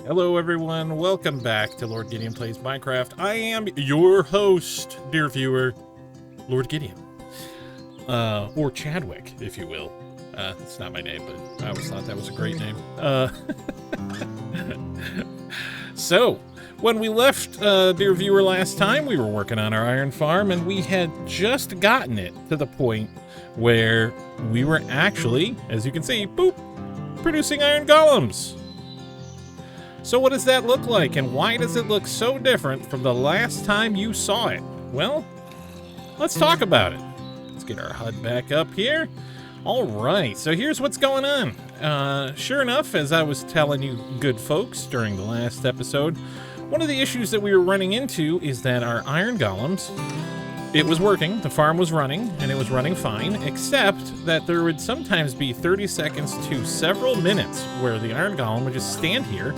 Hello everyone, welcome back to LordGideon Plays Minecraft. I am your host, dear viewer, LordGideon. Or Chadwick, if you will. It's not my name, but I always thought that was a great name. So, when we left, dear viewer, last time, we were working on our iron farm, and we had just gotten it to the point where we were actually, as you can see, boop, producing iron golems. So what does that look like, and why does it look so different from the last time you saw it? Well, let's talk about it. Let's get our HUD back up here. All right, so here's what's going on. Sure enough, as I was telling you good folks during the last episode, one of the issues that we were running into is that our iron golems, it was working, the farm was running, and it was running fine, except that there would sometimes be 30 seconds to several minutes where the iron golem would just stand here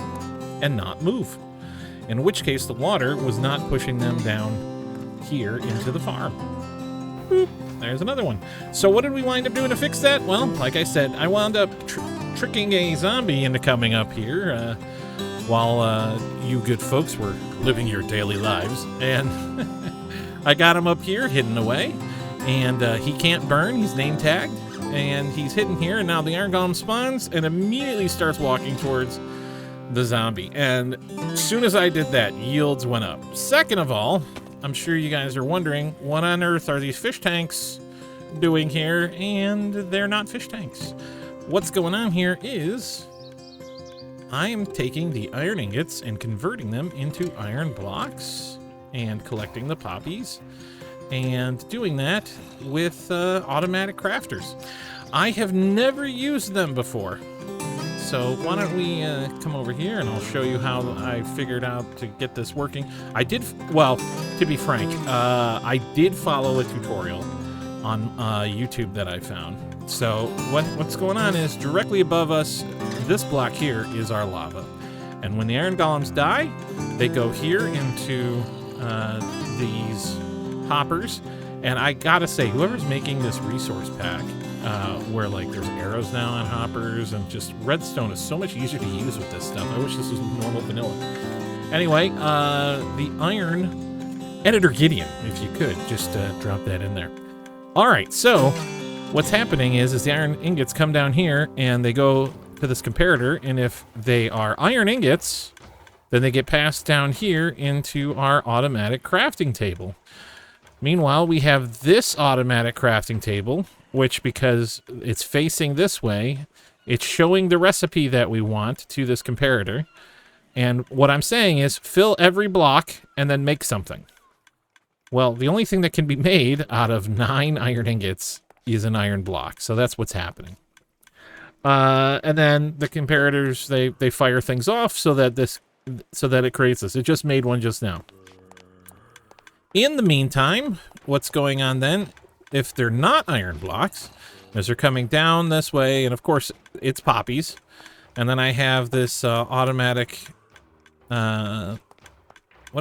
and not move, in which case the water was not pushing them down here into the farm. Boop, there's another one. So what did we wind up doing to fix that? Well, like I said, I wound up tricking a zombie into coming up here while you good folks were living your daily lives, and I got him up here hidden away, and he can't burn, he's name tagged, and he's hidden here, and now the iron golem spawns and immediately starts walking towards the zombie, and as soon as I did that, yields went up. Second of all, I'm sure you guys are wondering, what on earth are these fish tanks doing here? And they're not fish tanks. What's going on here is I am taking the iron ingots and converting them into iron blocks and collecting the poppies and doing that with automatic crafters. I have never used them before. So why don't we come over here and I'll show you how I figured out to get this working. I did, well, to be frank, I did follow a tutorial on YouTube that I found. So what's going on is directly above us, this block here is our lava. And when the iron golems die, they go here into these hoppers. And I gotta say, whoever's making this resource pack, where like there's arrows now on hoppers, and just redstone is so much easier to use with this stuff. I wish this was normal vanilla. Anyway, the iron editor Gideon, if you could just drop that in there. All right, so what's happening is the iron ingots come down here and they go to this comparator, and if they are iron ingots, then they get passed down here into our automatic crafting table. Meanwhile, we have this automatic crafting table, which, because it's facing this way, it's showing the recipe that we want to this comparator. And what I'm saying is fill every block and then make something. Well, the only thing that can be made out of 9 iron ingots is an iron block. So that's what's happening. And then the comparators, they fire things off so that it creates this. It just made one just now. In the meantime, what's going on then, if they're not iron blocks, as they're coming down this way, and of course it's poppies, and then I have this automatic, what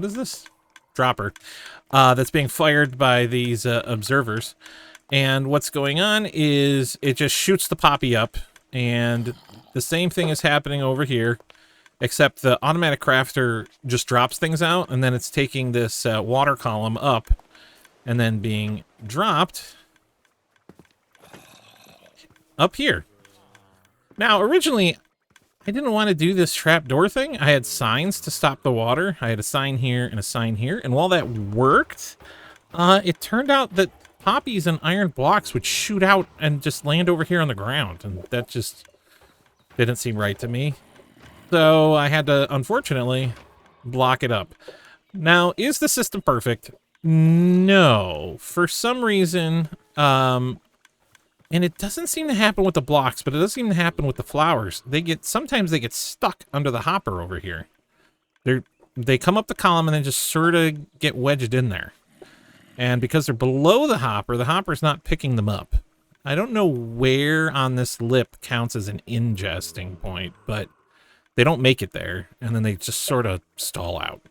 is this? Dropper, that's being fired by these observers. And what's going on is it just shoots the poppy up, and the same thing is happening over here, except the automatic crafter just drops things out, and then it's taking this water column up and then being dropped up here. Now, originally, I didn't want to do this trapdoor thing. I had signs to stop the water. I had a sign here and a sign here, and while that worked, it turned out that poppies and iron blocks would shoot out and just land over here on the ground, and that just didn't seem right to me. So I had to, unfortunately, block it up. Now, is the system perfect? No. For some reason, and it doesn't seem to happen with the blocks, but it does seem to happen with the flowers. Sometimes they get stuck under the hopper over here. They come up the column and then just sort of get wedged in there. And because they're below the hopper's not picking them up. I don't know where on this lip counts as an ingesting point, but they don't make it there, and then they just sort of stall out.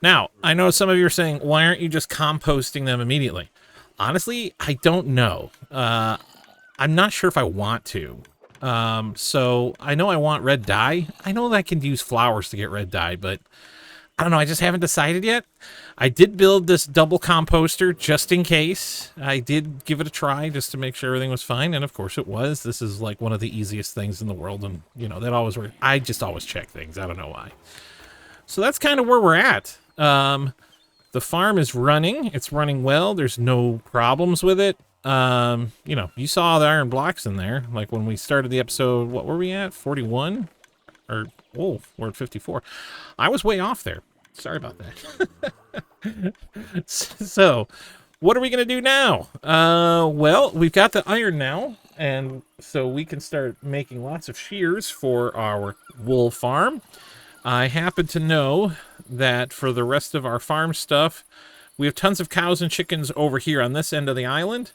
Now, I know some of you are saying, why aren't you just composting them immediately? Honestly, I don't know. I'm not sure if I want to. So I know I want red dye. I know that I can use flowers to get red dye, but I don't know. I just haven't decided yet. I did build this double composter just in case. I did give it a try just to make sure everything was fine. And of course it was. This is like one of the easiest things in the world. And you know, that always works. I just always check things. I don't know why. So that's kind of where we're at. The farm is running. It's running well. There's no problems with it. You know, you saw the iron blocks in there. Like when we started the episode, what were we at? 41? Or, oh, we're at 54. I was way off there. Sorry about that. So, what are we going to do now? Well, we've got the iron now, and so we can start making lots of shears for our wool farm. I happen to know that for the rest of our farm stuff, we have tons of cows and chickens over here on this end of the island.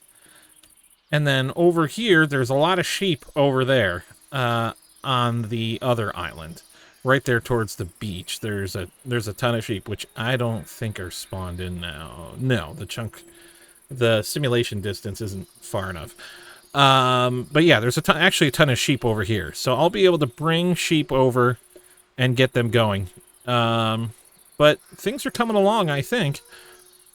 And then over here, there's a lot of sheep over there on the other island. Right there towards the beach, there's a ton of sheep, which I don't think are spawned in now. No, the simulation distance isn't far enough. But yeah, there's actually a ton of sheep over here. So I'll be able to bring sheep over and get them going. But things are coming along, I think.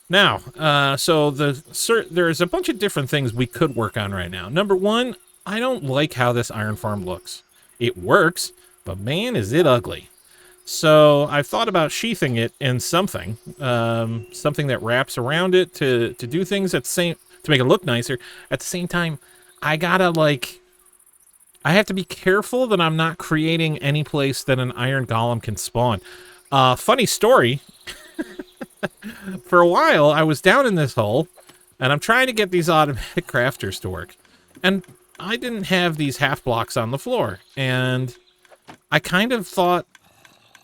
Now, so there's a bunch of different things we could work on right now. Number one, I don't like how this iron farm looks. It works, but man, is it ugly. So I've thought about sheathing it in something that wraps around it to do things to make it look nicer. At the same time, I have to be careful that I'm not creating any place that an iron golem can spawn. Funny story. For a while, I was down in this hole, and I'm trying to get these automatic crafters to work. And I didn't have these half blocks on the floor. And I kind of thought,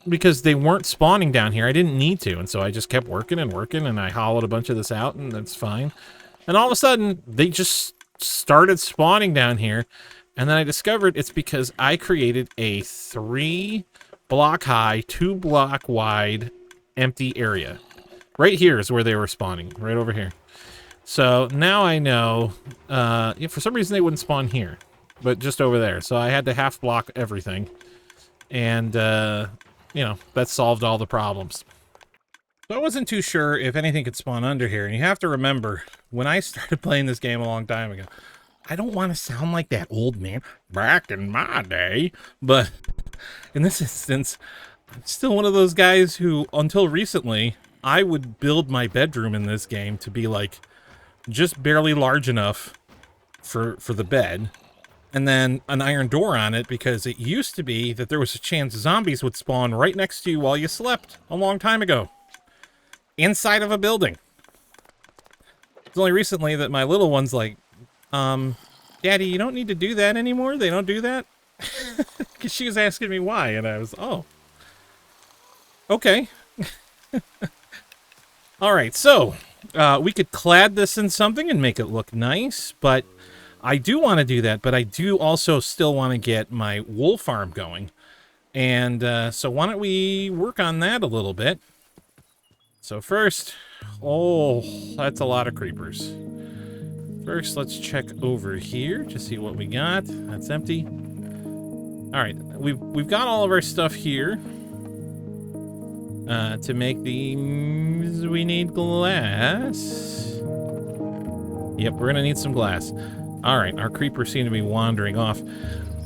because they weren't spawning down here, I didn't need to. And so I just kept working and working, and I hollowed a bunch of this out, and that's fine. And all of a sudden, they just started spawning down here. And then I discovered it's because I created a 3-block high, 2-block wide empty area. Right here is where they were spawning, right over here. So now I know, for some reason they wouldn't spawn here, but just over there. So I had to half block everything. And, you know, that solved all the problems. So I wasn't too sure if anything could spawn under here. And you have to remember, when I started playing this game a long time ago, I don't want to sound like that old man back in my day, but in this instance, I'm still one of those guys who, until recently, I would build my bedroom in this game to be like just barely large enough for the bed, and then an iron door on it, because it used to be that there was a chance zombies would spawn right next to you while you slept a long time ago inside of a building. It's only recently that my little one's like, Daddy, you don't need to do that anymore? They don't do that? Because she was asking me why, and I was, oh, okay. All right, so we could clad this in something and make it look nice, but I do want to do that, but I do also still want to get my wool farm going. And so why don't we work on that a little bit? So first, oh, that's a lot of creepers. First, let's check over here to see what we got. That's empty. All right, we've got all of our stuff here. To make these, we need glass. Yep, we're gonna need some glass. All right, our creepers seem to be wandering off.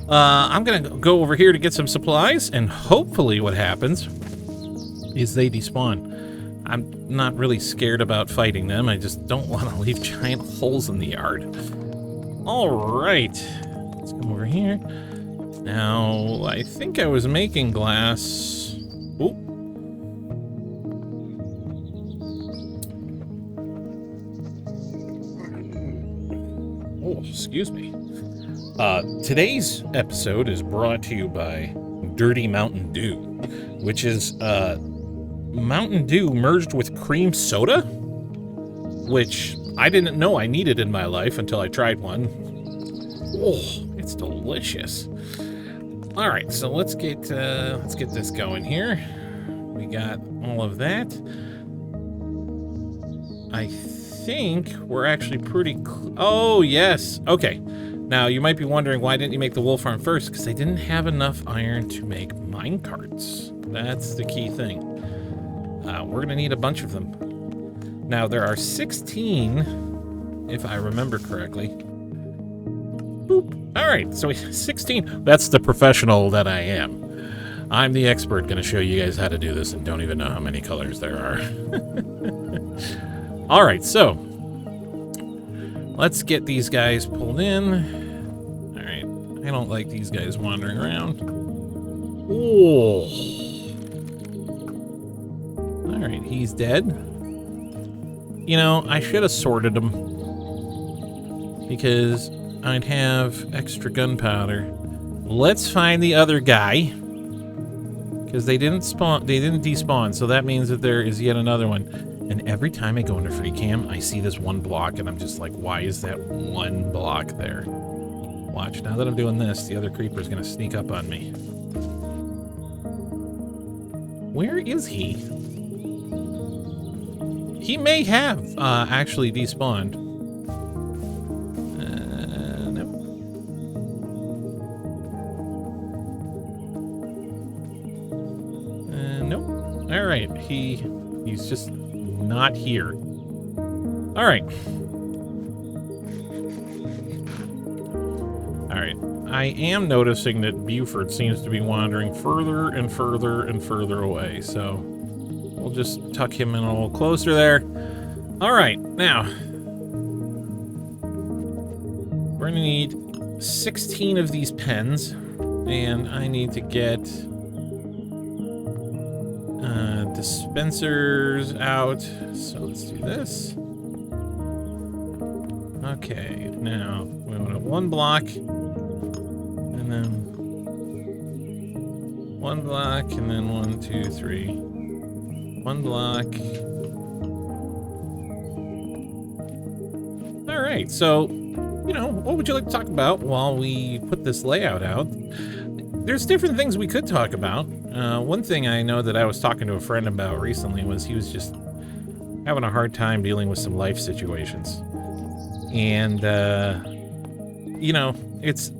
I'm gonna go over here to get some supplies, and hopefully what happens is they despawn. I'm not really scared about fighting them. I just don't want to leave giant holes in the yard. All right, let's come over here. Now, I think I was making glass. Oh. Oh, excuse me. Today's episode is brought to you by Dirty Mountain Dew, which is Mountain Dew merged with cream soda, which I didn't know I needed in my life until I tried one. Oh, it's delicious. All right, so let's get this going here. We got all of that. I think we're actually pretty. Oh yes. Okay. Now, you might be wondering, why didn't you make the wool farm first? Because I didn't have enough iron to make mine carts. That's the key thing. We're going to need a bunch of them. Now, there are 16, if I remember correctly. Boop. All right, so 16. That's the professional that I am. I'm the expert going to show you guys how to do this and don't even know how many colors there are. All right, so let's get these guys pulled in. All right, I don't like these guys wandering around. Oh. All right, he's dead. You know, I should have sorted them because I'd have extra gunpowder. Let's find the other guy because they didn't spawn. They didn't despawn, so that means that there is yet another one. And every time I go into free cam, I see this one block, and I'm just like, why is that one block there? Watch, now that I'm doing this, the other creeper's gonna sneak up on me. Where is he? He may have actually despawned. Nope. Nope. All right, he's just not here. All right. All right. I am noticing that Buford seems to be wandering further and further and further away, so we'll just tuck him in a little closer there. All right, now we're gonna need 16 of these pens, and I need to get dispensers out. So let's do this. Okay, now we want one block, and then one block, and then 1, 2, 3. One block. All right, so, you know, what would you like to talk about while we put this layout out? There's different things we could talk about. One thing I know that I was talking to a friend about recently was he was just having a hard time dealing with some life situations. And, you know,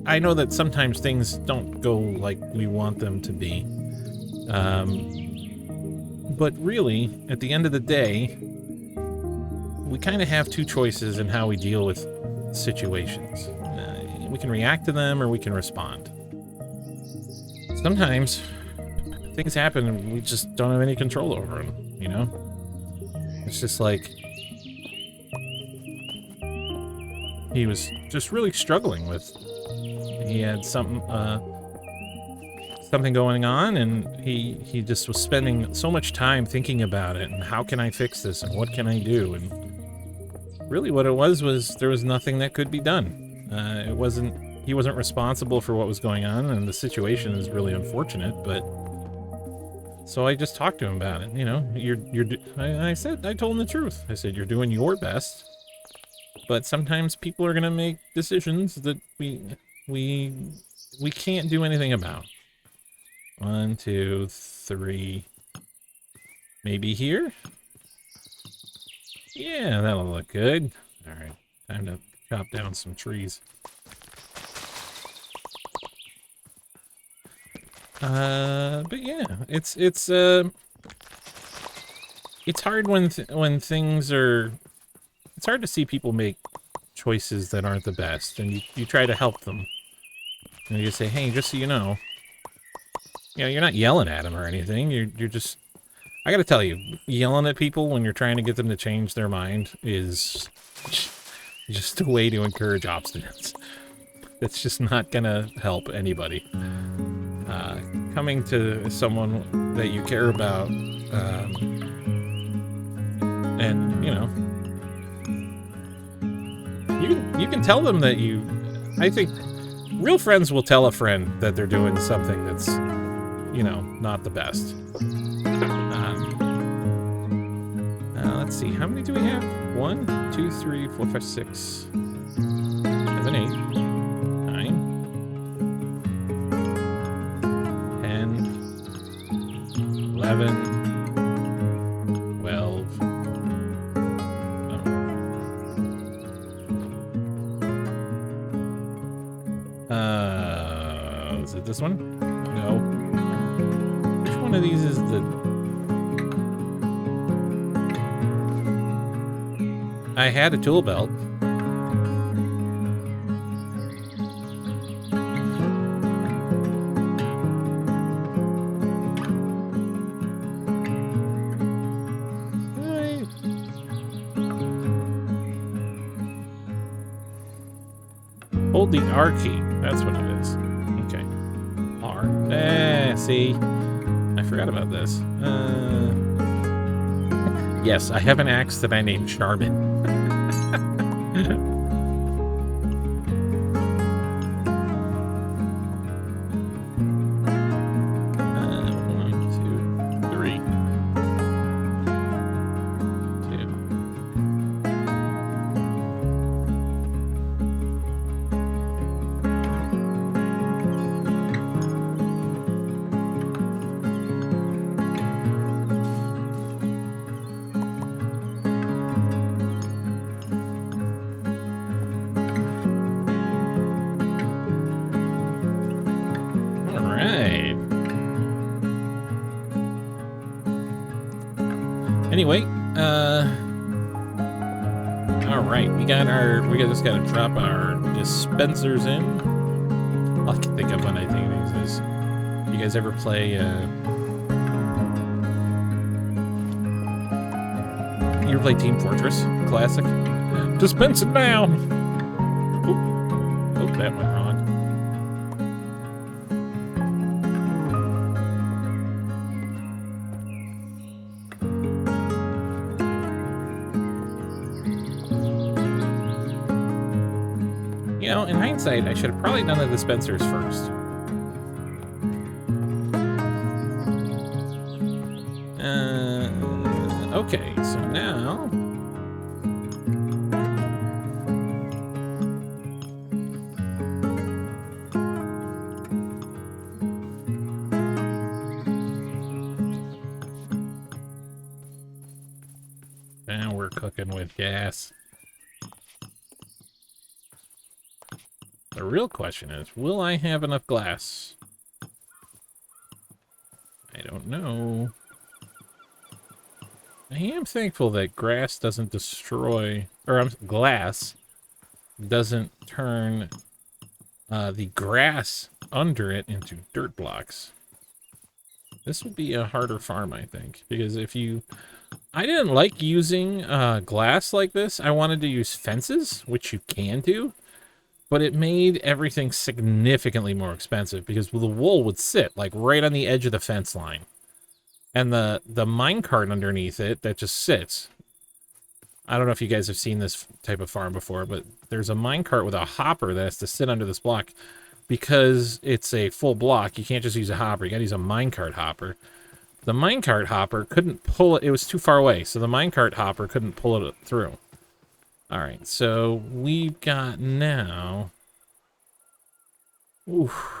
I know that sometimes things don't go like we want them to be. But really, at the end of the day, we kind of have two choices in how we deal with situations. We can react to them or we can respond. Sometimes things happen and we just don't have any control over them, you know? It's just like he was just really struggling with. He had something going on, and he just was spending so much time thinking about it and how can I fix this and what can I do, and really what it was there was nothing that could be done. He wasn't responsible for what was going on, and the situation is really unfortunate, but so I just talked to him about it. You know, I told him the truth. I said, you're doing your best, but sometimes people are gonna make decisions that we can't do anything about. 1, 2, 3. Maybe here? Yeah, that'll look good. All right, time to chop down some trees. But yeah, it's hard when things are. It's hard to see people make choices that aren't the best, and you try to help them. And you say, hey, just so you know, you're not yelling at them or anything. You're just. I gotta tell you, yelling at people when you're trying to get them to change their mind is just a way to encourage obstinance. It's just not gonna help anybody. Coming to someone that you care about, and, you know, you can tell them that I think real friends will tell a friend that they're doing something that's, you know, not the best. Let's see, how many do we have? 1, 2, 3, 4, 5, 6, 7, 8, 9, 10, 11, 12. one? No. Which one of these is the... I had a tool belt. Hold the R key. That's what it is. Okay. R. See? I forgot about this. Yes, I have an axe that I named Charmin. 1, 2, 3. 2. All right. Anyway, all right, we just gotta drop our dispensers in. All I can think of when I think of these is, you guys ever play, you ever play Team Fortress Classic? Dispense it now! Oh, that went wrong. You know, in hindsight, I should have probably done the dispensers first. Okay, so now... Now we're cooking with gas. The real question is, will I have enough glass? I don't know. I am thankful that grass doesn't destroy, or glass doesn't turn the grass under it into dirt blocks. This would be a harder farm, I think, because if you... I didn't like using glass like this. I wanted to use fences, which you can do. But it made everything significantly more expensive because the wool would sit like right on the edge of the fence line. And the minecart underneath it that just sits. I don't know if you guys have seen this type of farm before, but there's a minecart with a hopper that has to sit under this block because it's a full block. You can't just use a hopper. You got to use a minecart hopper. The minecart hopper couldn't pull it. It was too far away. So the minecart hopper couldn't pull it through. All right, so we've got now... Oof.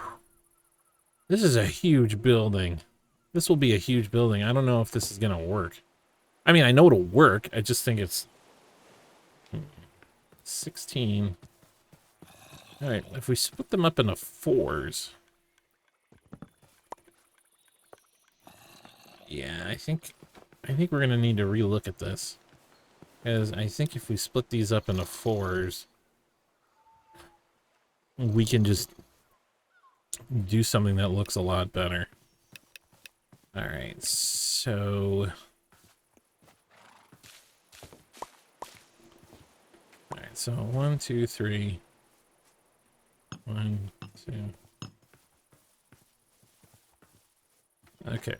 This is a huge building. This will be a huge building. I don't know if this is going to work. I mean, I know it'll work. I just think it's... 16. All right, if we split them up into 4s... Yeah, I think we're going to need to relook at this. Because I think if we split these up into 4s, we can just do something that looks a lot better. All right, so... All right, so 1, 2, 3. 1, 2. Okay.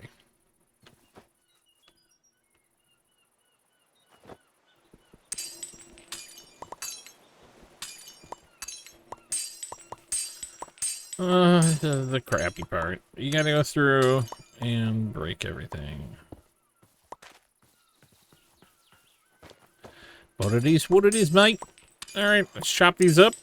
The crappy part. You gotta go through and break everything. What it is, mate? Alright, let's chop these up.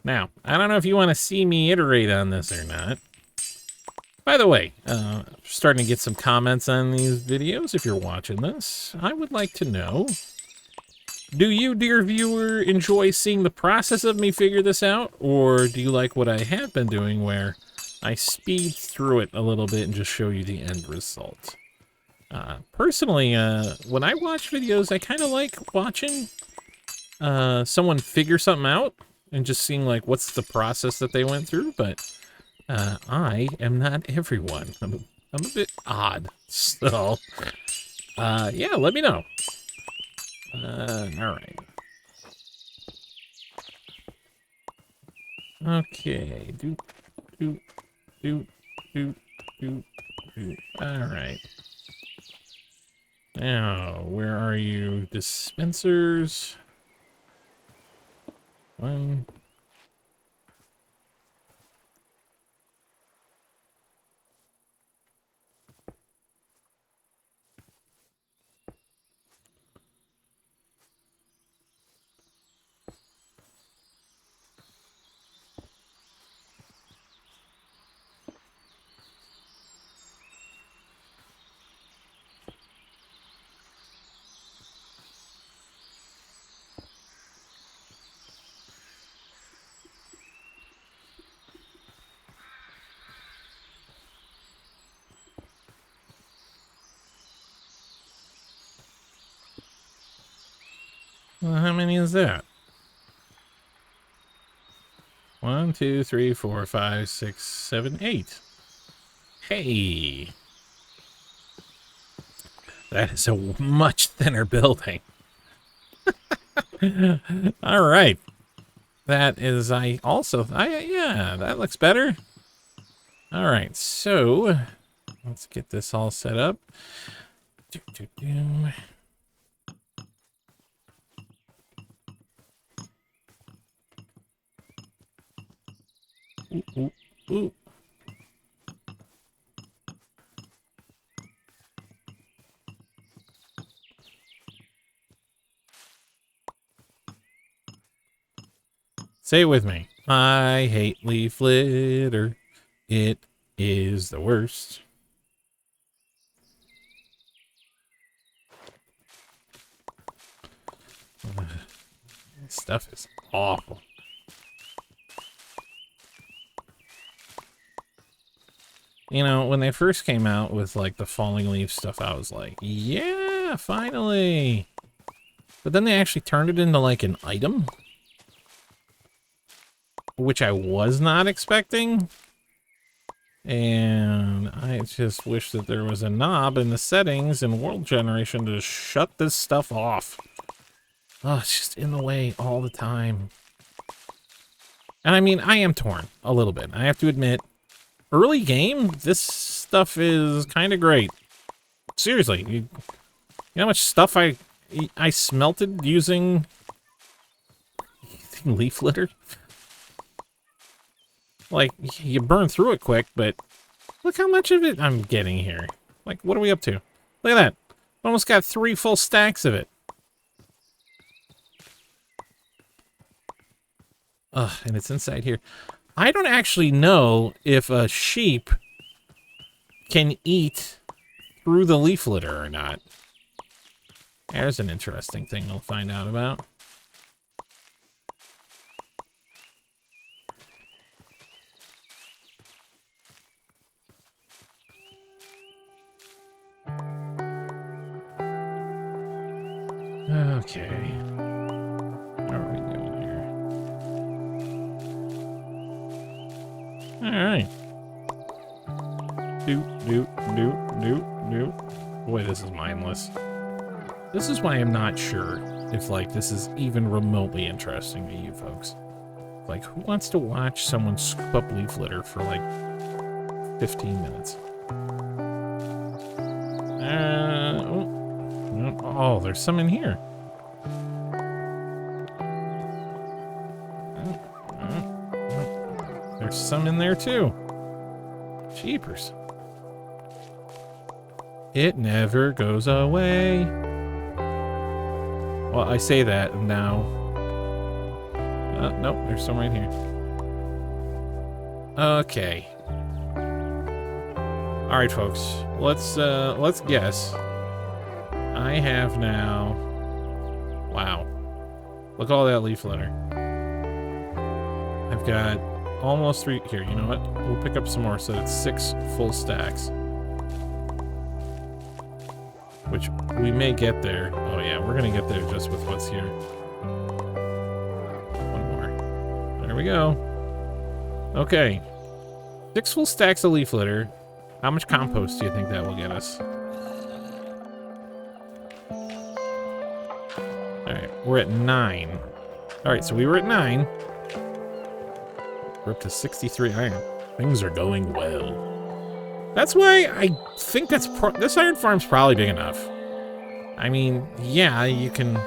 Now, I don't know if you want to see me iterate on this or not. By the way, starting to get some comments on these videos. If you're watching this, I would like to know Do you, dear viewer, enjoy seeing the process of me figure this out? Or do you like what I have been doing where I speed through it a little bit and just show you the end result? Personally, when I watch videos, I kind of like watching someone figure something out and just seeing, like, what's the process that they went through, but I am not everyone. I'm a bit odd, so, yeah, let me know. Alright. Okay, alright. Now, where are you? Dispensers. One. Well, how many is that? 1, 2, 3, 4, 5, 6, 7, 8. Hey! That is a much thinner building. All right. That is, yeah, that looks better. All right, so let's get this all set up. Ooh. Say it with me. I hate leaf litter. It is the worst. This stuff is awful. You know, when they first came out with, like, the falling leaf stuff, I was like, yeah, finally. But then they actually turned it into, like, an item, which I was not expecting. And I just wish that there was a knob in the settings in world generation to shut this stuff off. Oh, it's just in the way all the time. And I mean, I am torn a little bit. I have to admit, early game, this stuff is kind of great. Seriously, you know how much stuff I smelted using leaf litter? Like, you burn through it quick, but look how much of it I'm getting here. Like, what are we up to? Look at that. Almost got 3 full stacks of it. Ugh, and it's inside here. I don't actually know if a sheep can eat through the leaf litter or not. There's an interesting thing we'll find out about. Okay. How are we doing here? Alright. Boy, this is mindless. This is why I'm not sure if, like, this is even remotely interesting to you folks. Like, who wants to watch someone scoop up leaf litter for, like, 15 minutes? Oh, there's some in here. There's some in there, too. Jeepers. It never goes away. Well, I say that, and now... nope, there's some right here. Okay. Alright, folks. Let's guess. I have now... Wow. Look at all that leaf litter. I've got almost 3. Here, you know what? We'll pick up some more so it's 6 full stacks. Which we may get there. Oh yeah, we're gonna get there just with what's here. One more. There we go. Okay. 6 full stacks of leaf litter. How much compost do you think that will get us? Alright, we're at 9. Alright, so we were at 9. We're up to 63 iron. Things are going well. That's why I think that's this iron farm's probably big enough. I mean, yeah, you can...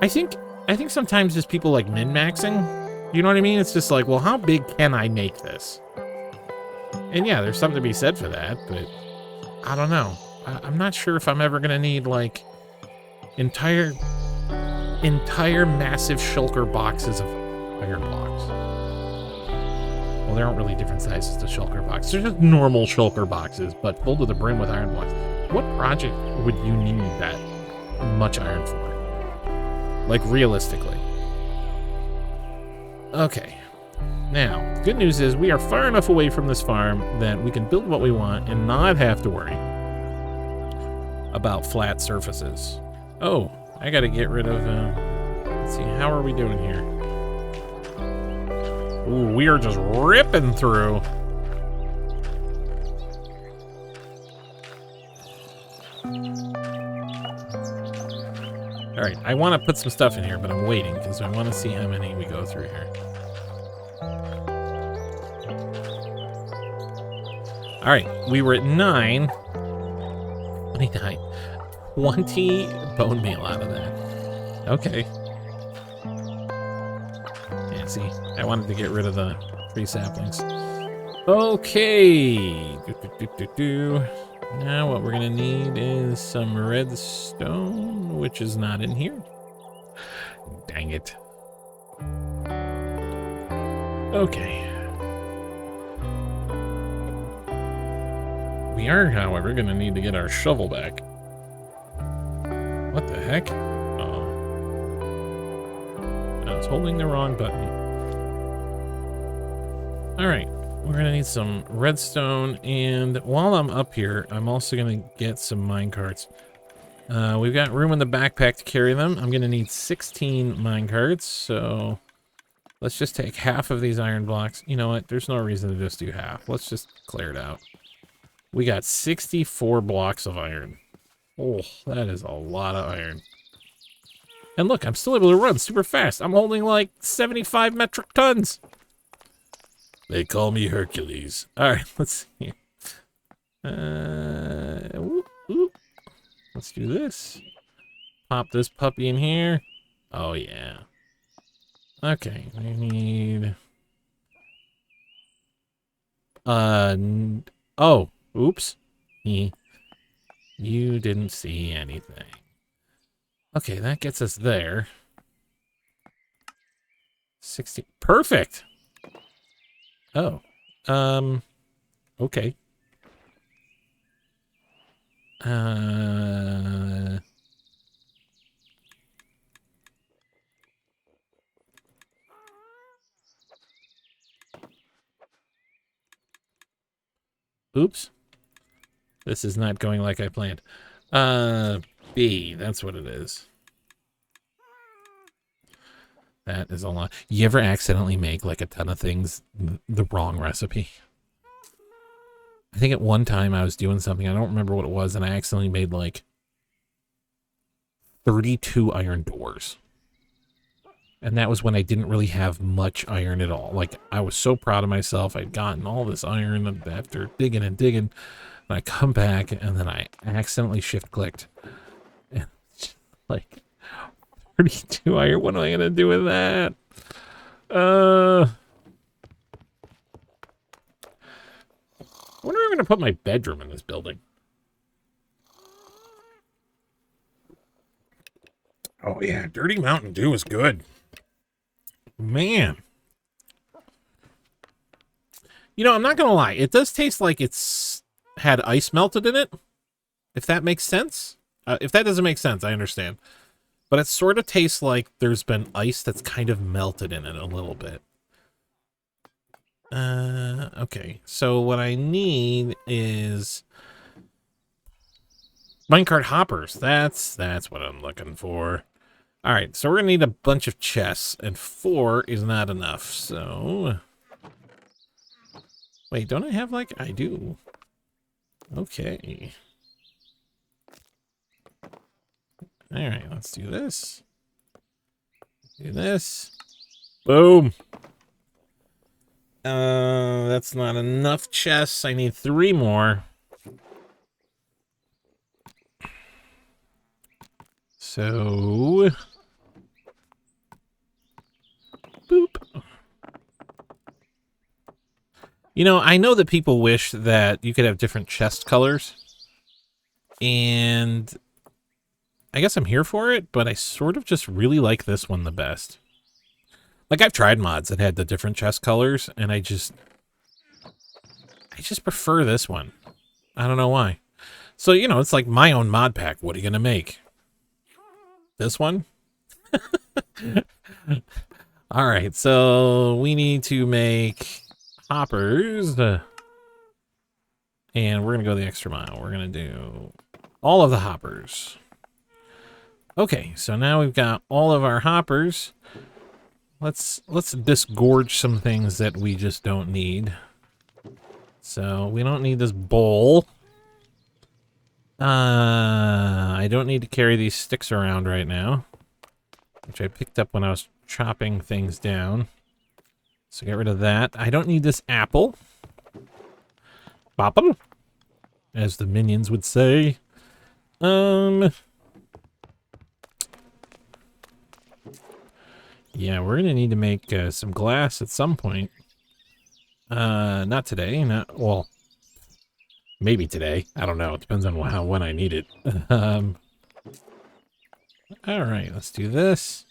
I think sometimes just people like min-maxing. You know what I mean? It's just like, well, how big can I make this? And yeah, there's something to be said for that, but I don't know. I'm not sure if I'm ever gonna need, like, entire massive shulker boxes of iron blocks. Well, there aren't really different sizes to shulker boxes. They're just normal shulker boxes, but full to the brim with iron blocks. What project would you need that much iron for? Like, realistically. Okay. Now, good news is we are far enough away from this farm that we can build what we want and not have to worry about flat surfaces. Oh, I gotta get rid of, let's see, how are we doing here? Ooh, we are just ripping through. All right, I want to put some stuff in here, but I'm waiting because I want to see how many we go through here. All right, we were at 9. 29. 20 bone meal out of that. Okay. Yeah, see, I wanted to get rid of the tree saplings. Okay. Now what we're gonna need is some redstone, which is not in here. Dang it. Okay. We are, however, gonna need to get our shovel back. What the heck? Oh. I was holding the wrong button. Alright, we're gonna need some redstone, and while I'm up here, I'm also gonna get some minecarts. We've got room in the backpack to carry them. I'm gonna need 16 minecarts, so let's just take half of these iron blocks. You know what? There's no reason to just do half. Let's just clear it out. We got 64 blocks of iron. Oh, that is a lot of iron. And look, I'm still able to run super fast. I'm holding like 75 metric tons. They call me Hercules. All right, let's see. Whoop, whoop. Let's do this. Pop this puppy in here. Oh, yeah. Okay, I need... Oh, oops. You didn't see anything. Okay, that gets us there. 60. Perfect. Oh. Okay. Oops. This is not going like I planned. B, that's what it is. That is a lot. You ever accidentally make like a ton of things the wrong recipe? I think at one time I was doing something, I don't remember what it was, and I accidentally made like 32 iron doors. And that was when I didn't really have much iron at all. Like, I was so proud of myself. I'd gotten all this iron after digging and digging. And I come back, and then I accidentally shift-clicked. And like, 32 iron, what am I going to do with that? I wonder if I'm going to put my bedroom in this building. Oh, yeah, Dirty Mountain Dew is good. Man. You know, I'm not going to lie. It does taste like it's had ice melted in it. If that makes sense. If that doesn't make sense, I understand. but it sort of tastes like there's been ice that's kind of melted in it a little bit. Okay, so what I need is minecart hoppers. That's what I'm looking for. All right, so we're gonna need a bunch of chests, and 4 is not enough. So, wait, don't I have like I do? Okay. All right, let's do this. Do this. Boom. That's not enough chests. I need 3 more. So, boop. You know, I know that people wish that you could have different chest colors, and I guess I'm here for it, but I sort of just really like this one the best. Like, I've tried mods that had the different chest colors, and I just prefer this one. I don't know why. So, you know, it's like my own mod pack. What are you going to make? This one? All right, so we need to make hoppers. And we're going to go the extra mile. We're going to do all of the hoppers. Okay, so now we've got all of our hoppers. Let's disgorge some things that we just don't need. So we don't need this bowl. I don't need to carry these sticks around right now, which I picked up when I was chopping things down. So get rid of that. I don't need this apple. Bopple, as the minions would say. Yeah, we're gonna need to make some glass at some point. Not today. Well, maybe today. I don't know. It depends on when I need it. All right, let's do this.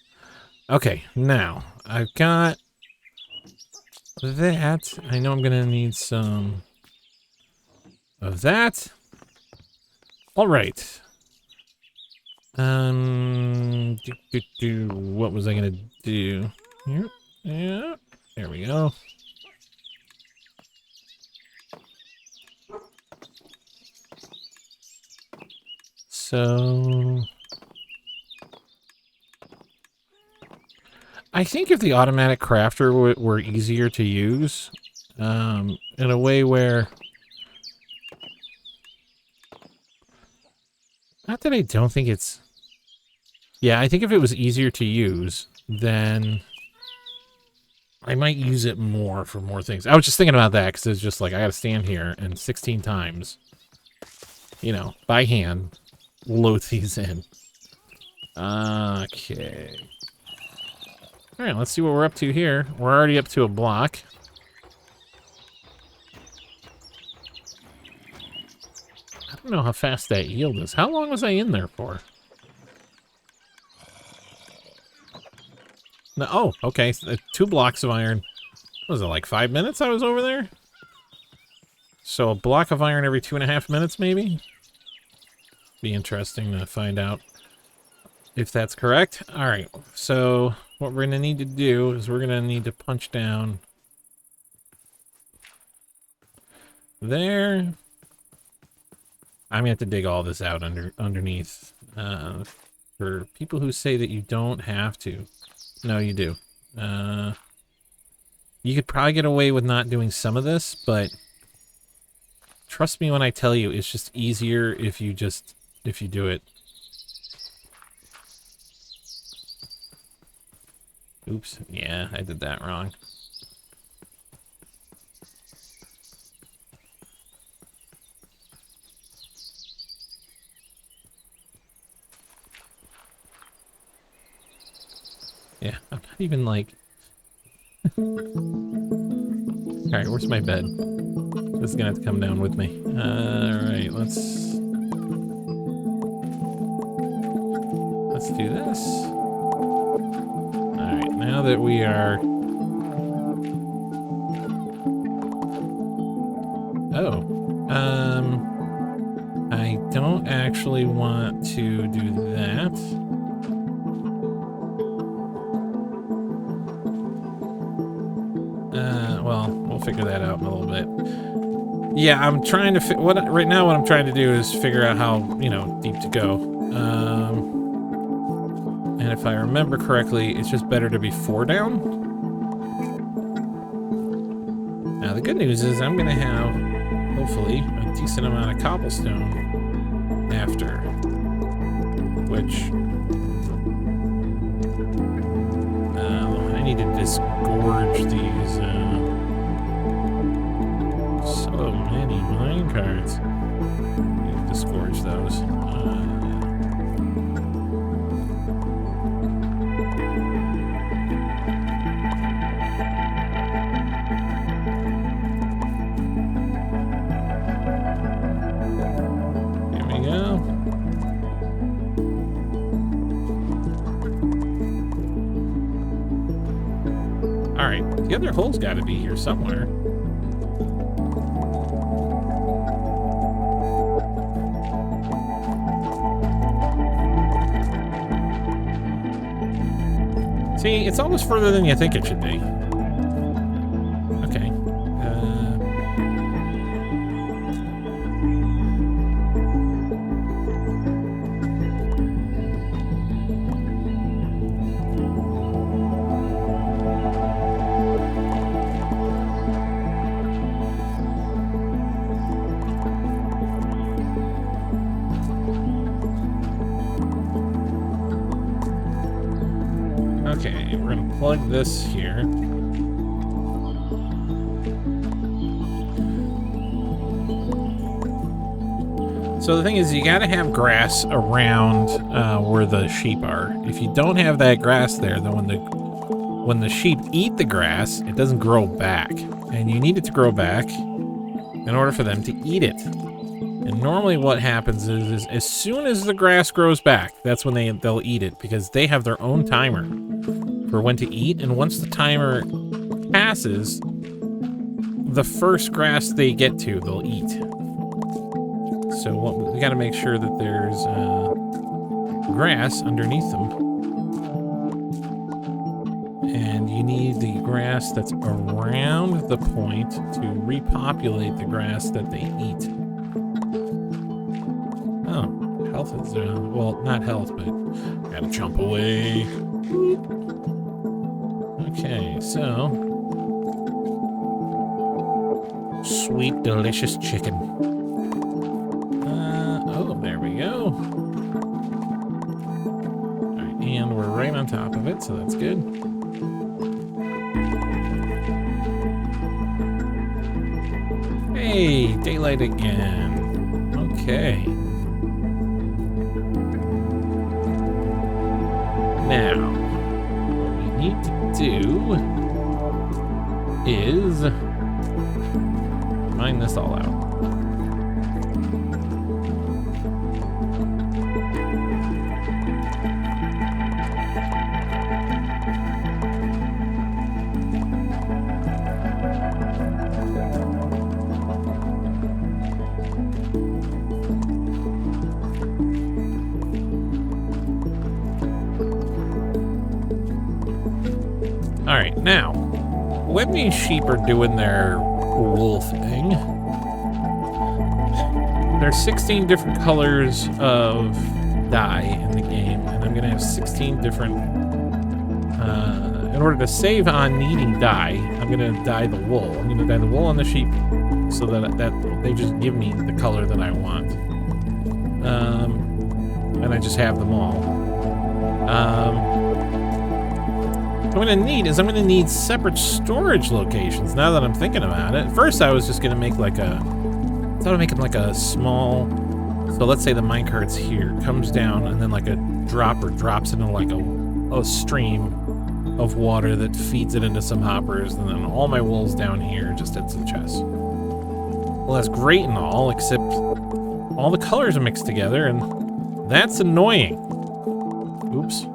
Okay, now I've got that. I know I'm gonna need some of that. All right. What was I gonna do? Here, yeah, there we go. So, I think if the automatic crafter were easier to use, in a way where, not that I don't think it's, yeah, I think if it was easier to use, then I might use it more for more things. I was just thinking about that because it's just like I gotta stand here and 16 times, you know, by hand, load these in. Okay. All right, let's see what we're up to here. We're already up to a block. I don't know how fast that yield is. How long was I in there for? No, oh, okay. So 2 blocks of iron. What was it, like 5 minutes I was over there? So a block of iron every 2.5 minutes, maybe? Be interesting to find out if that's correct. All right, so what we're going to need to do is we're going to need to punch down there. I'm going to have to dig all this out underneath. For people who say that you don't have to. No, you do. You could probably get away with not doing some of this, but trust me when I tell you, it's just easier if you do it. Oops, yeah, I did that wrong. Yeah, I'm not even like... Alright, where's my bed? This is gonna have to come down with me. Alright, let's do this. Alright, now that we are... Oh. I don't actually want to do that. Well, we'll figure that out in a little bit. Yeah, I'm trying to right now what I'm trying to do is figure out how, you know, deep to go. And if I remember correctly, it's just better to be 4 down. Now the good news is I'm gonna have, hopefully, a decent amount of cobblestone after, which I need to disgorge these. So many minecarts. Need to disgorge those. Here we go. All right, the other hole's got to be here somewhere. See, it's almost further than you think it should be. Okay. Okay, we're gonna plug this here. So the thing is, you gotta have grass around where the sheep are. If you don't have that grass there, then when the sheep eat the grass, it doesn't grow back. And you need it to grow back in order for them to eat it. And normally what happens is as soon as the grass grows back, that's when they'll eat it, because they have their own timer for when to eat. And once the timer passes, the first grass they get to, they'll eat. So we got to make sure that there's grass underneath them. And you need the grass that's around the point to repopulate the grass that they eat. Oh, health is, well, not health, but gotta jump away. Okay, so. Sweet, delicious chicken. Oh, there we go. All right, and we're right on top of it, so that's good. Hey, daylight again. Okay. Now, what we need to do is mine this all out. All right, now, when these sheep are doing their wool thing, there's 16 different colors of dye in the game, and I'm gonna have 16 different, in order to save on needing dye, I'm gonna dye the wool. I'm gonna dye the wool on the sheep so that they just give me the color that I want. And I just have them all. What I'm gonna need separate storage locations now that I'm thinking about it. At first I was just gonna make like a small, so let's say the minecart's here, comes down, and then like a dropper drops into like a stream of water that feeds it into some hoppers, and then all my wool's down here just into the chest. Well, that's great and all, except all the colors are mixed together, and that's annoying. Oops.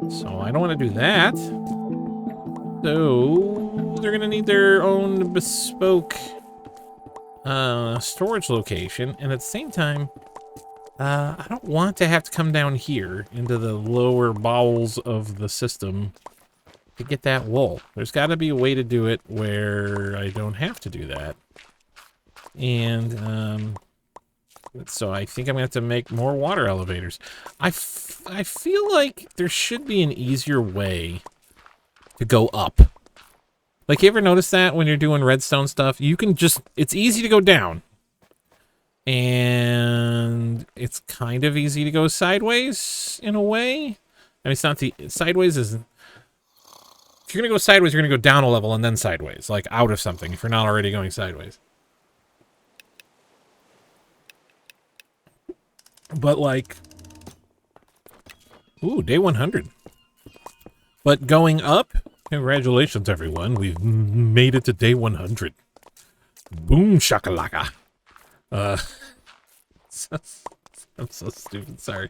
So I don't want to do that. So they're gonna need their own bespoke storage location, and at the same time, I don't want to have to come down here into the lower bowels of the system to get that wool. There's got to be a way to do it where I don't have to do that. And so I think I'm going to have to make more water elevators. I feel like there should be an easier way to go up. Like, you ever notice that when you're doing redstone stuff? You can just, it's easy to go down. And it's kind of easy to go sideways in a way. I mean, it's not the, sideways is, if you're going to go sideways, you're going to go down a level and then sideways, like out of something, if you're not already going sideways. But like, ooh, day 100. But going up, congratulations, everyone. We've made it to day 100. Boom shakalaka. I'm so stupid, sorry.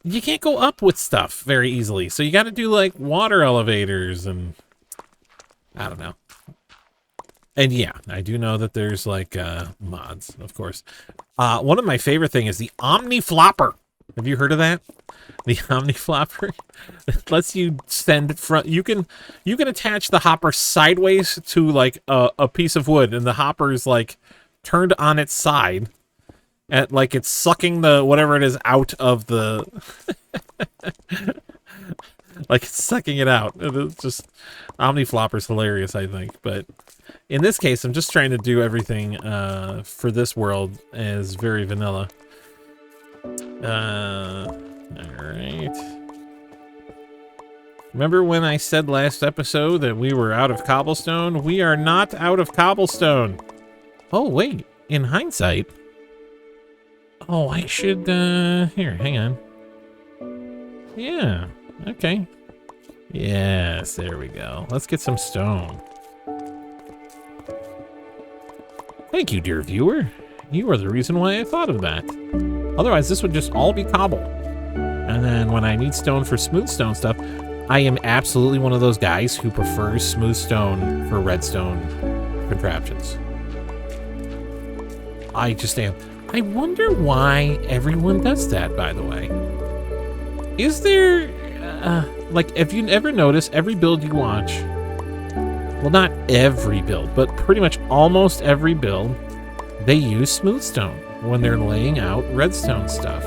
You can't go up with stuff very easily. So you got to do like water elevators and I don't know. And yeah, I do know that there's like mods, of course. One of my favorite thing is the Omni Flopper. Have you heard of that? The Omni Flopper. It lets you send from, you can attach the hopper sideways to like a piece of wood, and the hopper is like turned on its side, and like it's sucking the whatever it is out of the like it's sucking it out. It's just Omni Flopper's hilarious, I think. But in this case, I'm just trying to do everything for this world as very vanilla. Alright. Remember when I said last episode that we were out of cobblestone? We are not out of cobblestone. Oh, wait. In hindsight. Oh, I should, here, hang on. Yeah, okay. Yes, there we go. Let's get some stone. Thank you, dear viewer. You are the reason why I thought of that. Otherwise, this would just all be cobble. And then when I need stone for smooth stone stuff, I am absolutely one of those guys who prefers smooth stone for redstone contraptions. I just am. I wonder why everyone does that, by the way. Is there, like, if you ever notice, every build you watch, well, not every build, but pretty much almost every build, they use smooth stone when they're laying out redstone stuff.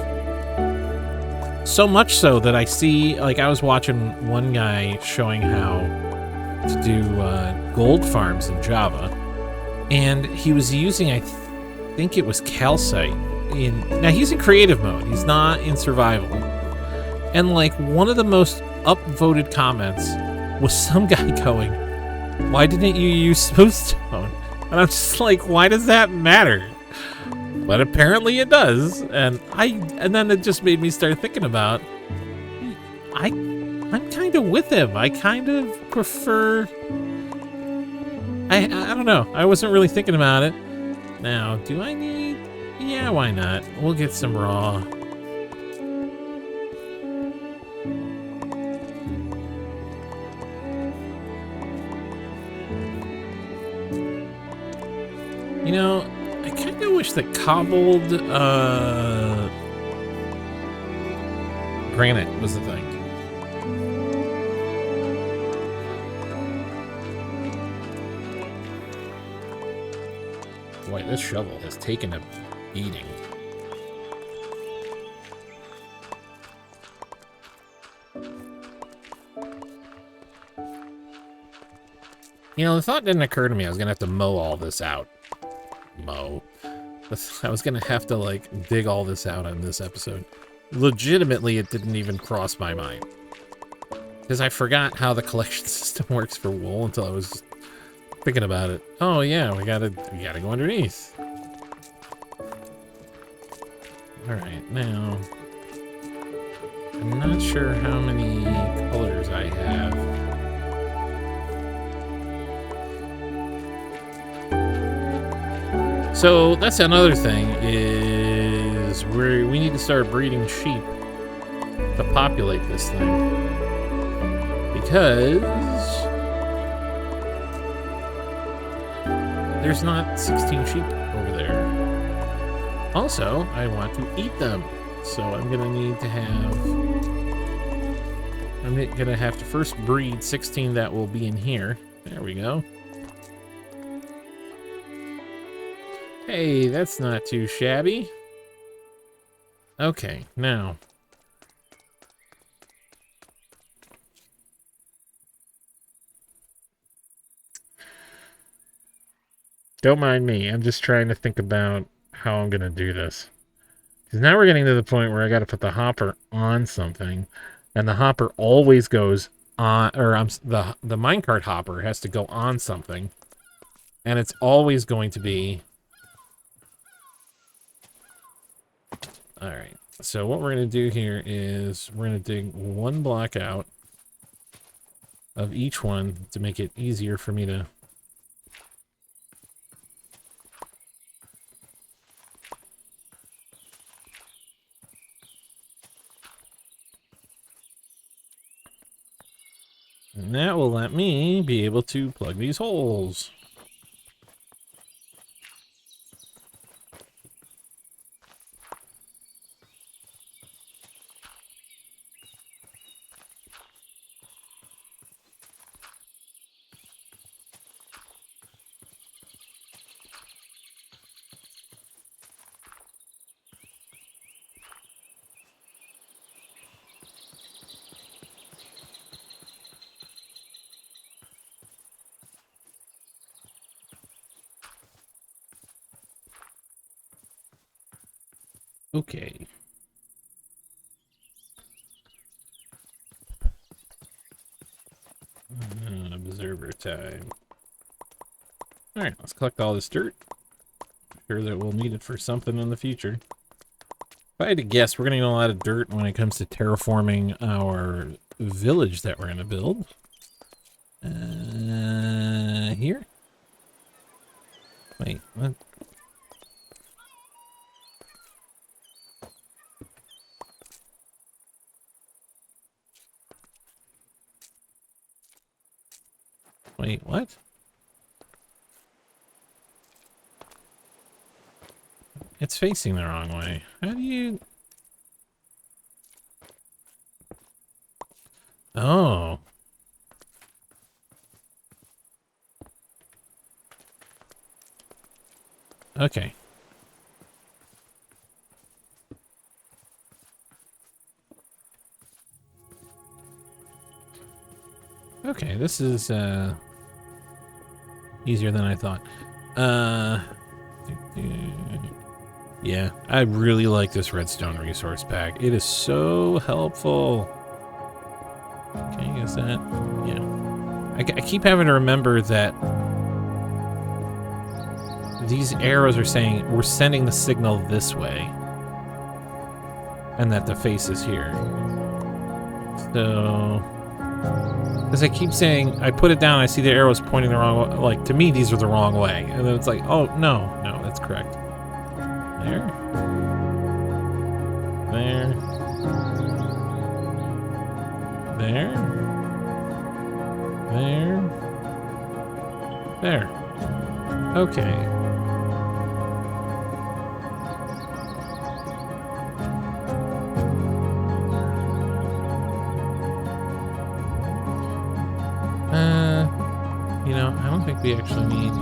So much so that I see, like, I was watching one guy showing how to do gold farms in Java, and he was using, I think it was calcite. Now, he's in creative mode. He's not in survival. And, like, one of the most upvoted comments was some guy going, "Why didn't you use smooth stone?" And I'm just like, why does that matter? But apparently it does. And then it just made me start thinking about, I'm kind of with him. I kind of prefer, I don't know. I wasn't really thinking about it. Now, do I need, yeah, why not? We'll get some raw. You know, I kind of wish that cobbled granite was the thing. Boy, this shovel has taken a beating. You know, the thought didn't occur to me I was going to have to mow all this out. I was gonna have to like dig all this out on this episode. Legitimately, it didn't even cross my mind because I forgot how the collection system works for wool until I was thinking about it. Oh yeah, we gotta go underneath. All right, now I'm not sure how many colors I have. So that's another thing, is we need to start breeding sheep to populate this thing. Because there's not 16 sheep over there. Also, I want to eat them. So I'm gonna need to have I'm gonna have to first breed 16 that will be in here. There we go. Hey, that's not too shabby. Okay, now. Don't mind me. I'm just trying to think about how I'm gonna do this. Because now we're getting to the point where I gotta put the hopper on something. And the hopper always goes on, or the minecart hopper has to go on something. And it's always going to be... Alright, so what we're going to do here is we're going to dig one block out of each one to make it easier for me to... And that will let me be able to plug these holes. Okay. Observer time. Alright, let's collect all this dirt. Sure that we'll need it for something in the future. If I had to guess, we're going to need a lot of dirt when it comes to terraforming our village that we're going to build. Here? Wait, what? Wait, what? It's facing the wrong way. How do you... Oh. Okay. Okay, this is, easier than I thought. Yeah, I really like this redstone resource pack. It is so helpful. Can you use that? Yeah. I keep having to remember that these arrows are saying we're sending the signal this way. And that the face is here. So... Because I keep saying, I put it down, I see the arrows pointing the wrong way. Like, to me, these are the wrong way. And then it's like, oh, no, that's correct. There. There. There. There. There. Okay. You know, I don't think we actually need...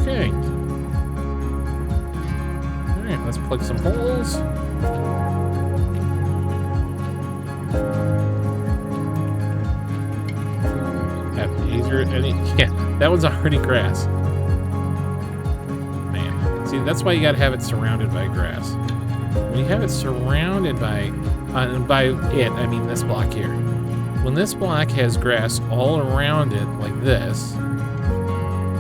Okay. Alright, let's plug some holes. Yeah, that one's already grass. Man, see, that's why you gotta have it surrounded by grass. When you have it surrounded by, and by it, I mean this block here. When this block has grass all around it, like this,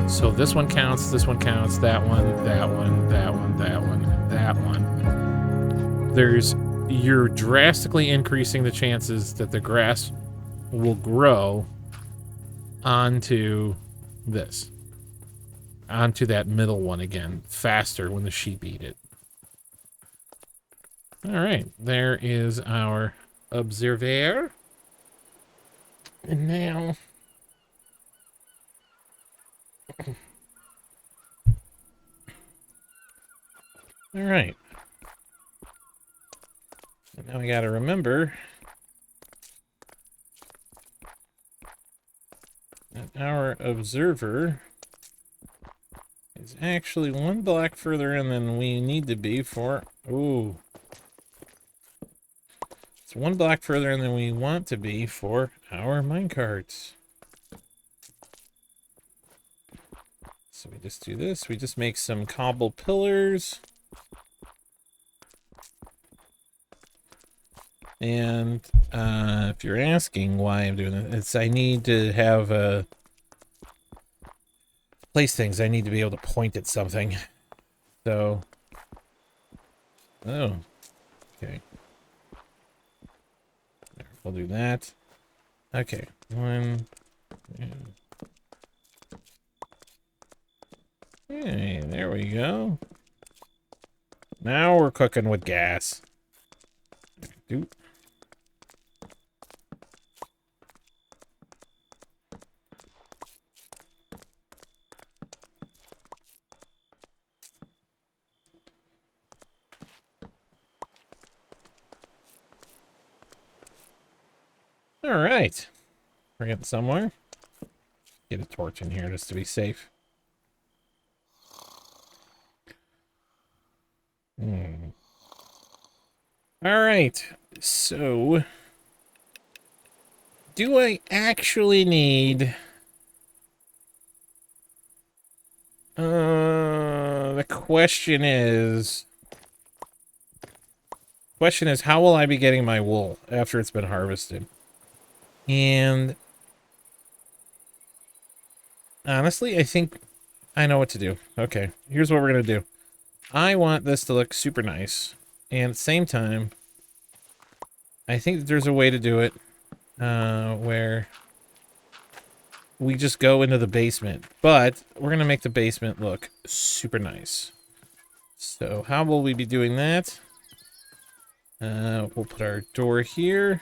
so this one counts, that one, that one, that one, that one, and that one, you're drastically increasing the chances that the grass will grow onto this. Onto that middle one again, faster when the sheep eat it. All right, there is our observer. And now... All right. And now we got to remember that our observer is actually one block further in than we need to be for... Ooh. It's one block further in than we want to be for our minecarts. So we just do this. We just make some cobble pillars. And if you're asking why I'm doing it, it's I need to have place things. I need to be able to point at something. So, oh, okay. We'll do that. Okay, one. Hey, there we go. Now we're cooking with gas. Doop. All right. We're getting somewhere. Get a torch in here just to be safe. All right. So, do I actually need... the question is... how will I be getting my wool after it's been harvested? And honestly, I think I know what to do. Okay, here's what we're going to do. I want this to look super nice. And at the same time, I think that there's a way to do it where we just go into the basement. But we're going to make the basement look super nice. So how will we be doing that? We'll put our door here.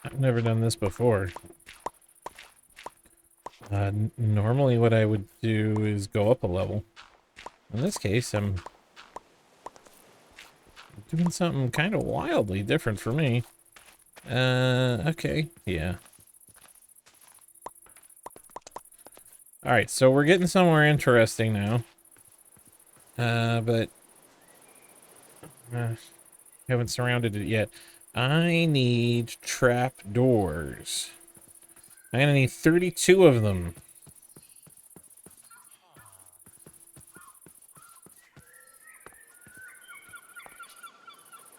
I've never done this before. Normally what I would do is go up a level. In this case, I'm doing something kind of wildly different for me. Okay, yeah. Alright, so we're getting somewhere interesting now. But haven't surrounded it yet. I need trap doors. I'm gonna need 32 of them.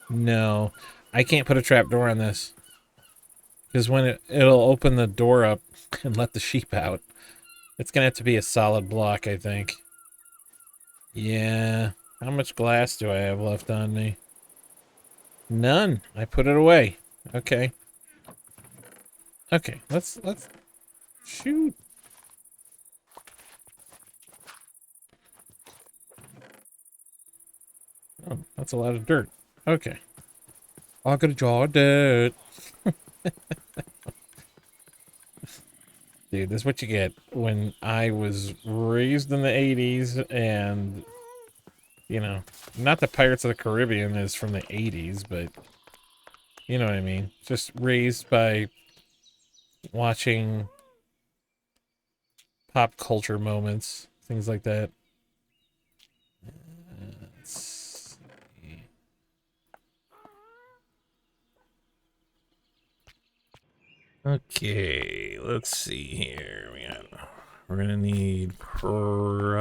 No, I can't put a trap door on this. Because when it'll open the door up and let the sheep out. It's gonna have to be a solid block, I think. Yeah. How much glass do I have left on me? None. I put it away. Okay. Okay, let's shoot. Oh, that's a lot of dirt. Okay. I gotta draw dirt. Dude, this is what you get when I was raised in the 80s and, you know, not that Pirates of the Caribbean is from the 80s, but you know what I mean. Just raised by watching pop culture moments, things like that. Let's see. Okay, let's see here. We're gonna need probably...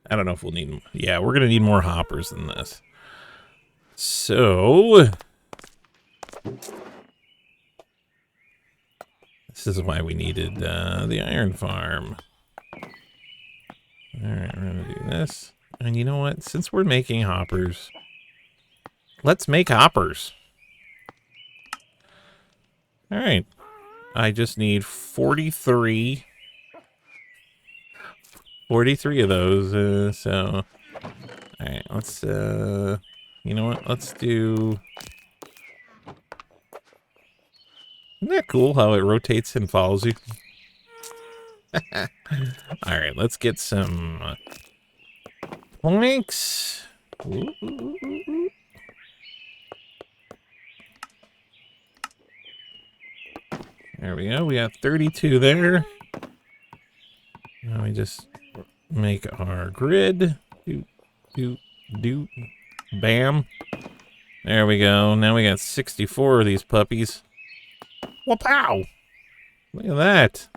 I don't know if we'll need... Yeah, we're gonna need more hoppers than this. So... This is why we needed the iron farm. Alright, we're gonna do this. And you know what? Since we're making hoppers, let's make hoppers. All right. I just need 43 of those. So, all right, let's, you know what? Let's do... Isn't that cool how it rotates and follows you? All right, let's get some planks. Ooh. There we go. We got 32 there. Now we just make our grid. Do. Bam. There we go. Now we got 64 of these puppies. Wow! Look at that.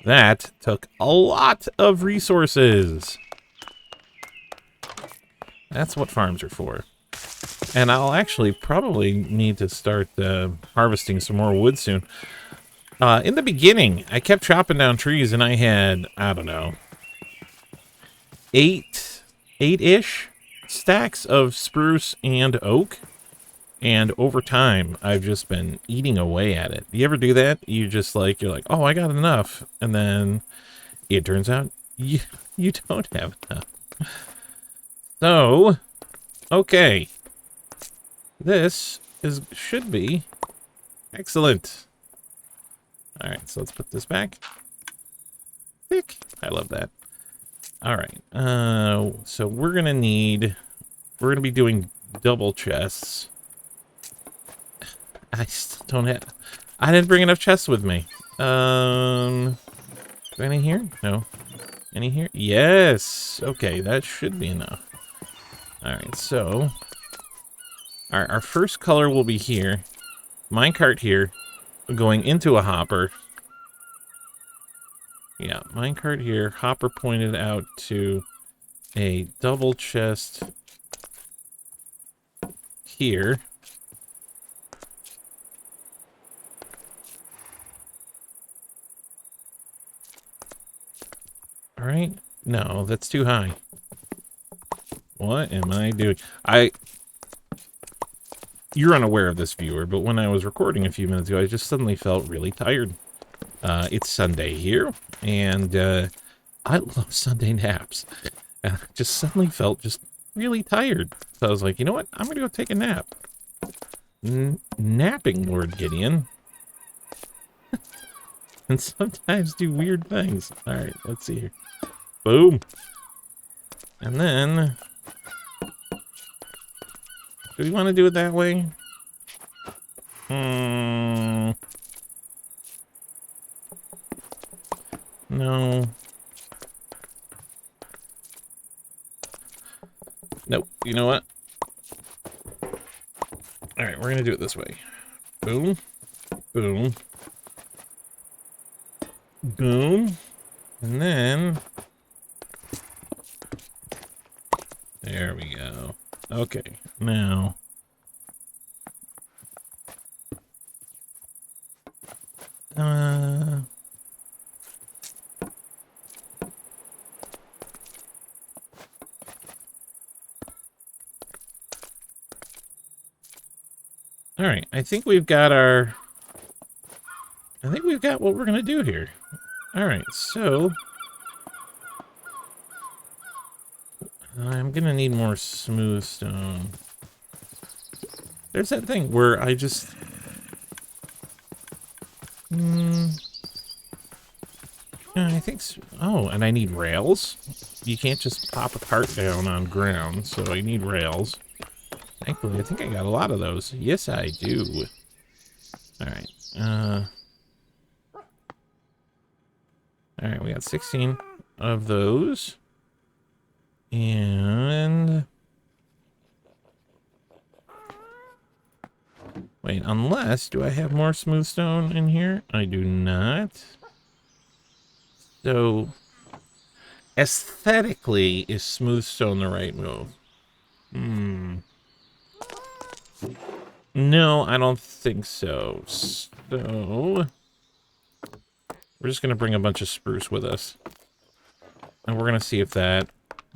That took a lot of resources. That's what farms are for. And I'll actually probably need to start harvesting some more wood soon. In the beginning, I kept chopping down trees, and I had, I don't know, eight-ish stacks of spruce and oak. And over time, I've just been eating away at it. You ever do that? You're like, oh, I got enough. And then it turns out you don't have enough. So, okay. This should be excellent. All right, so let's put this back. Thick. I love that. All right. So we're going to be doing double chests. I still don't have... I didn't bring enough chests with me. Any here? No. Any here? Yes! Okay, that should be enough. Alright, so... Our first color will be here. Minecart here. Going into a hopper. Yeah, minecart here. Hopper pointed out to a double chest here. All right. No, that's too high. What am I doing? You're unaware of this, viewer, but when I was recording a few minutes ago, I just suddenly felt really tired. It's Sunday here, and I love Sunday naps. And I just suddenly felt just really tired. So I was like, you know what? I'm going to go take a nap. Napping, LordGideon. And sometimes do weird things. All right, let's see here. Boom. And then... Do we want to do it that way? No. Nope. You know what? All right, we're going to do it this way. Boom. Boom. Boom. And then... There we go. Okay, now... Alright, I think we've got what we're gonna do here. Alright, so... I'm gonna need more smooth stone. There's that thing where I just... I think so. Oh, and I need rails. You can't just pop a cart down on ground, so I need rails. Thankfully, I think I got a lot of those. Yes, I do. Alright. Alright, we got 16 of those. And... Wait, unless... Do I have more smooth stone in here? I do not. So... Aesthetically, is smooth stone the right move? No, I don't think so. So... We're just going to bring a bunch of spruce with us. And we're going to see if that...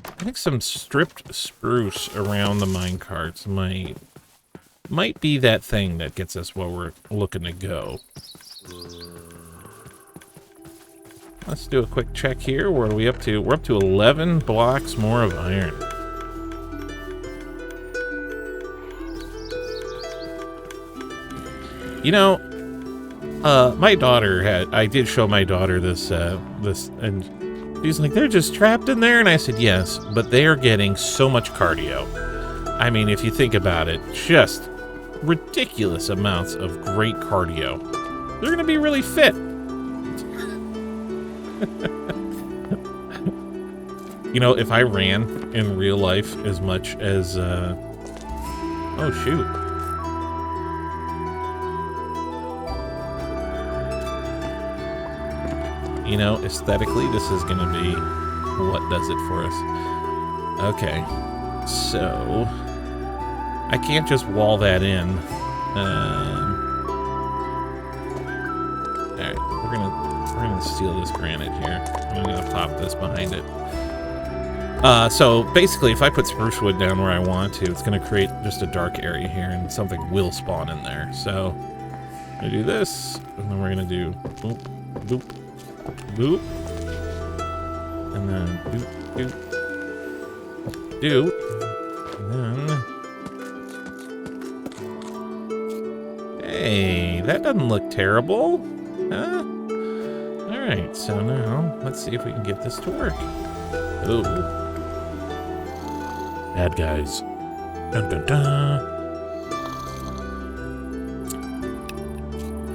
I think some stripped spruce around the minecarts might be that thing that gets us where we're looking to go. Let's do a quick check here. What are we up to? We're up to 11 blocks more of iron. You know, my daughter I did show my daughter this, and she's like, they're just trapped in there. And I said, yes, but they are getting so much cardio. I mean, if you think about it, just ridiculous amounts of great cardio. They're going to be really fit. You know, if I ran in real life as much as, oh, shoot. You know, aesthetically, this is going to be what does it for us. Okay, so I can't just wall that in. All right, we're gonna steal this granite here. I'm gonna pop this behind it. So basically, if I put spruce wood down where I want to, it's gonna create just a dark area here, and something will spawn in there. So I'm gonna do this, and then we're gonna do boop, boop, boop, and then doop, doop, doop, and then, hey, that doesn't look terrible, huh? All right, so now let's see if we can get this to work. Oh, bad guys! Dun dun dun!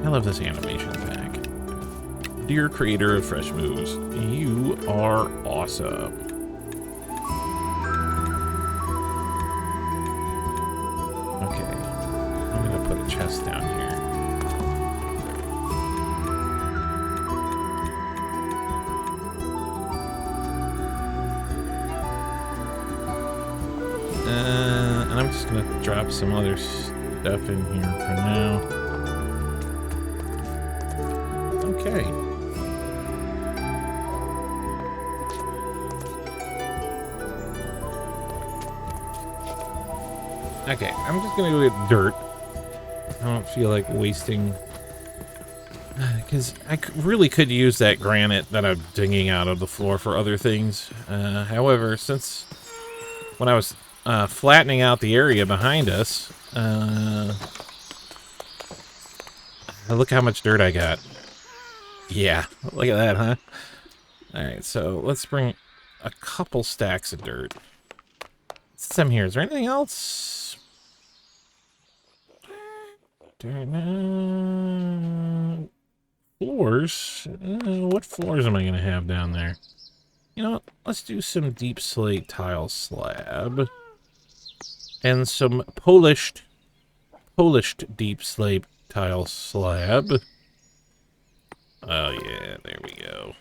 I love this animation pack. Dear creator of Fresh Moves, you are awesome. Okay, I'm gonna put a chest down here. And I'm just gonna drop some other stuff in here for now. Okay. Okay, I'm just gonna go get dirt. I don't feel like wasting... Because I really could use that granite that I'm digging out of the floor for other things. However, since when I was flattening out the area behind us, look how much dirt I got. Yeah, look at that, huh? Alright, so let's bring a couple stacks of dirt. Some here. Is there anything else? Floors? What floors am I going to have down there? You know what? Let's do some deep slate tile slab. And some polished deep slate tile slab. Oh yeah, there we go.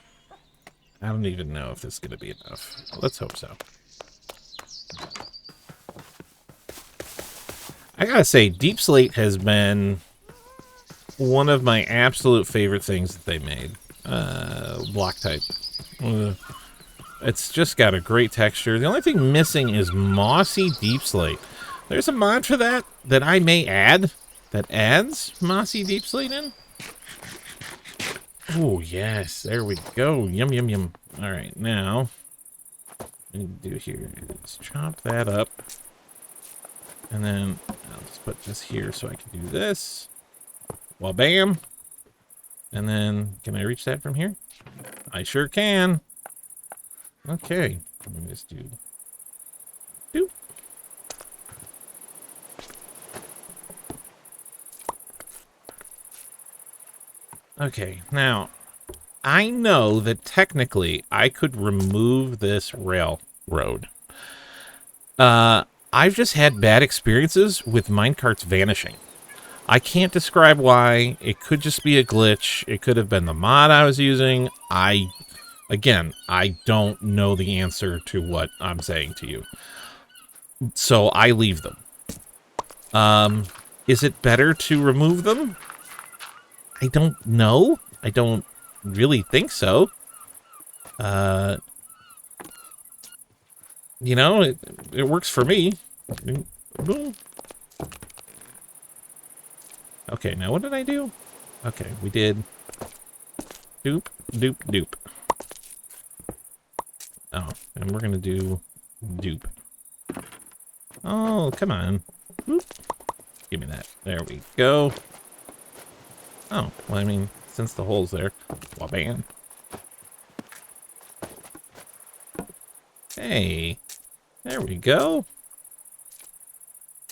I don't even know if this is going to be enough. Let's hope so. I gotta say, deep slate has been one of my absolute favorite things that they made. Block type. It's just got a great texture. The only thing missing is mossy deep slate. There's a mod for that I may add that adds mossy deep slate in. Oh, yes. There we go. Yum, yum, yum. All right, now what we need to do here is chop that up. And then I'll just put this here so I can do this. Well, bam. And then, can I reach that from here? I sure can. Okay. Let me just do... Doop. Okay, now, I know that technically I could remove this railroad. I've just had bad experiences with minecarts vanishing. I can't describe why. It could just be a glitch. It could have been the mod I was using. Again, I don't know the answer to what I'm saying to you. So I leave them. Is it better to remove them? I don't know. I don't really think so. You know, it works for me. Okay, now what did I do? Okay, we did doop, doop, doop. Oh, and we're gonna do dupe. Oh, come on. Whoop. Give me that. There we go. Oh, well, I mean, since the hole's there. Wabam. Hey. There we go.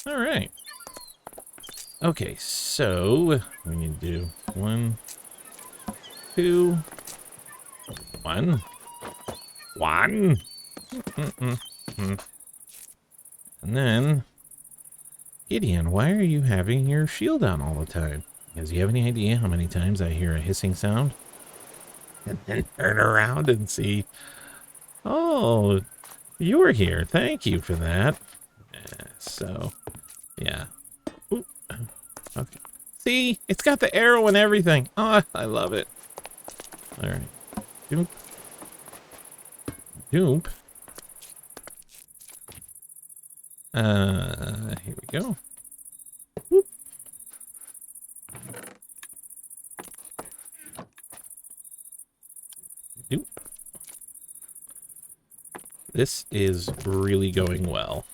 All right. Okay, so we need to do 1, 2, 1. 1. And then, Gideon, why are you having your shield on all the time? Because you have any idea how many times I hear a hissing sound? And then turn around and see, oh, you're here. Thank you for that. So, yeah. Ooh. Okay. See, it's got the arrow and everything. Oh, I love it. All right. Doop. Doop. Here we go. Whoop. Doop. This is really going well.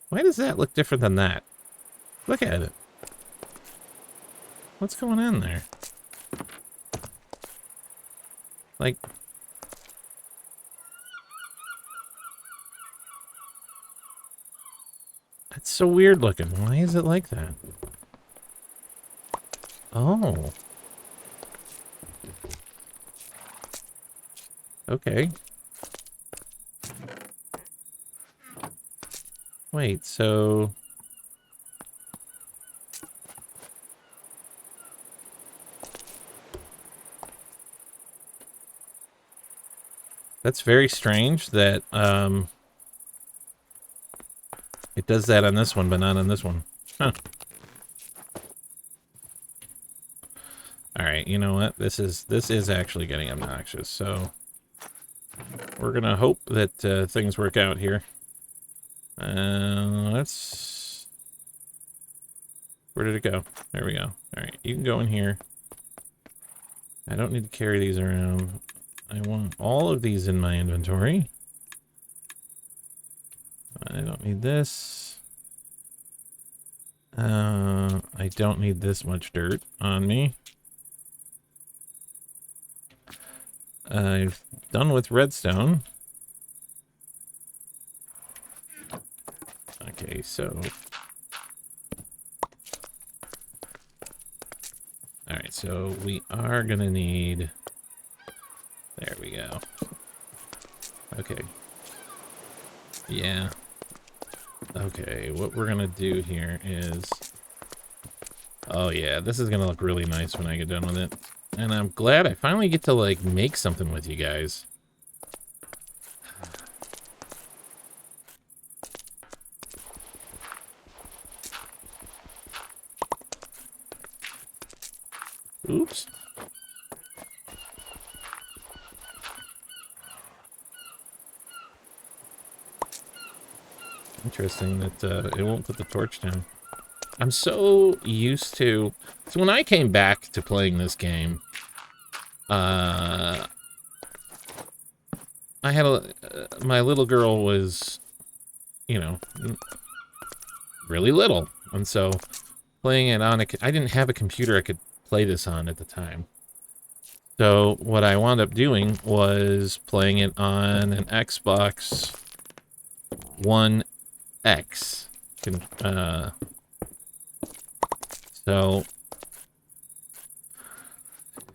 Why does that look different than that? Look at it. What's going on there? Like... That's so weird looking. Why is it like that? Oh. Okay. Wait, so... That's very strange that, it does that on this one, but not on this one. Huh. Alright, you know what? This is actually getting obnoxious, so... We're gonna hope that, things work out here. Let's... Where did it go? There we go. Alright, you can go in here. I don't need to carry these around. I want all of these in my inventory. I don't need this. I don't need this much dirt on me. I've done with redstone. Okay, so... Alright, so we are gonna need... There we go. Okay. Yeah. Okay, what we're gonna do here is... Oh yeah, this is gonna look really nice when I get done with it. And I'm glad I finally get to, like, make something with you guys. Oops. Interesting that it won't put the torch down. I'm so used to... So when I came back to playing this game, I had my little girl was, you know, really little. And so playing it on I didn't have a computer I could play this on at the time. So what I wound up doing was playing it on an Xbox One X. So,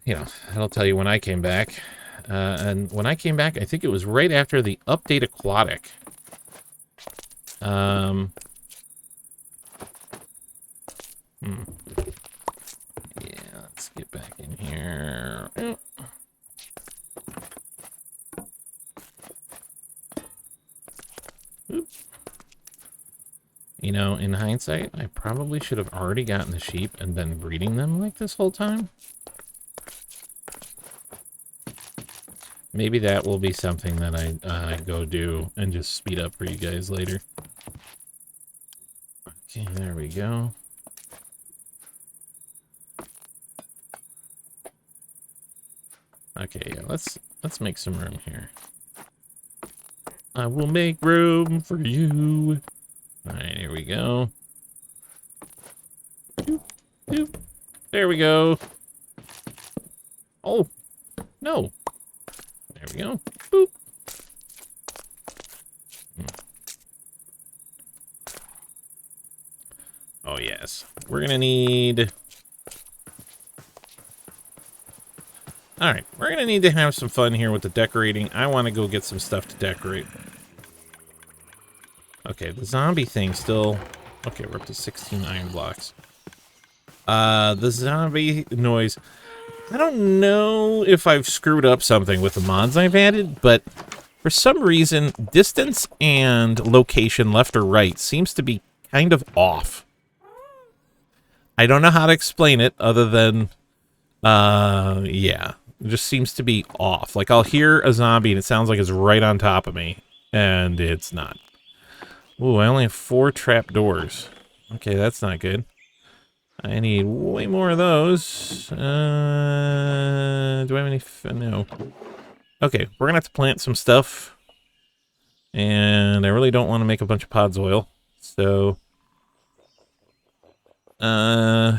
you know, that'll tell you when I came back. And when I came back, I think it was right after the update Aquatic. Yeah, let's get back in here. Oop. You know, in hindsight, I probably should have already gotten the sheep and been breeding them like this whole time. Maybe that will be something that I go do and just speed up for you guys later. Okay, there we go. Okay, yeah, let's make some room here. I will make room for you. All right, here we go. There we go. Oh, no. There we go. Boop. Oh, yes. We're going to need... All right, we're going to need to have some fun here with the decorating. I want to go get some stuff to decorate. Okay, the zombie thing still... Okay, we're up to 16 iron blocks. The zombie noise... I don't know if I've screwed up something with the mods I've added, but for some reason, distance and location left or right seems to be kind of off. I don't know how to explain it other than, yeah, it just seems to be off. Like I'll hear a zombie and it sounds like it's right on top of me, and it's not. Ooh, I only have 4 trapdoors. Okay, that's not good. I need way more of those. Do I have any? No. Okay, we're gonna have to plant some stuff. And I really don't want to make a bunch of pods oil. So... Okay,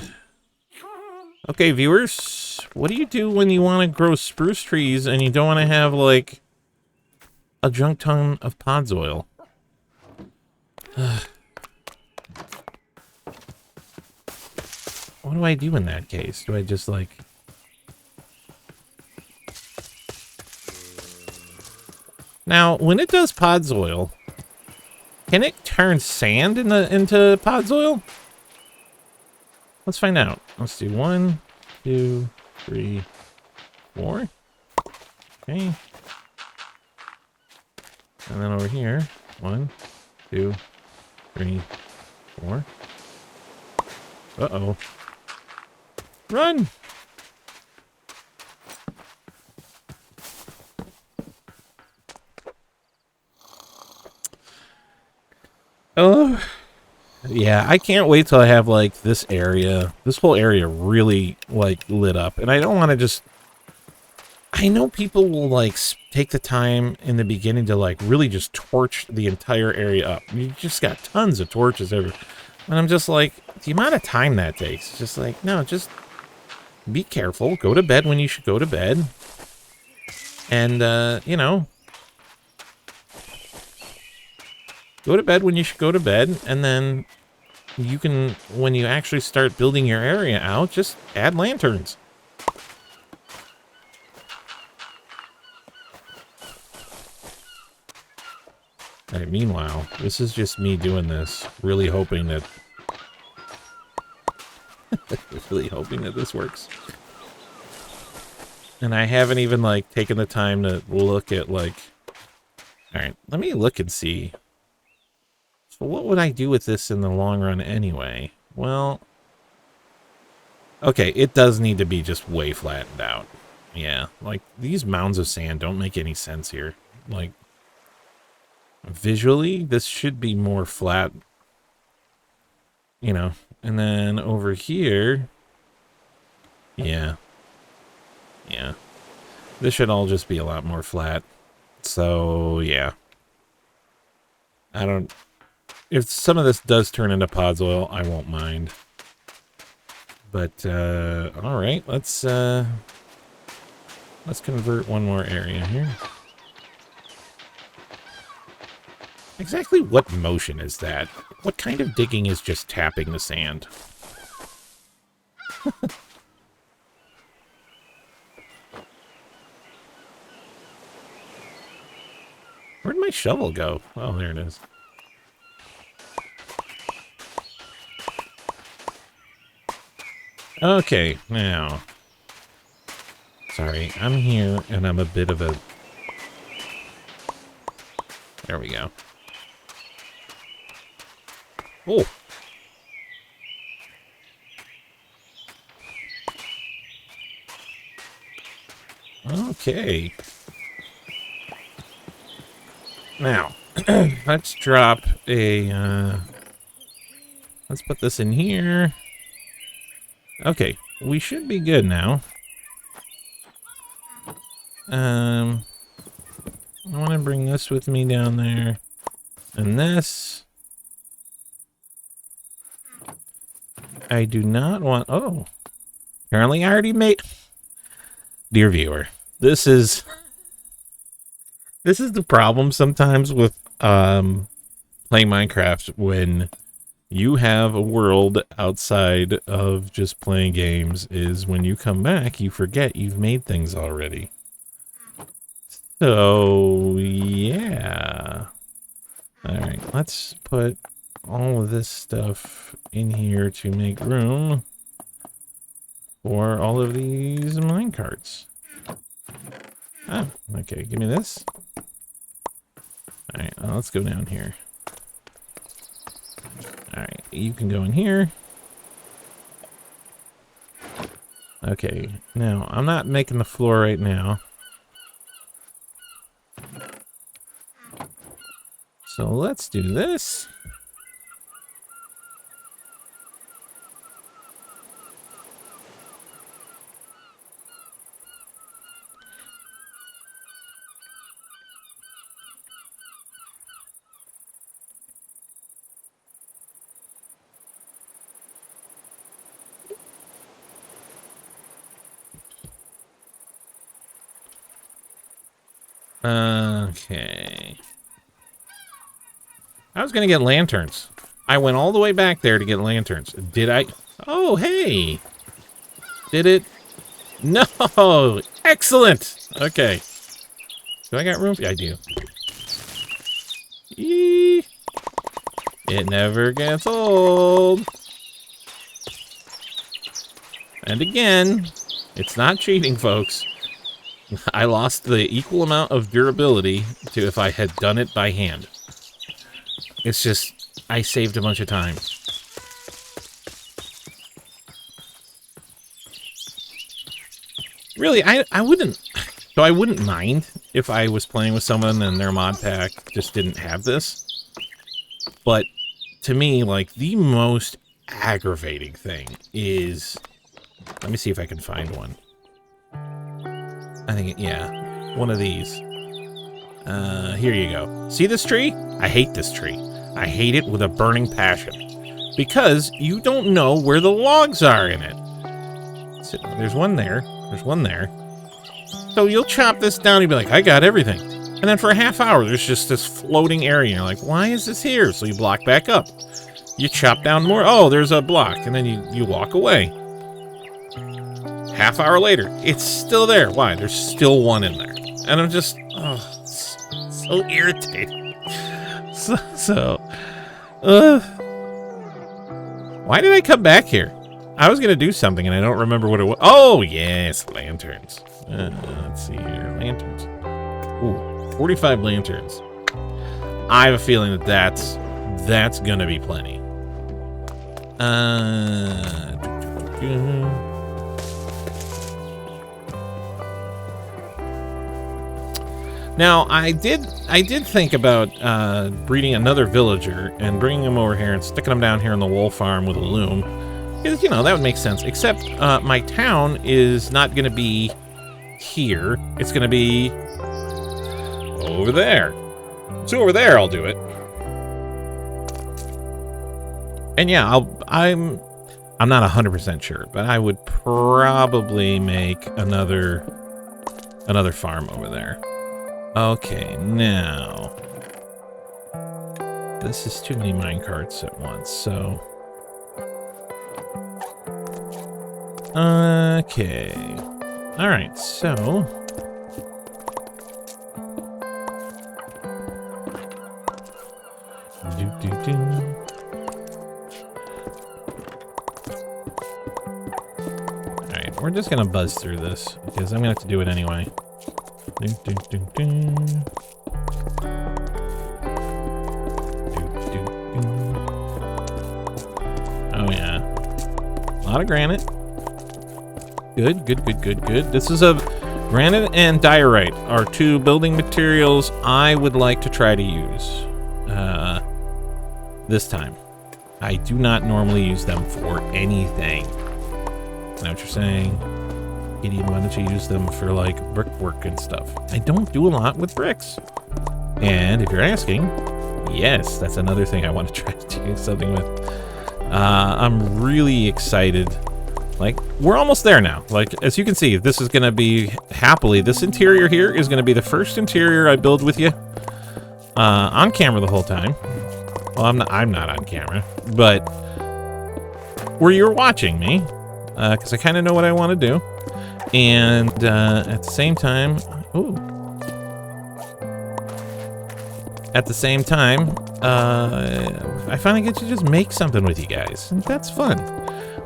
viewers. What do you do when you want to grow spruce trees and you don't want to have, like, a junk ton of pods oil? What do I do in that case? Do I just, like... Now, when it does pods oil, can it turn sand into pods oil? Let's find out. Let's do 1, 2, 3, 4. Okay. And then over here, 1, 2, 3, 4. Uh-oh. Run! Oh, yeah, I can't wait till I have, like, this whole area really, like, lit up. And I don't want to just... I know people will, like, take the time in the beginning to, like, really just torch the entire area up. You just got tons of torches everywhere. And I'm just like, the amount of time that takes, just like, no, just be careful. Go to bed when you should go to bed. And, you know, go to bed when you should go to bed. And then you can, when you actually start building your area out, just add lanterns. All right, meanwhile, this is just me doing this, really hoping that... really hoping that this works. And I haven't even, like, taken the time to look at, like... Alright, let me look and see. So what would I do with this in the long run anyway? Well... Okay, it does need to be just way flattened out. Yeah, like, these mounds of sand don't make any sense here. Like... Visually, this should be more flat, you know, and then over here, yeah, this should all just be a lot more flat. So, yeah, if some of this does turn into pods oil, I won't mind. But, all right, let's convert one more area here. Exactly what motion is that? What kind of digging is just tapping the sand? Where'd my shovel go? Oh, there it is. Okay, now. Sorry, I'm here and I'm a bit of a... There we go. Oh. Okay. Now, let's drop a, let's put this in here. Okay, we should be good now. I want to bring this with me down there. And this. I do not want... Oh. Apparently I already made... Dear viewer, this is the problem sometimes with playing Minecraft when you have a world outside of just playing games, is when you come back, you forget you've made things already. So, yeah. Alright, let's put all of this stuff in here to make room for all of these minecarts. Oh, okay, give me this. Alright, let's go down here. Alright, you can go in here. Okay, now, I'm not making the floor right now. So let's do this. Okay. I was gonna get lanterns. I went all the way back there to get lanterns. Did I? Oh, hey. Did it? No. Excellent. Okay. Do I got room? Yeah, I do. Eee. It never gets old. And again, it's not cheating, folks. I lost the equal amount of durability to if I had done it by hand. It's just, I saved a bunch of time. Really, I wouldn't... So I wouldn't mind if I was playing with someone and their mod pack just didn't have this. But to me, like, the most aggravating thing is... Let me see if I can find one. I think, yeah, one of these. Here you go. See this tree? I hate this tree. I hate it with a burning passion. Because you don't know where the logs are in it. So, there's one there. There's one there. So you'll chop this down, you'll be like, I got everything. And then for a half hour, there's just this floating area. You're like, why is this here? So you block back up. You chop down more. Oh, there's a block. And then you walk away. Half hour later, it's still there. Why? There's still one in there. And I'm just, oh, so irritated. Why did I come back here? I was going to do something and I don't remember what it was. Oh, yes, lanterns. Let's see here. Lanterns. Ooh, 45 lanterns. I have a feeling that that's going to be plenty. Now, I did think about breeding another villager and bringing him over here and sticking him down here on the wool farm with a loom. Because, you know, that would make sense. Except my town is not going to be here. It's going to be over there. So over there, I'll do it. And yeah, I'm not 100% sure, but I would probably make another farm over there. Okay, now this is too many minecarts at once, so okay. All right, so all right, we're just gonna buzz through this because I'm gonna have to do it anyway. Ding, ding, ding, ding. Ding, ding, ding. A lot of granite. Good, good, good, good, good. This is a granite and diorite are two building materials I would like to try to use this time. I do not normally use them for anything. Is that what you're saying? Gideon, why don't you use them for like brickwork and stuff? I don't do a lot with bricks. And if you're asking, yes, that's another thing I want to try to do something with. I'm really excited. Like, we're almost there now. Like, as you can see, this is going to be, happily, this interior here is going to be the first interior I build with you on camera the whole time. Well, I'm not on camera, but where you're watching me, because I kind of know what I want to do. And at the same time, at the same time, I finally get to just make something with you guys. And that's fun.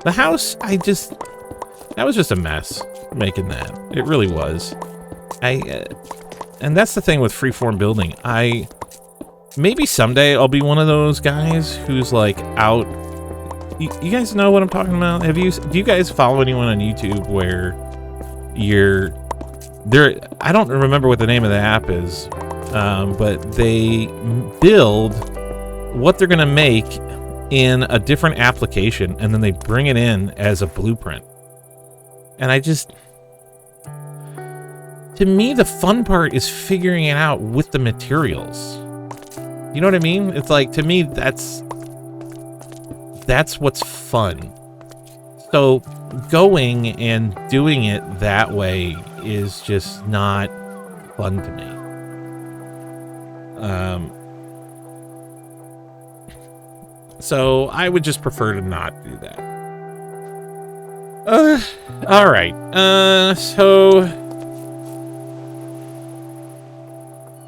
The house, that was just a mess making that. It really was. And that's the thing with freeform building. Maybe someday I'll be one of those guys who's like out. You guys know what I'm talking about? Do you guys follow anyone on YouTube where I don't remember what the name of the app is, but they build what they're gonna make in a different application and then they bring it in as a blueprint. And to me, the fun part is figuring it out with the materials. You know what I mean? It's like, to me, that's what's fun. So going and doing it that way is just not fun to me. So I would just prefer to not do that. All right. So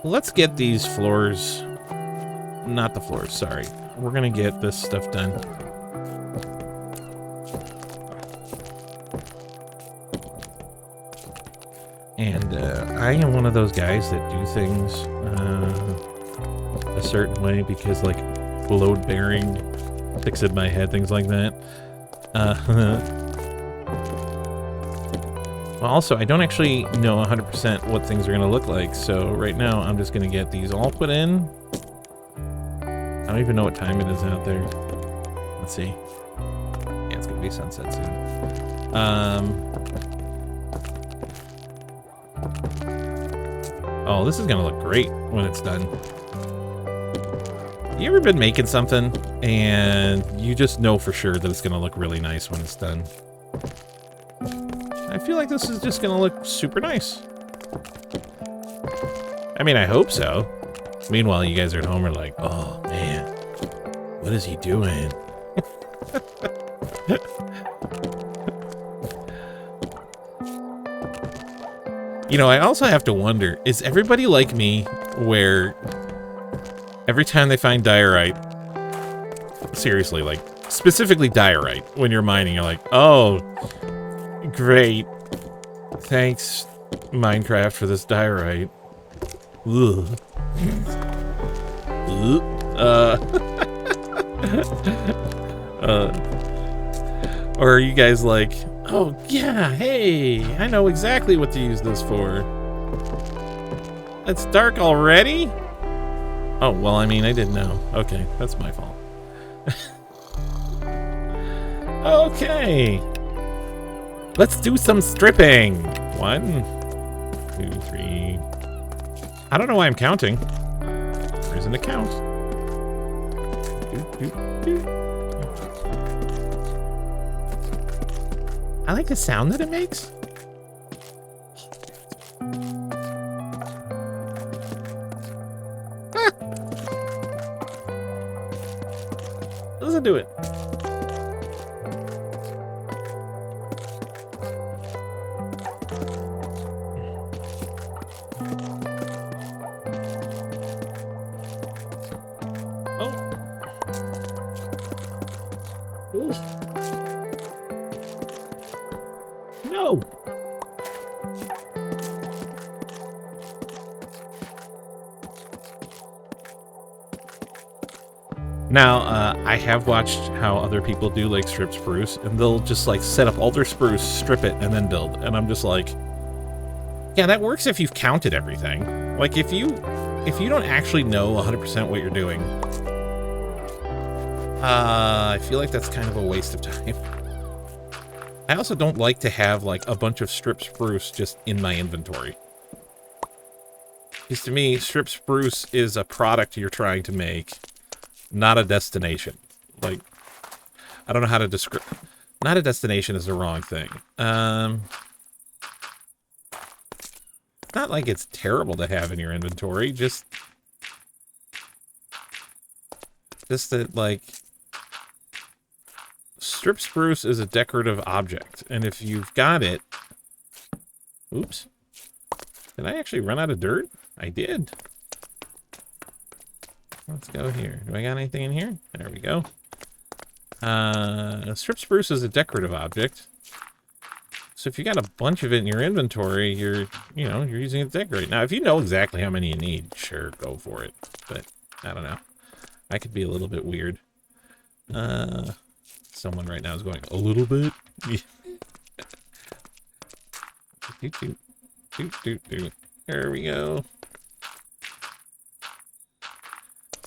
let's get these floors. Not the floors, sorry. We're gonna get this stuff done. And I am one of those guys that do things a certain way because, like, load bearing sticks in my head, things like that. Also, I don't actually know 100% what things are gonna look like, so right now I'm just gonna get these all put in. I don't even know what time it is out there. Let's see. Yeah, it's gonna be sunset soon. Oh, this is gonna look great when it's done. You ever been making something and you just know for sure that it's gonna look really nice when it's done? I feel like this is just gonna look super nice. I mean, I hope so. Meanwhile, you guys are at home are like, oh man, what is he doing? You know, I also have to wonder, is everybody like me where every time they find diorite, seriously, like specifically diorite, when you're mining, you're like, oh, great. Thanks, Minecraft, for this diorite. Ugh. Or are you guys like, oh yeah, hey, I know exactly what to use this for. It's dark already? Oh, well, I mean, I didn't know. Okay, that's my fault. Okay. Let's do some stripping. 1, 2, 3. I don't know why I'm counting. There isn't a count. I like the sound that it makes. Doesn't do it. Now, I have watched how other people do like strip spruce, and they'll just like set up all their spruce, strip it, and then build. And I'm just like, yeah, that works if you've counted everything. Like if you don't actually know 100% what you're doing, I feel like that's kind of a waste of time. I also don't like to have like a bunch of strip spruce just in my inventory. Because to me, strip spruce is a product you're trying to make, not a destination. Like, I don't know how to describe. Not a destination is the wrong thing. Not like it's terrible to have in your inventory, just that, like, strip spruce is a decorative object, and if you've got it... Oops. Did I actually run out of dirt? I did. Let's go here. Do I got anything in here? There we go. Strip spruce is a decorative object. So if you got a bunch of it in your inventory, you're using it to decorate. Now, if you know exactly how many you need, sure, go for it. But, I don't know. I could be a little bit weird. Someone right now is going, a little bit? There we go.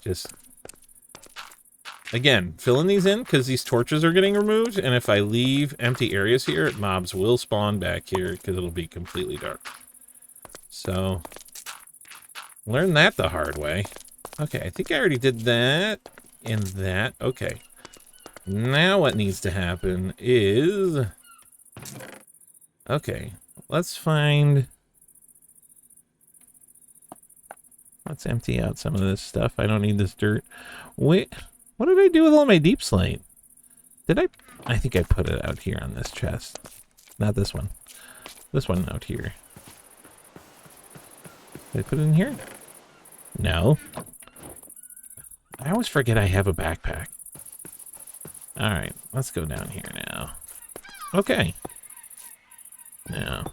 Just, again, filling these in because these torches are getting removed, and if I leave empty areas here, mobs will spawn back here because it'll be completely dark. So, learn that the hard way. Okay, I think I already did that and that. Okay. Now what needs to happen is... Okay, let's find... Let's empty out some of this stuff. I don't need this dirt. Wait, what did I do with all my deep slate? Did I? I think I put it out here on this chest. Not this one. This one out here. Did I put it in here? No. I always forget I have a backpack. Alright, let's go down here now. Okay. Now.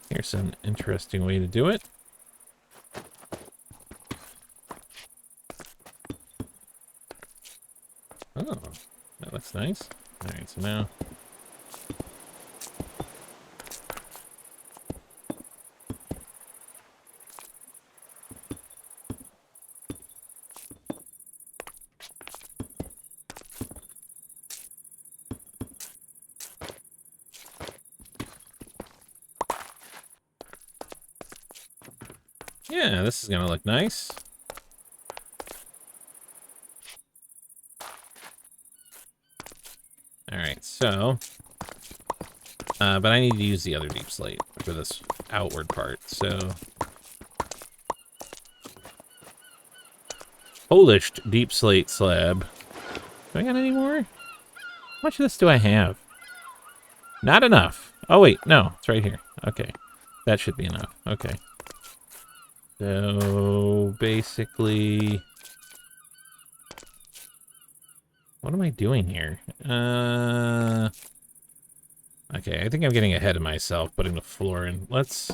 Here's an interesting way to do it. Oh, that looks nice. Alright, so now... Yeah, this is gonna look nice. Alright, so... but I need to use the other deep slate for this outward part, so... Polished deep slate slab. Do I got any more? How much of this do I have? Not enough. Oh, wait, no, it's right here. Okay, that should be enough. Okay. So, basically... What am I doing here? Okay, I think I'm getting ahead of myself putting the floor in. Let's...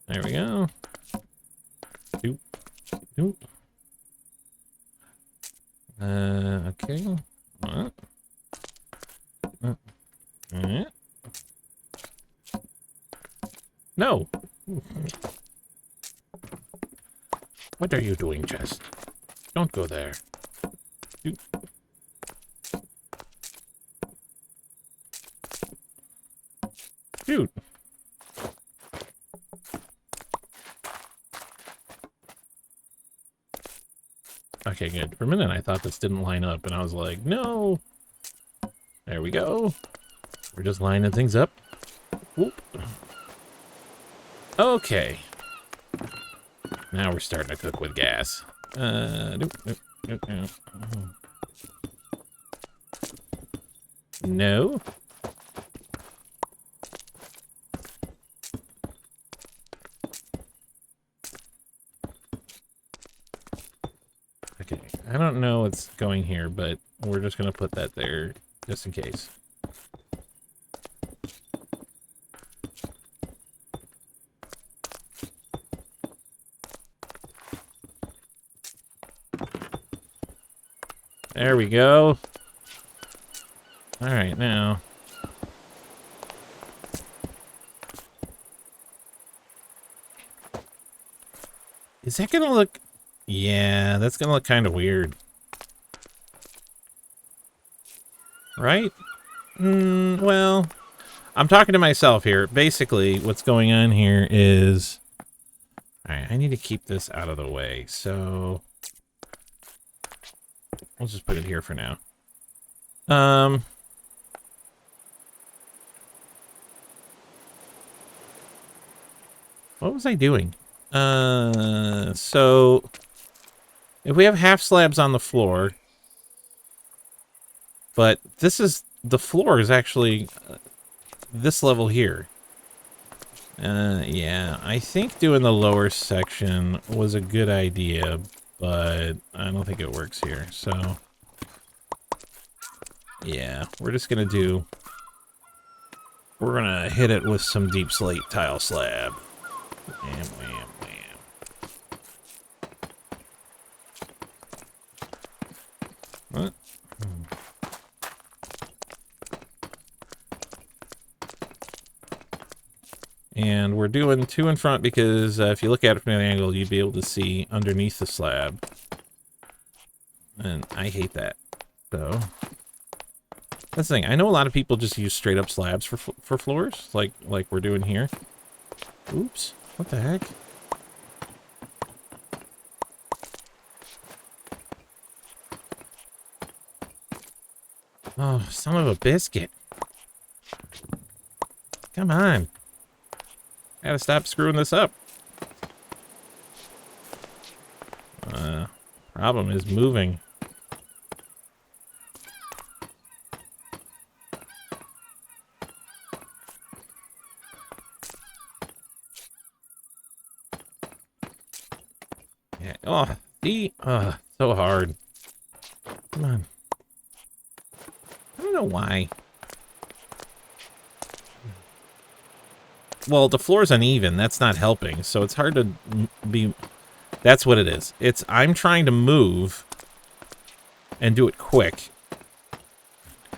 There we go. Doop. Doop. Okay. No. What are you doing, Chest? Don't go there. Dude. Okay, good. For a minute, I thought this didn't line up, and I was like, no. There we go. We're just lining things up. Whoop. Okay. Now we're starting to cook with gas. No. Okay, I don't know what's going here, but we're just going to put that there just in case. There we go. All right, now. Is that going to look... Yeah, that's going to look kind of weird. Right? Well, I'm talking to myself here. Basically, what's going on here is... All right, I need to keep this out of the way, so... We'll just put it here for now. What was I doing? So... If we have half slabs on the floor... But this is... The floor is actually... this level here. Yeah, I think doing the lower section was a good idea, but I don't think it works here, so... Yeah, we're just gonna do... We're gonna hit it with some deep slate tile slab. Wham, wham, wham. What? And we're doing 2 in front because if you look at it from the angle, you'd be able to see underneath the slab. And I hate that. So... That's the thing. I know a lot of people just use straight up slabs for floors, like we're doing here. Oops. What the heck? Oh, son of a biscuit. Come on. I gotta stop screwing this up. Problem is moving. Oh, so hard. Come on. I don't know why. Well, the floor's uneven. That's not helping. So it's hard to be... That's what it is. I'm trying to move and do it quick.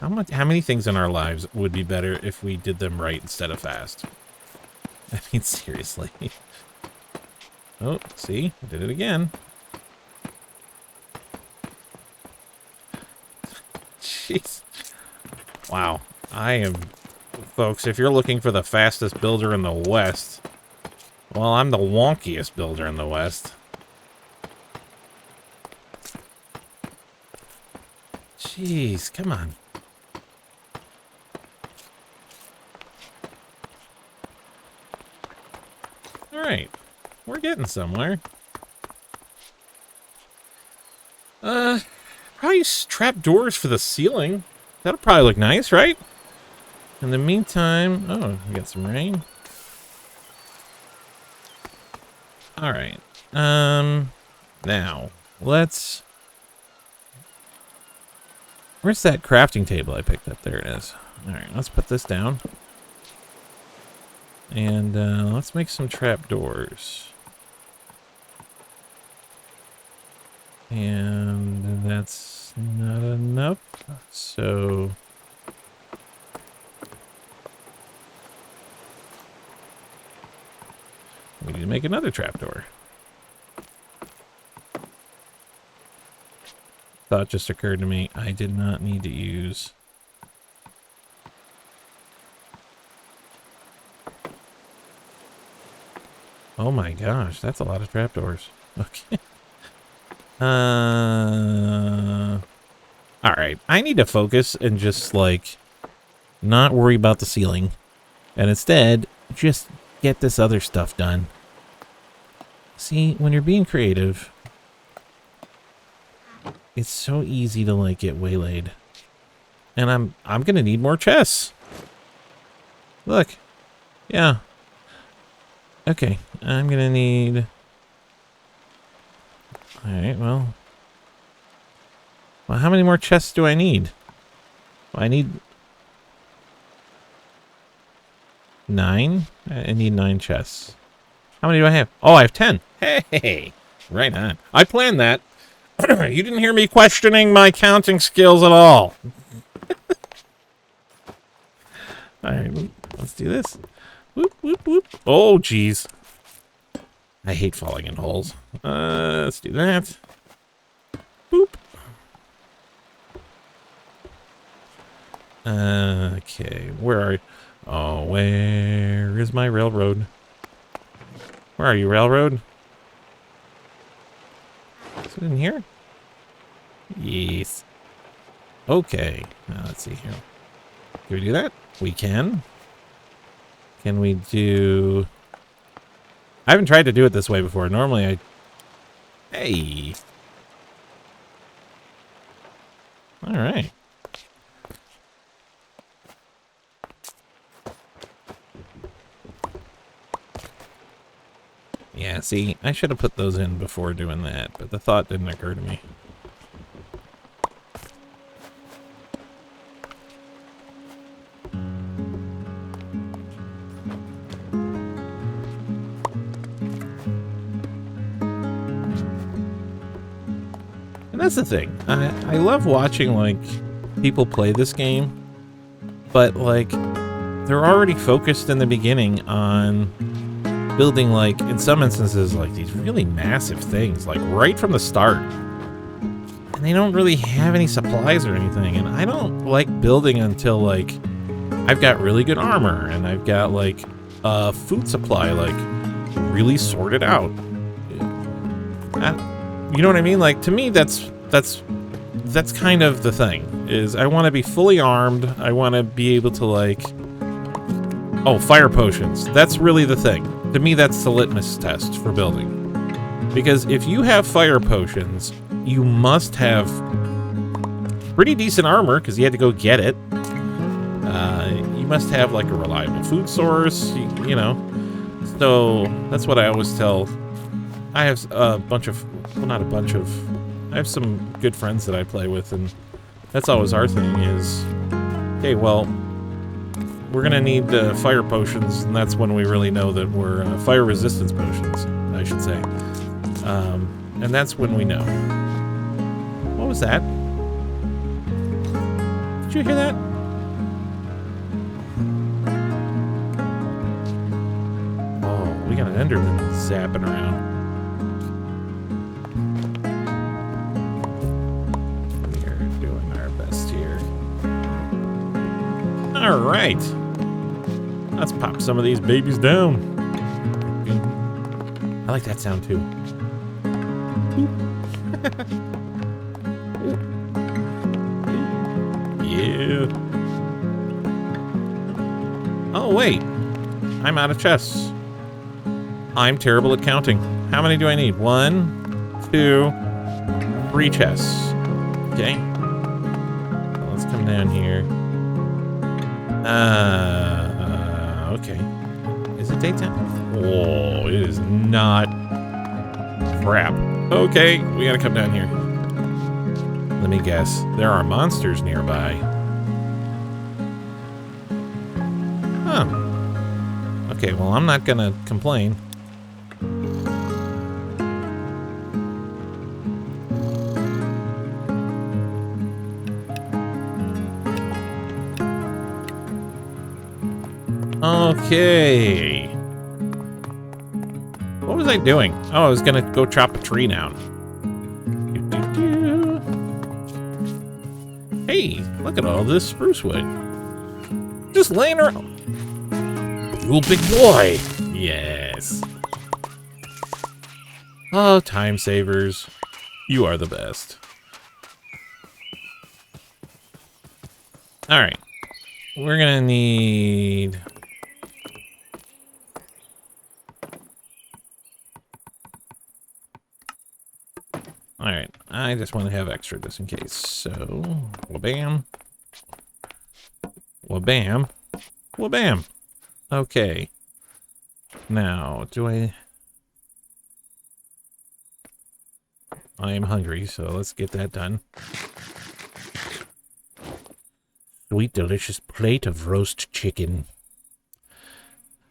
How many things in our lives would be better if we did them right instead of fast? I mean, seriously. Oh, see? I did it again. Jeez. Wow. I am... Folks, if you're looking for the fastest builder in the West, well, I'm the wonkiest builder in the West. Jeez, come on. All right. We're getting somewhere. Probably trap doors for the ceiling. That'll probably look nice, right? In the meantime... Oh, we got some rain. All right. Now, let's... Where's that crafting table I picked up? There it is. All right, let's put this down. And let's make some trap doors. And that's not enough. So... we need to make another trapdoor. Thought just occurred to me, I did not need to use... Oh my gosh, that's a lot of trapdoors. Okay. Alright, I need to focus and just, like, not worry about the ceiling. And instead, just get this other stuff done. See, when you're being creative, it's so easy to, like, get waylaid. And I'm gonna need more chests. Look. Yeah. Okay, I'm gonna need... Alright, well... Well, how many more chests do I need? Well, I need 9. I need 9 chests. How many do I have? Oh, I have 10. Hey, right on. I planned that. You didn't hear me questioning my counting skills at all. All right, let's do this. Whoop, whoop, whoop. Oh, jeez. I hate falling in holes. Let's do that. Boop. Okay, where are you? Oh, where is my railroad? Where are you, railroad? Is it in here? Yes. Okay, now let's see here. Can we do that? We can. Can we do... I haven't tried to do it this way before. Normally I... Hey! Alright. Yeah, see, I should have put those in before doing that, but the thought didn't occur to me. And that's the thing. I love watching, like, people play this game, but, like, they're already focused in the beginning on building, like, in some instances, like, these really massive things, like, right from the start. And they don't really have any supplies or anything, and I don't like building until, like, I've got really good armor, and I've got, like, a food supply, like, really sorted out. You know what I mean? Like, to me, that's kind of the thing, is I want to be fully armed. I want to be able to, like... Oh, fire potions. That's really the thing. To me, that's the litmus test for building. Because if you have fire potions, you must have pretty decent armor, because you had to go get it. You must have, like, a reliable food source, you know. So, that's what I always tell... I have a bunch of... Well, not a bunch of... I have some good friends that I play with, and that's always our thing is... Okay, well... We're gonna need fire potions, and that's when we really know that we're fire resistance potions, I should say. And that's when we know. What was that? Did you hear that? Oh, we got an Enderman zapping around. We're doing our best here. All right. Let's pop some of these babies down. I like that sound too. Yeah. Oh, wait. I'm out of chests. I'm terrible at counting. How many do I need? 1, 2, 3 chests. Okay. So let's come down here. Okay. Is it daytime? Oh, it is not. Crap. Okay, we gotta come down here. Let me guess. There are monsters nearby. Huh. Okay, well, I'm not gonna complain. Okay. What was I doing? Oh, I was gonna go chop a tree down. Hey, look at all this spruce wood. Just laying around. You big boy. Yes. Oh, time savers. You are the best. All right. We're gonna need... Alright, I just want to have extra just in case. So, wha-bam. Wha-bam. Wha-bam. Okay. Now, do I am hungry, so let's get that done. sweet, delicious plate of roast chicken.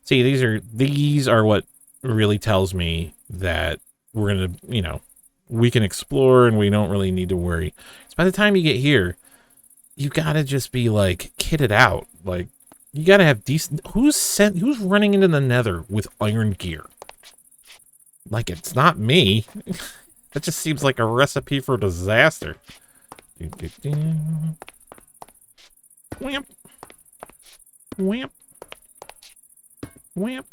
See, these are what really tells me that we're gonna, you know, we can explore and we don't really need to worry. So by the time you get here, you gotta just be like kitted out. Like, you gotta have decent. Who's running into the Nether with iron gear? Like, it's not me. That just seems like a recipe for disaster. Whamp. Whamp. Whamp.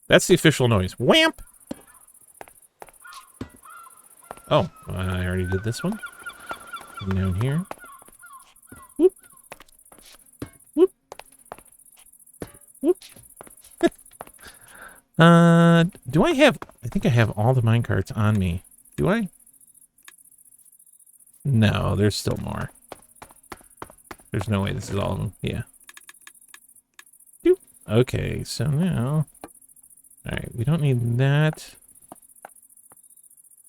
That's the official noise. Whamp. Oh, I already did this one. Down here. Whoop. Whoop. Whoop. Do I have... I think I have all the minecarts on me. Do I? No, there's still more. There's no way this is all of them. Yeah. Doop. Okay, so now... Alright, we don't need that.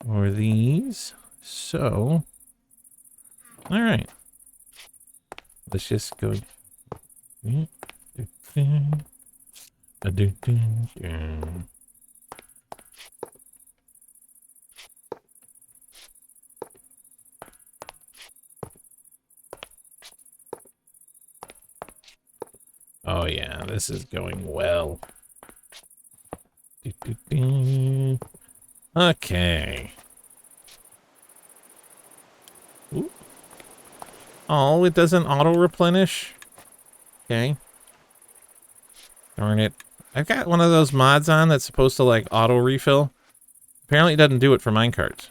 Or these. So... Alright. Let's just go... Oh yeah, this is going well. Okay. Ooh. Oh, it doesn't auto-replenish? Okay. Darn it. I've got one of those mods on that's supposed to, like, auto-refill. Apparently it doesn't do it for minecarts.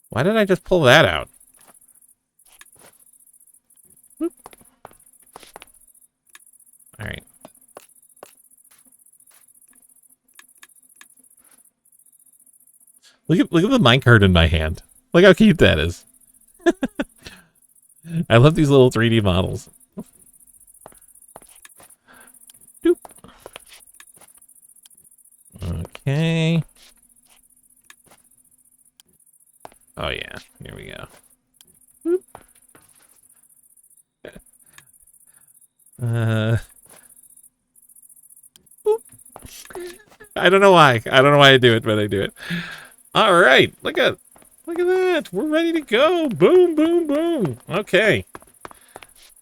Why did I just pull that out? Whoop. Alright. Look at the minecart in my hand. Look how cute that is. I love these little 3D models. Doop. Okay. Oh yeah, here we go. Whoop. Whoop. I don't know why. I don't know why I do it, but I do it. All right, look at that. We're ready to go. Boom, boom, boom. Okay.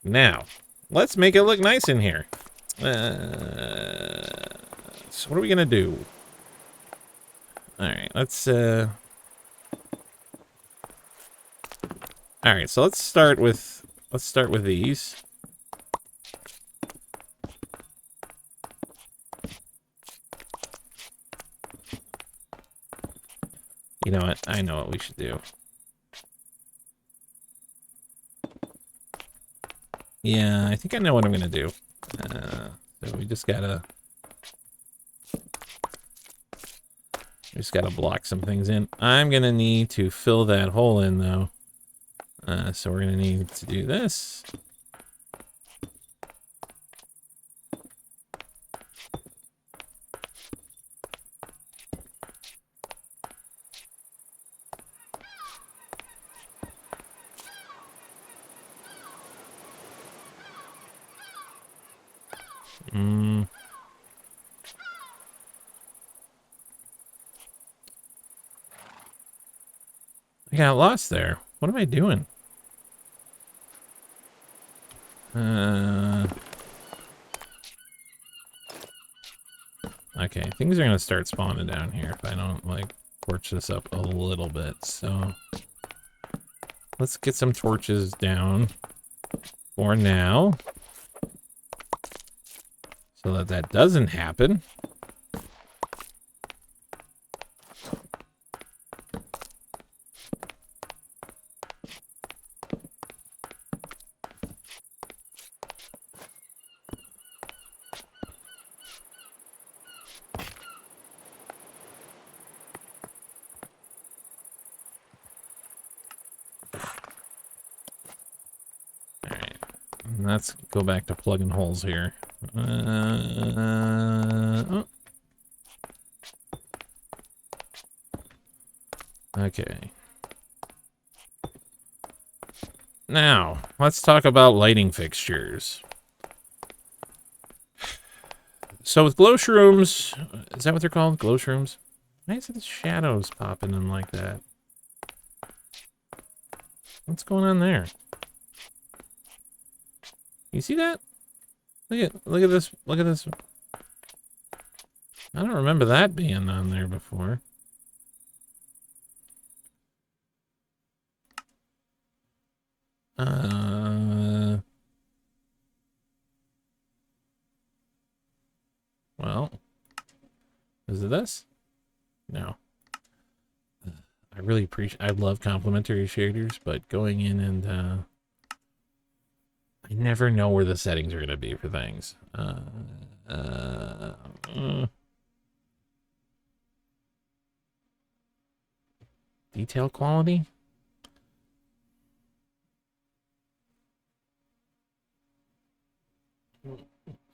Now, let's make it look nice in here. So what are we gonna do? All right, let's. All right, so let's start with these. You know what? I know what we should do. Yeah, I think I know what I'm gonna do. So we just gotta block some things in. I'm gonna need to fill that hole in though. So we're gonna need to do this. I got lost there. What am I doing? Okay, things are gonna start spawning down here if I don't, like, torch this up a little bit. So let's get some torches down for now, so that that doesn't happen. Let's go back to plugging holes here. Oh. Okay. Now, let's talk about lighting fixtures. So with glow shrooms, is that what they're called? Glow shrooms? Why is it the shadows popping in like that? What's going on there? You see that? Look at this. Look at this. I don't remember that being on there before. Well, is it this? No. I really appreciate, I love complementary shaders, but going in and, I never know where the settings are going to be for things. Detail quality?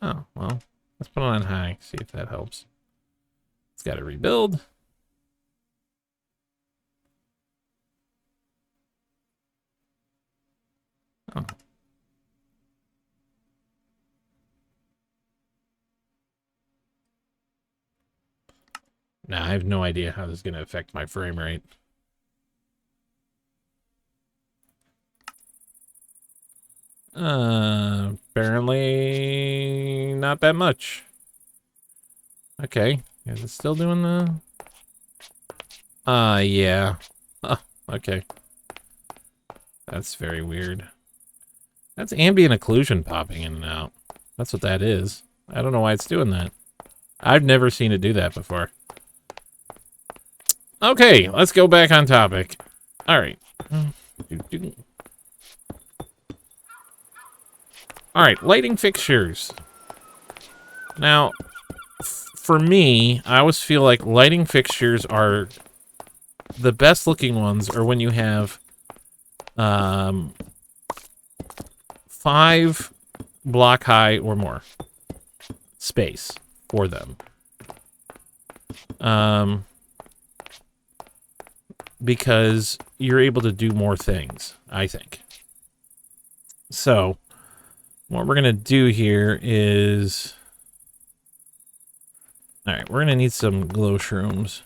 Oh, well, let's put it on high, see if that helps. It's got to rebuild. Oh. Nah, I have no idea how this is going to affect my frame rate. Apparently not that much. Okay, is it still doing the... yeah. Oh, okay. That's very weird. That's ambient occlusion popping in and out. That's what that is. I don't know why it's doing that. I've never seen it do that before. Okay, let's go back on topic. All right. All right, lighting fixtures. Now, for me, I always feel like lighting fixtures are the best looking ones are when you have 5 block high or more space for them. Because you're able to do more things, I think. So, what we're going to do here is... Alright, we're going to need some glow shrooms.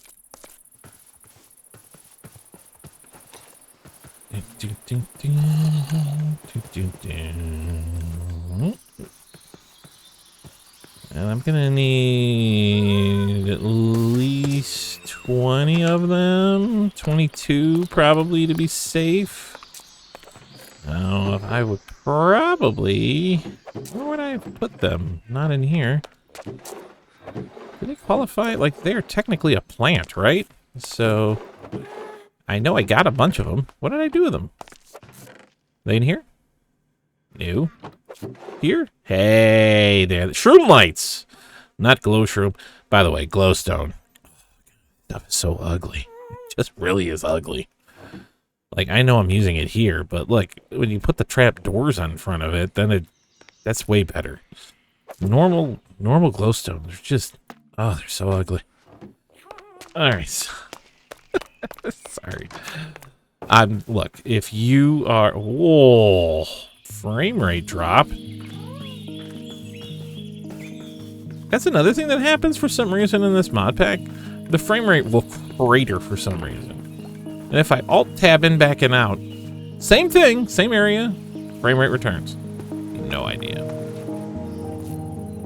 And I'm going to need at least 20 of them. 22 probably to be safe. Now, I would probably... Where would I put them? Not in here. Do they qualify? Like, they're technically a plant, right? So, I know I got a bunch of them. What did I do with them? They in here? No. Here? Hey, there. Shroom lights! Not glow shroom. By the way, glowstone. Stuff is so ugly. It just really is ugly. Like, I know I'm using it here, but look, when you put the trap doors on front of it, then that's way better. Normal glowstone, they're just, oh, they're so ugly. Alright. Sorry. Look, if you are, whoa, frame rate drop. That's another thing that happens for some reason in this mod pack. The frame rate will crater for some reason. And if I alt-tab in, back, and out, same thing, same area, frame rate returns. No idea.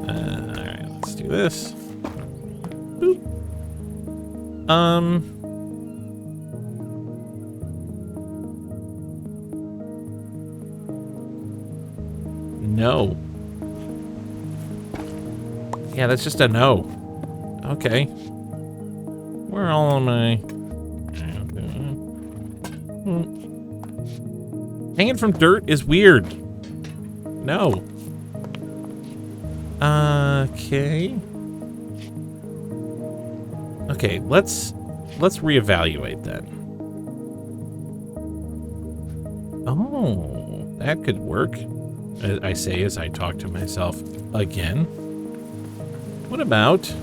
Alright, let's do this. Boop. No. Yeah, that's just a no. Okay. Where all am I? Hanging from dirt is weird. No. Okay. Okay, let's reevaluate that. Oh, that could work. I say as I talk to myself again. What about?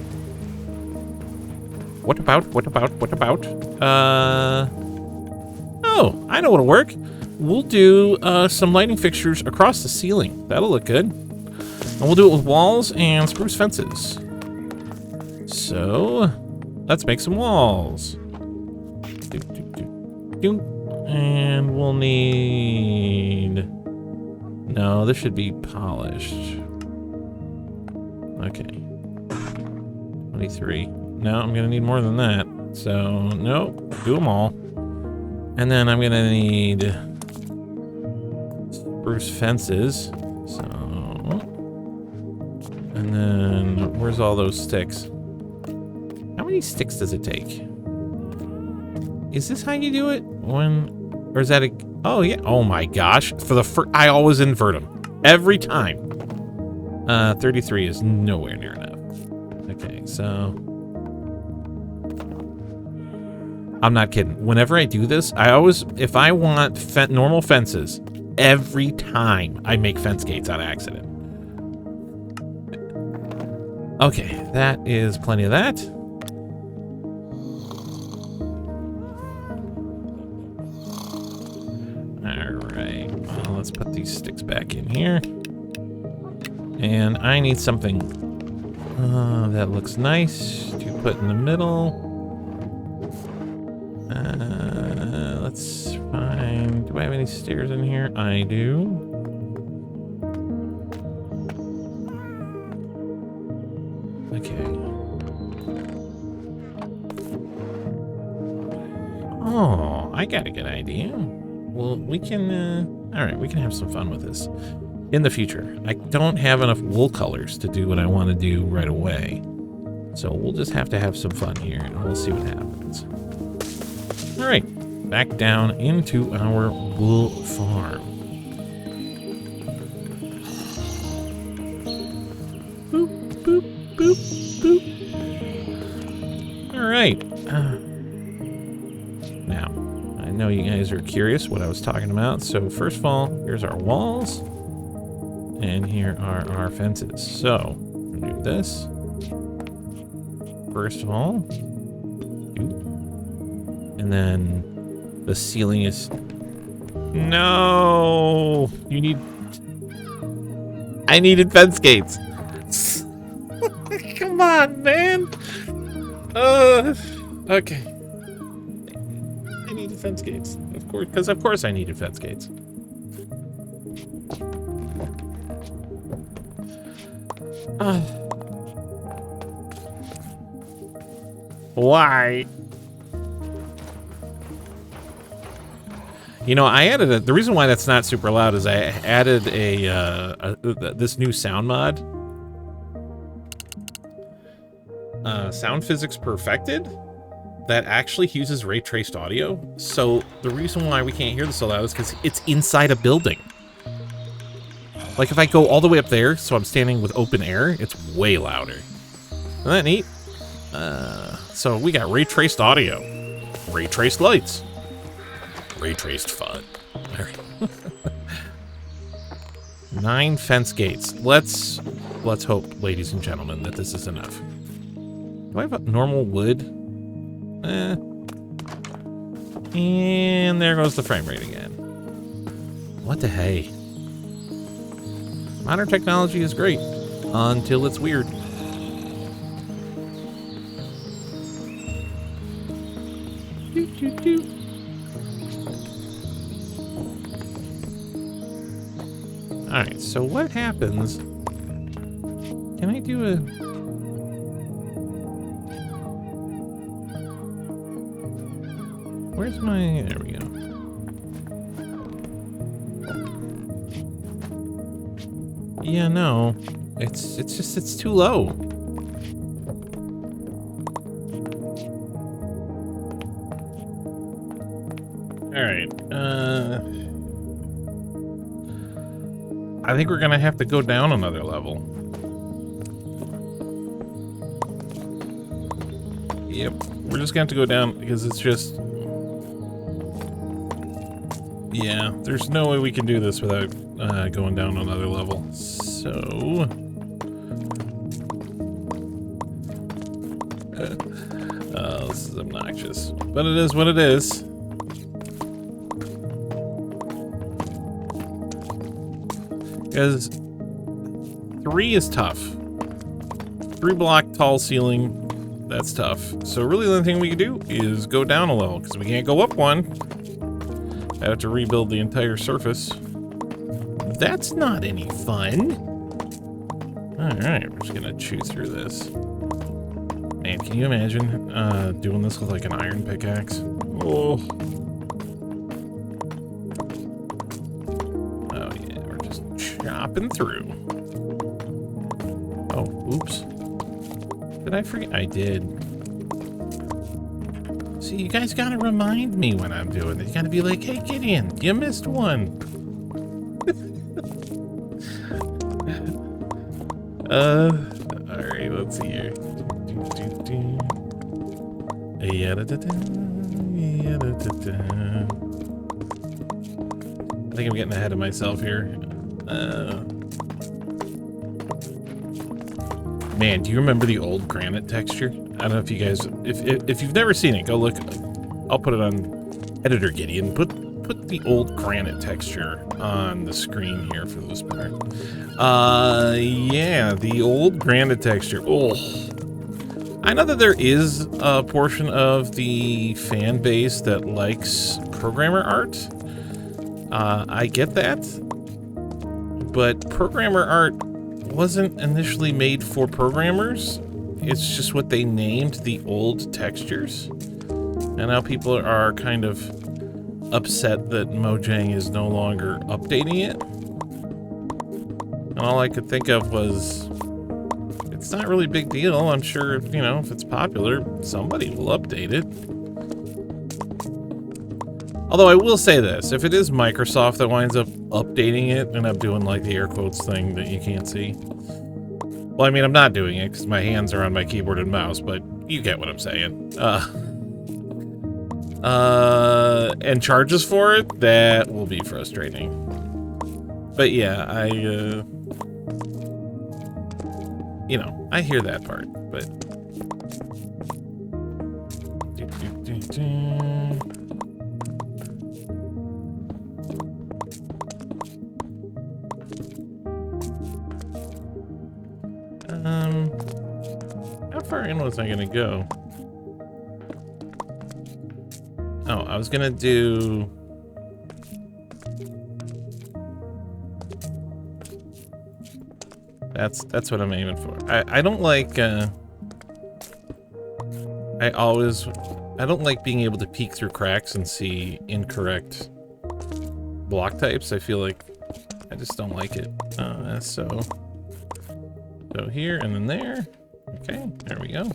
Oh, I know what'll work. We'll do some lighting fixtures across the ceiling. That'll look good. And we'll do it with walls and spruce fences. So, let's make some walls. And we'll need... No, this should be polished. Okay. 23. No, I'm gonna need more than that. So, nope, do them all. And then I'm gonna need spruce fences. So, and then where's all those sticks? How many sticks does it take? Is this how you do it? Or is that a, oh yeah, oh my gosh. For the first, I always invert them. Every time. 33 is nowhere near enough. Okay, so. I'm not kidding. Whenever I do this, I always, if I want normal fences, every time I make fence gates on accident. Okay, that is plenty of that. Alright, well, let's put these sticks back in here. And I need something that looks nice to put in the middle. Let's find... Do I have any stairs in here? I do. Okay. Oh, I got a good idea. Well, we can... Alright, we can have some fun with this in the future. I don't have enough wool colors to do what I want to do right away. So we'll just have to have some fun here, and we'll see what happens. Alright, back down into our wool farm. Boop, boop, boop, boop. Alright. Now, I know you guys are curious what I was talking about. So first of all, here's our walls. And here are our fences. So, we'll do this. First of all. And then the ceiling is... No! You need... I needed fence gates. Come on, man! Okay. I needed fence gates. Of course, because of course I needed fence gates. Why? You know, I added the reason why that's not super loud is I added this new sound mod. Sound Physics Perfected that actually uses ray traced audio. So the reason why we can't hear this so loud is because it's inside a building. Like if I go all the way up there, so I'm standing with open air, it's way louder. Isn't that neat? So we got ray traced audio, ray traced lights, ray traced fun. All right. 9 fence gates. Let's hope, ladies and gentlemen, that this is enough. Do I have normal wood? And there goes the frame rate again. What the hey? Modern technology is great until it's weird. Alright, so what happens? Can I do a... Where's my... There we go. Yeah, no. It's just, it's too low. Alright, I think we're gonna have to go down another level. Yep, we're just gonna have to go down because it's just... Yeah, there's no way we can do this without going down another level. So... oh, this is obnoxious. But it is what it is. Because 3 is tough. 3 block tall ceiling, that's tough. So really the only thing we can do is go down a level, because we can't go up one. I have to rebuild the entire surface. That's not any fun. Alright, we're just gonna chew through this. Man, can you imagine doing this with like an iron pickaxe? Oh. Oh yeah, we're just chopping through. Oh, oops. Did I forget? I did. See, you guys gotta remind me when I'm doing it. You gotta be like, hey, Gideon, you missed one. Alright, let's see here. I think I'm getting ahead of myself here. Man, do you remember the old granite texture? I don't know if you guys, if you've never seen it, go look. I'll put it on Editor Gideon. Put the old granite texture on the screen here for this part. Yeah, the old granite texture. Oh, I know that there is a portion of the fan base that likes programmer art. I get that, but programmer art wasn't initially made for programmers. It's just what they named the old textures. And now people are kind of upset that Mojang is no longer updating it. And all I could think of was, it's not really a big deal. I'm sure, you know, if it's popular, somebody will update it. Although I will say this, if it is Microsoft that winds up updating it, and I'm doing like the air quotes thing that you can't see. Well, I mean, I'm not doing it because my hands are on my keyboard and mouse, but you get what I'm saying. And charges for it, that will be frustrating. But yeah, you know, I hear that part, but... How far in was I gonna go? Oh, I was gonna do... That's what I'm aiming for. I don't like, I don't like being able to peek through cracks and see incorrect block types. I feel like I just don't like it. So here and then there. Okay, there we go.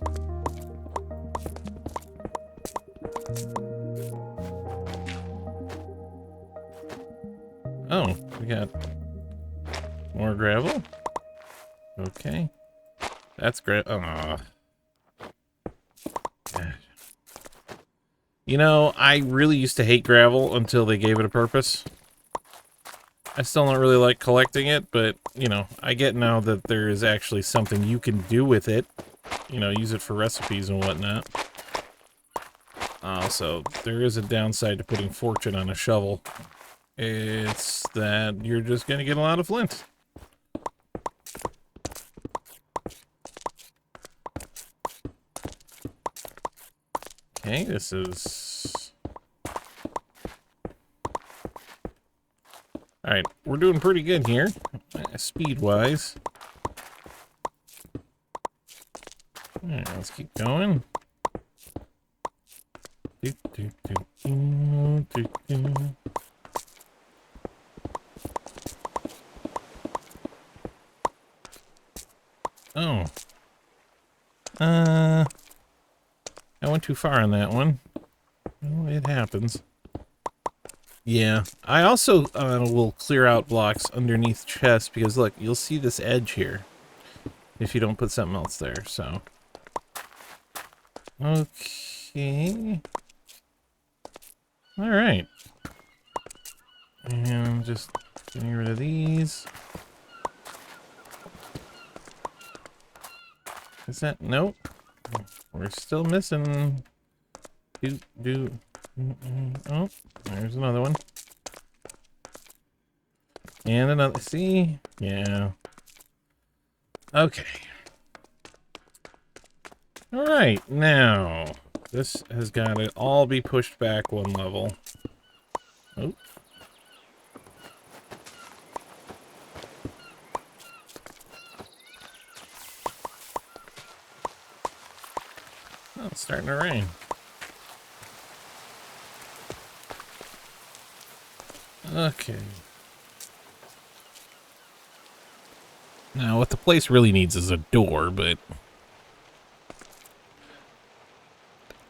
Oh, we got more gravel. Okay, that's great. You know, I really used to hate gravel until they gave it a purpose. I still don't really like collecting it, but, you know, I get now that there is actually something you can do with it. You know, use it for recipes and whatnot. Also, there is a downside to putting fortune on a shovel. It's that you're just gonna get a lot of flint. Okay, this is... Alright, we're doing pretty good here, speed-wise. Alright, let's keep going. Oh. I went too far on that one. Well, it happens. Yeah, I also will clear out blocks underneath chests because look, you'll see this edge here if you don't put something else there, so. Okay. Alright. And just getting rid of these. Is that, nope. We're still missing. Oh, there's another one. And another, see? Yeah. Okay. All right, now, this has got to all be pushed back one level. Oh. Oh, it's starting to rain. Okay. Now, what the place really needs is a door, but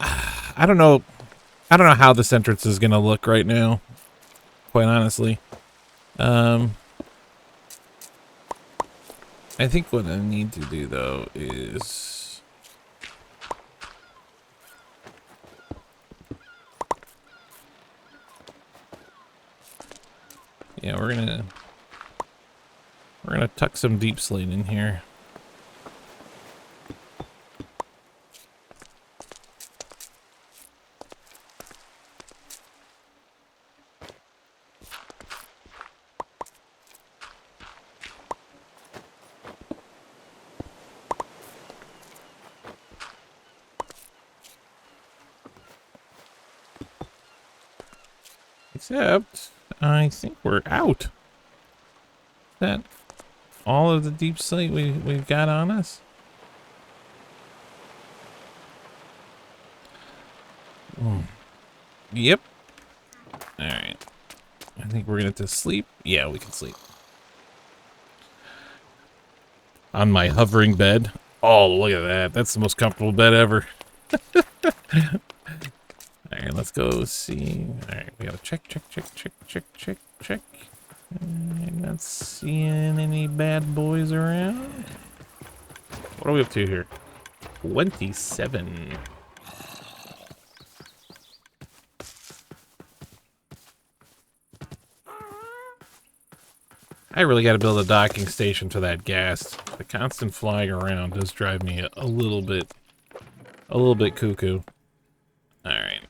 I don't know. I don't know how this entrance is going to look right now, quite honestly. I think what I need to do, though, is... Yeah, we're gonna tuck some deep slate in here. Except, I think we're out. Is that all of the deep slate we've got on us? Yep. Alright. I think we're gonna have to sleep. Yeah, we can sleep. On my hovering bed. Oh, look at that. That's the most comfortable bed ever. Alright, let's go see. Alright, we gotta check. I'm not seeing any bad boys around. What are we up to here? 27. I really got to build a docking station for that gas. The constant flying around does drive me a little bit cuckoo. All right.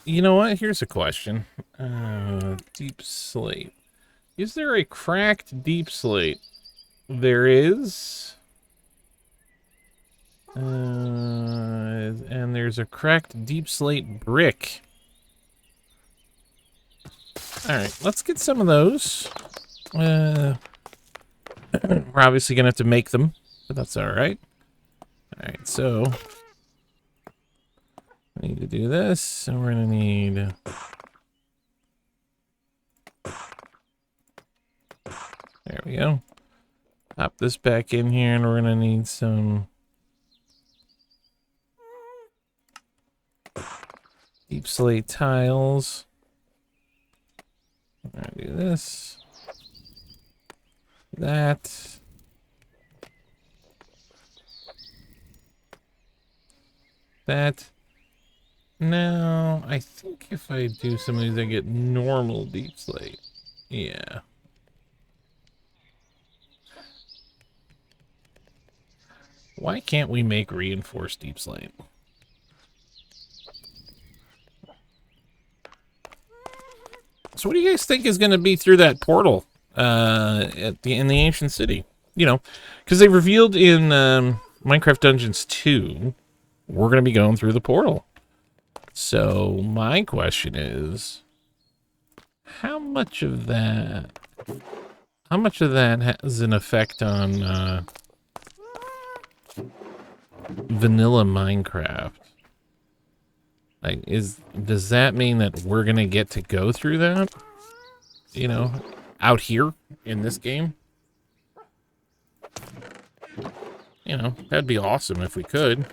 You know what? Here's a question. Deep slate. Is there a cracked deep slate? There is. And there's a cracked deep slate brick. Alright, let's get some of those. We're obviously gonna have to make them, but that's alright. Alright, so I need to do this, and we're gonna need there we go. Pop this back in here, and we're gonna need some deep slate tiles. I'm gonna do this. That. That. Now, I think if I do some of these, I get normal deep slate. Yeah. Why can't we make reinforced deep slate? So what do you guys think is going to be through that portal in the ancient city? You know, because they revealed in Minecraft Dungeons 2, we're going to be going through the portal. So my question is, how much of that has an effect on vanilla Minecraft? Like, does that mean that we're gonna get to go through that? You know, out here in this game? You know, that'd be awesome if we could.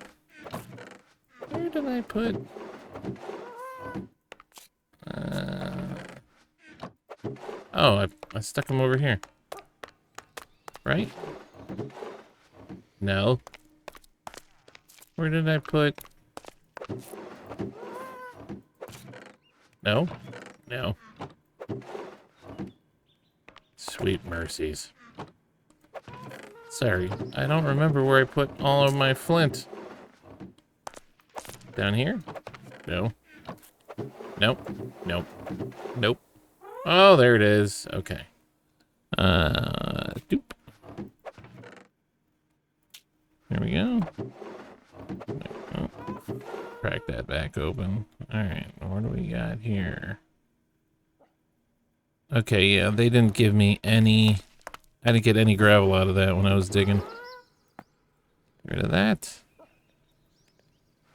Where did I put? Oh, I stuck them over here. Right? No. Where did I put? No? No. Sweet mercies. Sorry, I don't remember where I put all of my flint. Down here? No. Nope. Nope. Nope. Oh, there it is. Okay. Doop. There we go. Oh, crack that back open. Alright, what do we got here? Okay, yeah, they didn't give me any... I didn't get any gravel out of that when I was digging. Get rid of that.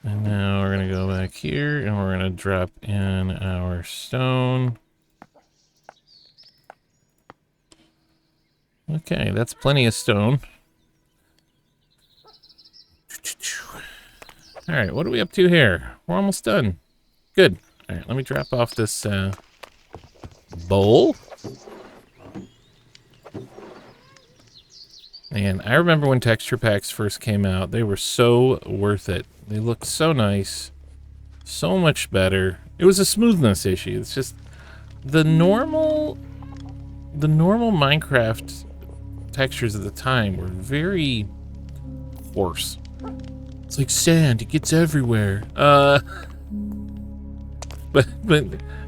And now we're going to go back here, and we're going to drop in our stone. Okay, that's plenty of stone. Alright, what are we up to here? We're almost done. Good. Alright, let me drop off this bowl. And I remember when texture packs first came out, they were so worth it. They looked so nice, so much better. It was a smoothness issue. It's just the normal Minecraft textures at the time were very coarse. It's like sand, it gets everywhere. But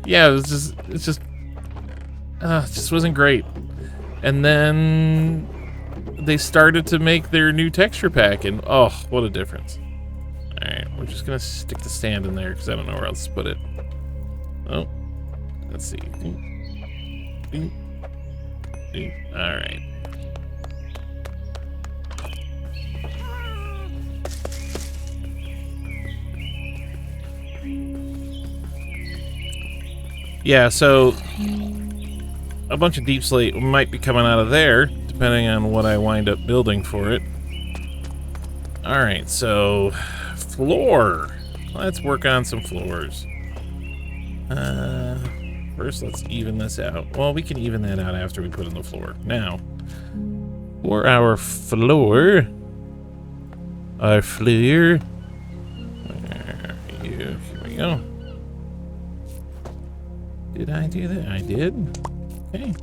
yeah, it just wasn't great. And then they started to make their new texture pack, and oh, what a difference. Alright, we're just gonna stick the sand in there because I don't know where else to put it. Oh, let's see. Alright. Yeah, so a bunch of deep slate might be coming out of there, depending on what I wind up building for it. Alright, so floor. Let's work on some floors. First, let's even this out. Well, we can even that out after we put in the floor. Now, for our floor, where are you? Here we go. Did I do that? I did. Okay.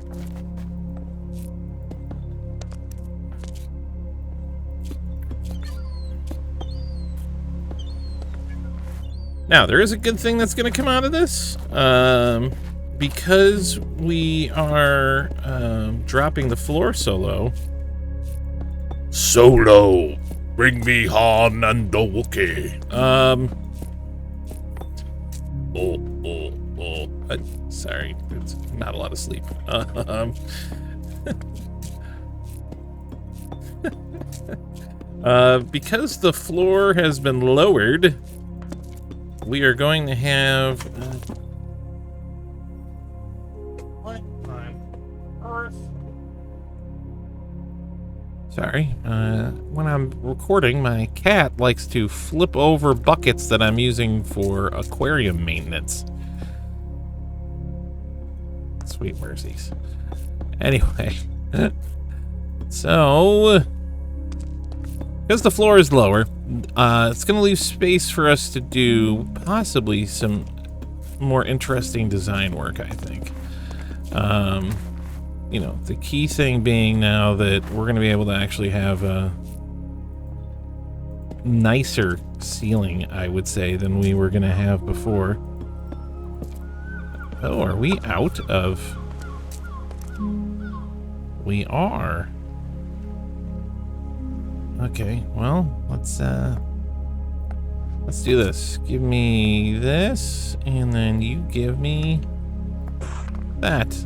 Now, there is a good thing that's going to come out of this. Because we are dropping the floor so low. Solo, bring me Han and the Wookiee. Sorry, it's not a lot of sleep. Because the floor has been lowered, we are going to have... Sorry, when I'm recording, my cat likes to flip over buckets that I'm using for aquarium maintenance. Sweet mercies. Anyway, so because the floor is lower, it's going to leave space for us to do possibly some more interesting design work, I think. You know, the key thing being now that we're going to be able to actually have a nicer ceiling, I would say, than we were going to have before. Oh, are we out of... We are. Okay, well, let's do this. Give me this, and then you give me that.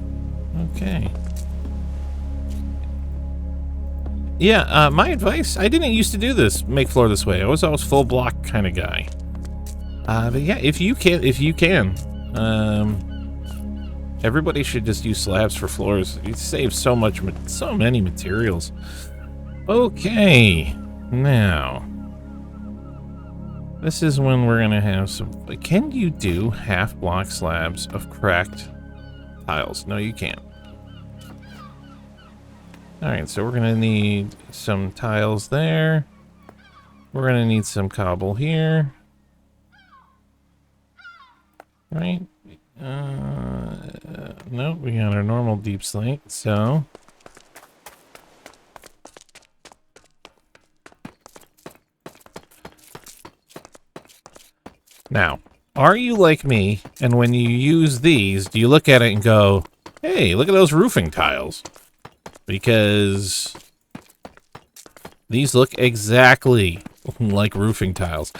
Okay. Yeah, my advice, I didn't used to do this, make floor this way. I was always full block kind of guy. But yeah, if you can, everybody should just use slabs for floors. You save so many materials. Okay, now, this is when we're gonna have some, can you do half block slabs of cracked tiles? No, you can't. Alright, so we're gonna need some tiles there. We're gonna need some cobble here. Right? Nope, we got our normal deep slate, so... Now, Are you like me, and when you use these, do you look at it and go, hey, look at those roofing tiles? Because these look exactly like roofing tiles.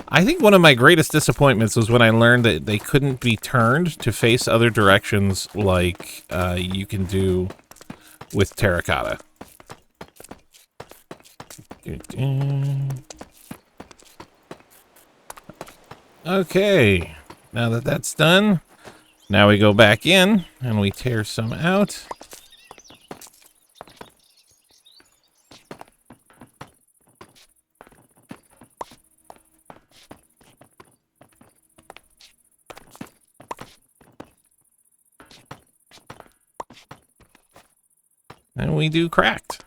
I think one of my greatest disappointments was when I learned that they couldn't be turned to face other directions like you can do with terracotta. Okay, now that that's done, now we go back in and we tear some out. And we do cracked.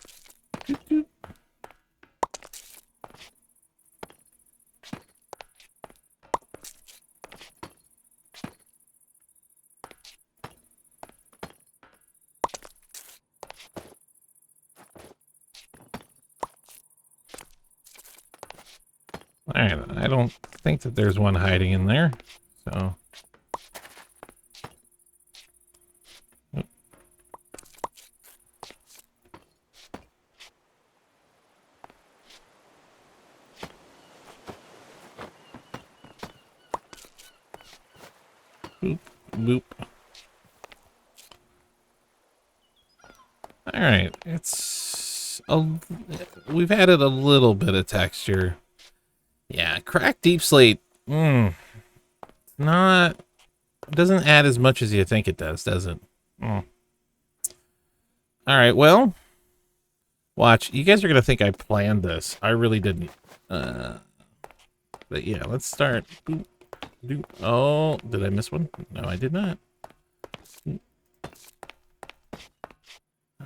Alright, I don't think that there's one hiding in there, so... Boop, boop. Alright, we've added a little bit of texture. Yeah, cracked deep slate, doesn't add as much as you think it does it? Alright, well, watch. You guys are going to think I planned this. I really didn't. But yeah, let's start. Oh, did I miss one? No, I did not.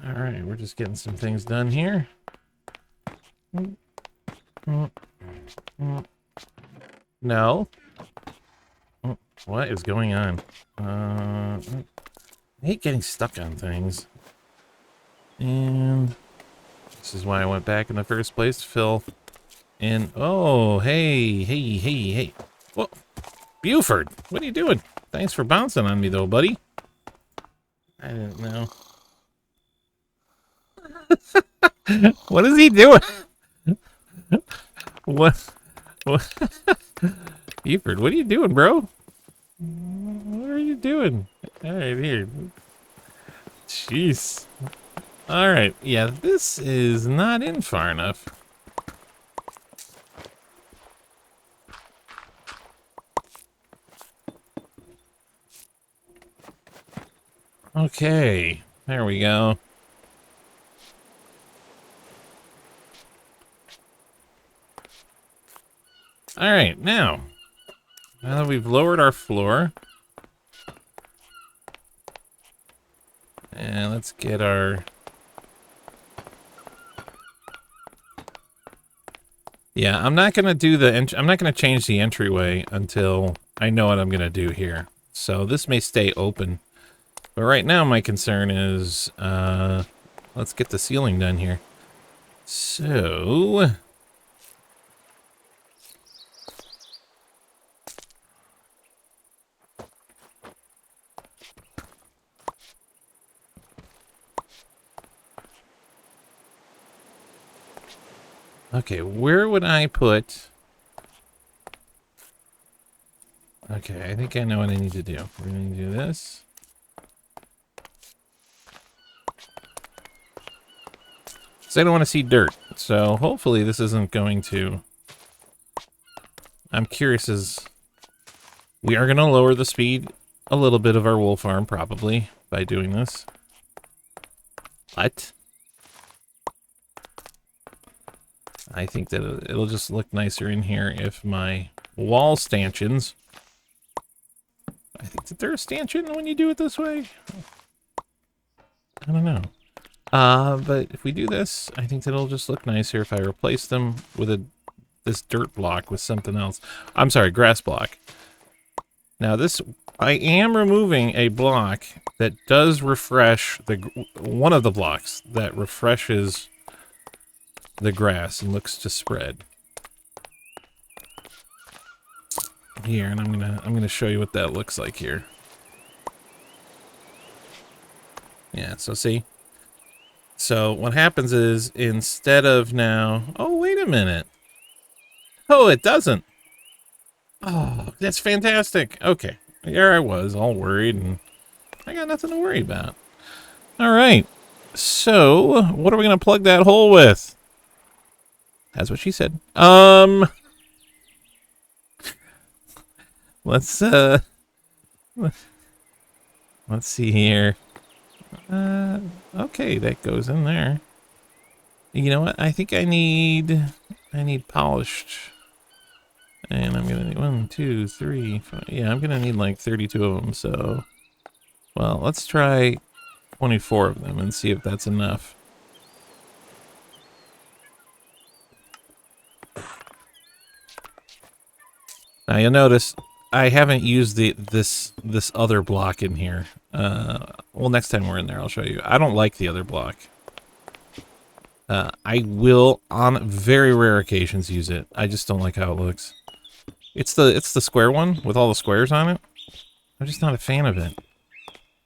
Alright, we're just getting some things done here. No. What is going on? I hate getting stuck on things. And this is why I went back in the first place to fill in. Oh, hey. Whoa. Buford, what are you doing? Thanks for bouncing on me, though, buddy. I didn't know. What is he doing? What? Buford, what are you doing, bro? What are you doing? All right, here. Jeez. All right, yeah, this is not in far enough. Okay, there we go. All right, now that we've lowered our floor, and let's get our... Yeah, I'm not gonna do I'm not gonna change the entryway until I know what I'm gonna do here. So this may stay open, but right now my concern is let's get the ceiling done here. So okay, where would I put... Okay, I think I know what I need to do. We're going to do this. So I don't want to see dirt. So hopefully this isn't going to... I'm curious as... We are going to lower the speed a little bit of our wool farm, probably, by doing this. What? I think that it'll just look nicer in here if my wall stanchions... I think that they're a stanchion when you do it this way. I don't know. But if we do this, I think that it'll just look nicer if I replace them with this dirt block with something else. I'm sorry, grass block. Now this, I am removing a block that does refresh one of the blocks that refreshes the grass and looks to spread. here, and I'm gonna show you what that looks like here. Yeah, so see? So what happens is, instead of now... Oh, wait a minute. Oh, it doesn't. Oh, that's fantastic. Okay. There I was, all worried, and I got nothing to worry about. All right. So, what are we going to plug that hole with? That's what she said. Let's see here. Okay, that goes in there. You know what? I think I need polished. And I'm gonna need 1, 2, 3, 5. Yeah, I'm gonna need like 32 of them. So, well, let's try 24 of them and see if that's enough. Now you'll notice I haven't used this other block in here. Well, next time we're in there, I'll show you. I don't like the other block. I will, on very rare occasions, use it. I just don't like how it looks. It's the square one with all the squares on it. I'm just not a fan of it.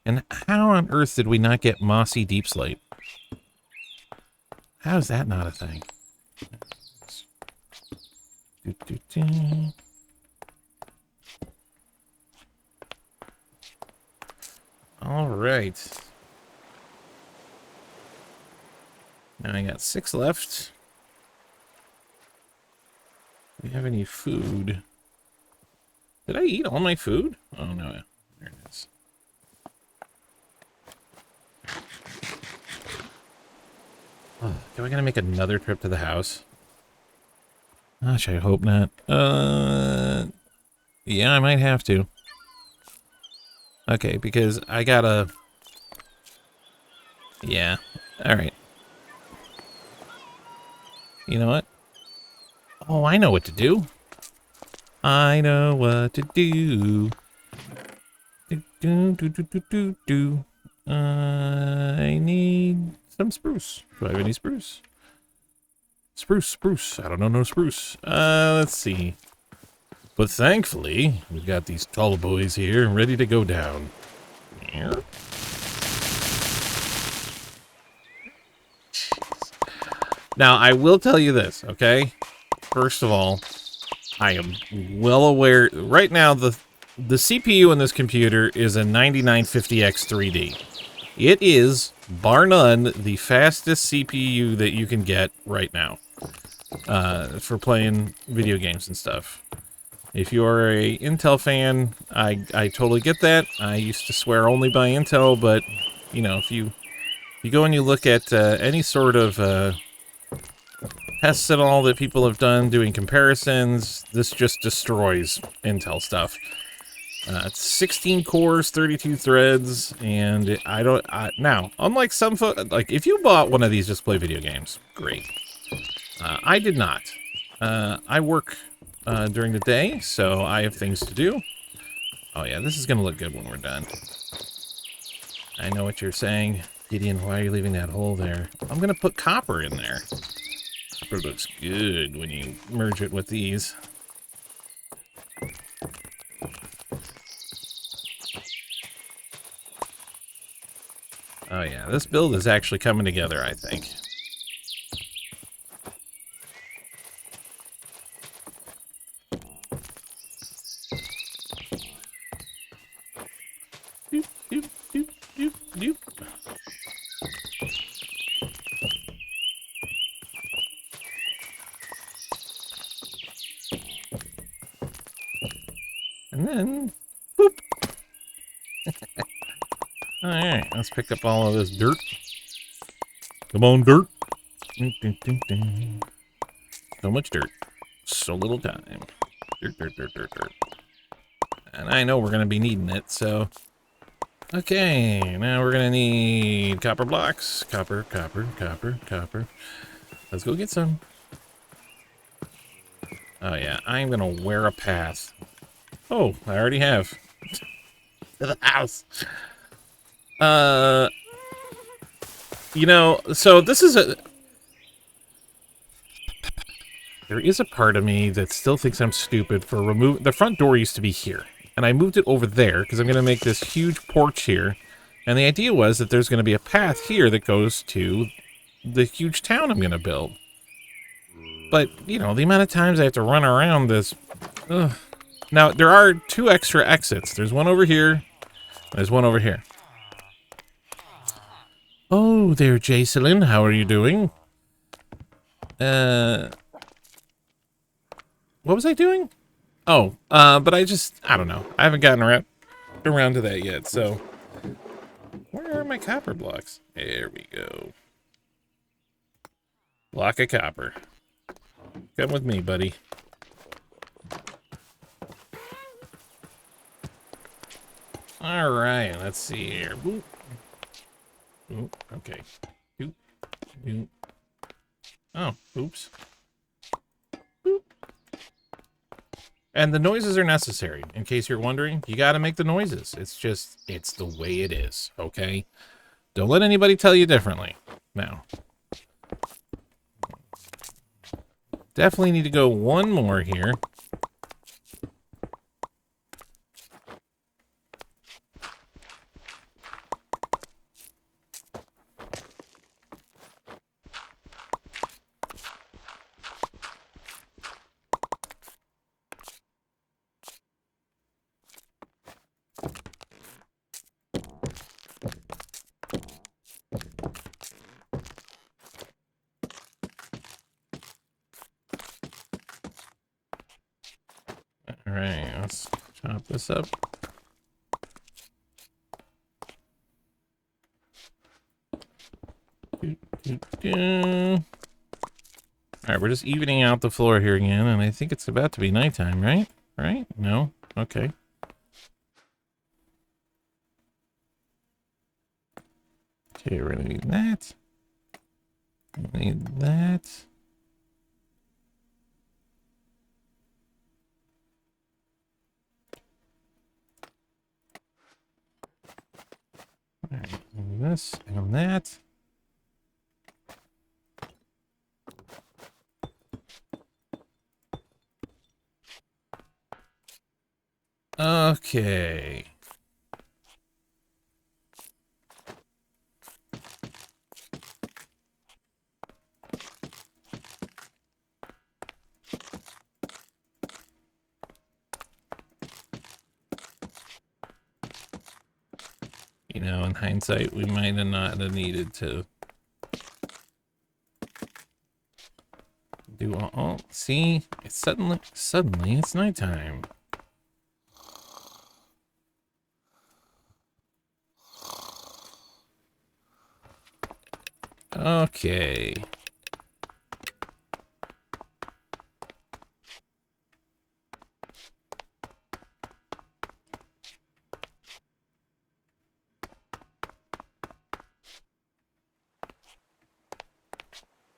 And how on earth did we not get mossy deep slate? How is that not a thing? All right. Now I got 6 left. Do we have any food? Did I eat all my food? Oh, no. There it is. Oh, do I gotta make another trip to the house? Gosh, I hope not. Yeah, I might have to. Okay, because I gotta... Yeah. Alright. You know what? Oh, I know what to do. I know what to do. I need some spruce. Do I have any spruce? Spruce. I don't know no spruce. Let's see. But thankfully, we've got these tall boys here ready to go down. Here. Now, I will tell you this, okay? First of all, I am well aware... Right now, the CPU in this computer is a 9950X 3D. It is, bar none, the fastest CPU that you can get right now for playing video games and stuff. If you're a Intel fan, I totally get that. I used to swear only by Intel, but, you know, if you go and you look at any sort of... tests and all that people have done doing comparisons, this just destroys Intel stuff. It's 16 cores, 32 threads, and now, unlike some like, if you bought one of these just to play video games, great. I did not. I work during the day, so I have things to do. Oh yeah, this is gonna look good when we're done. I know what you're saying. Gideon, why are you leaving that hole there? I'm gonna put copper in there. It looks good when you merge it with these. Oh yeah, this build is actually coming together, I think. Doop, doop, doop, doop, doop. And then, boop. Alright, let's pick up all of this dirt. Come on, dirt. So much dirt. So little time. Dirt. And I know we're going to be needing it, so... Okay, now we're going to need copper blocks. Copper. Let's go get some. Oh yeah, I'm going to wear a path. Oh, I already have. To the house. You know, so this is there is a part of me that still thinks I'm stupid for removing... The front door used to be here, and I moved it over there because I'm going to make this huge porch here. And the idea was that there's going to be a path here that goes to the huge town I'm going to build. But, you know, the amount of times I have to run around this... Ugh. Now, there are 2 extra exits. There's one over here. There's one over here. Oh, there, Jacelyn. How are you doing? What was I doing? Oh, but I don't know. I haven't gotten around to that yet, so... Where are my copper blocks? There we go. Block of copper. Come with me, buddy. Alright, let's see here. Boop. Oop, okay. Boop. Boop. Oh, oops. Boop. And the noises are necessary, in case you're wondering. You gotta make the noises. It's the way it is, okay? Don't let anybody tell you differently. Now. Definitely need to go one more here. Alright, let's chop this up. Alright, we're just evening out the floor here again, and I think it's about to be nighttime, right? Right? No? Okay. Okay, we're gonna need that. Need that. Alright, this and that. Okay. You know, in hindsight, we might have not have needed to do all. See, it's suddenly it's nighttime. Okay.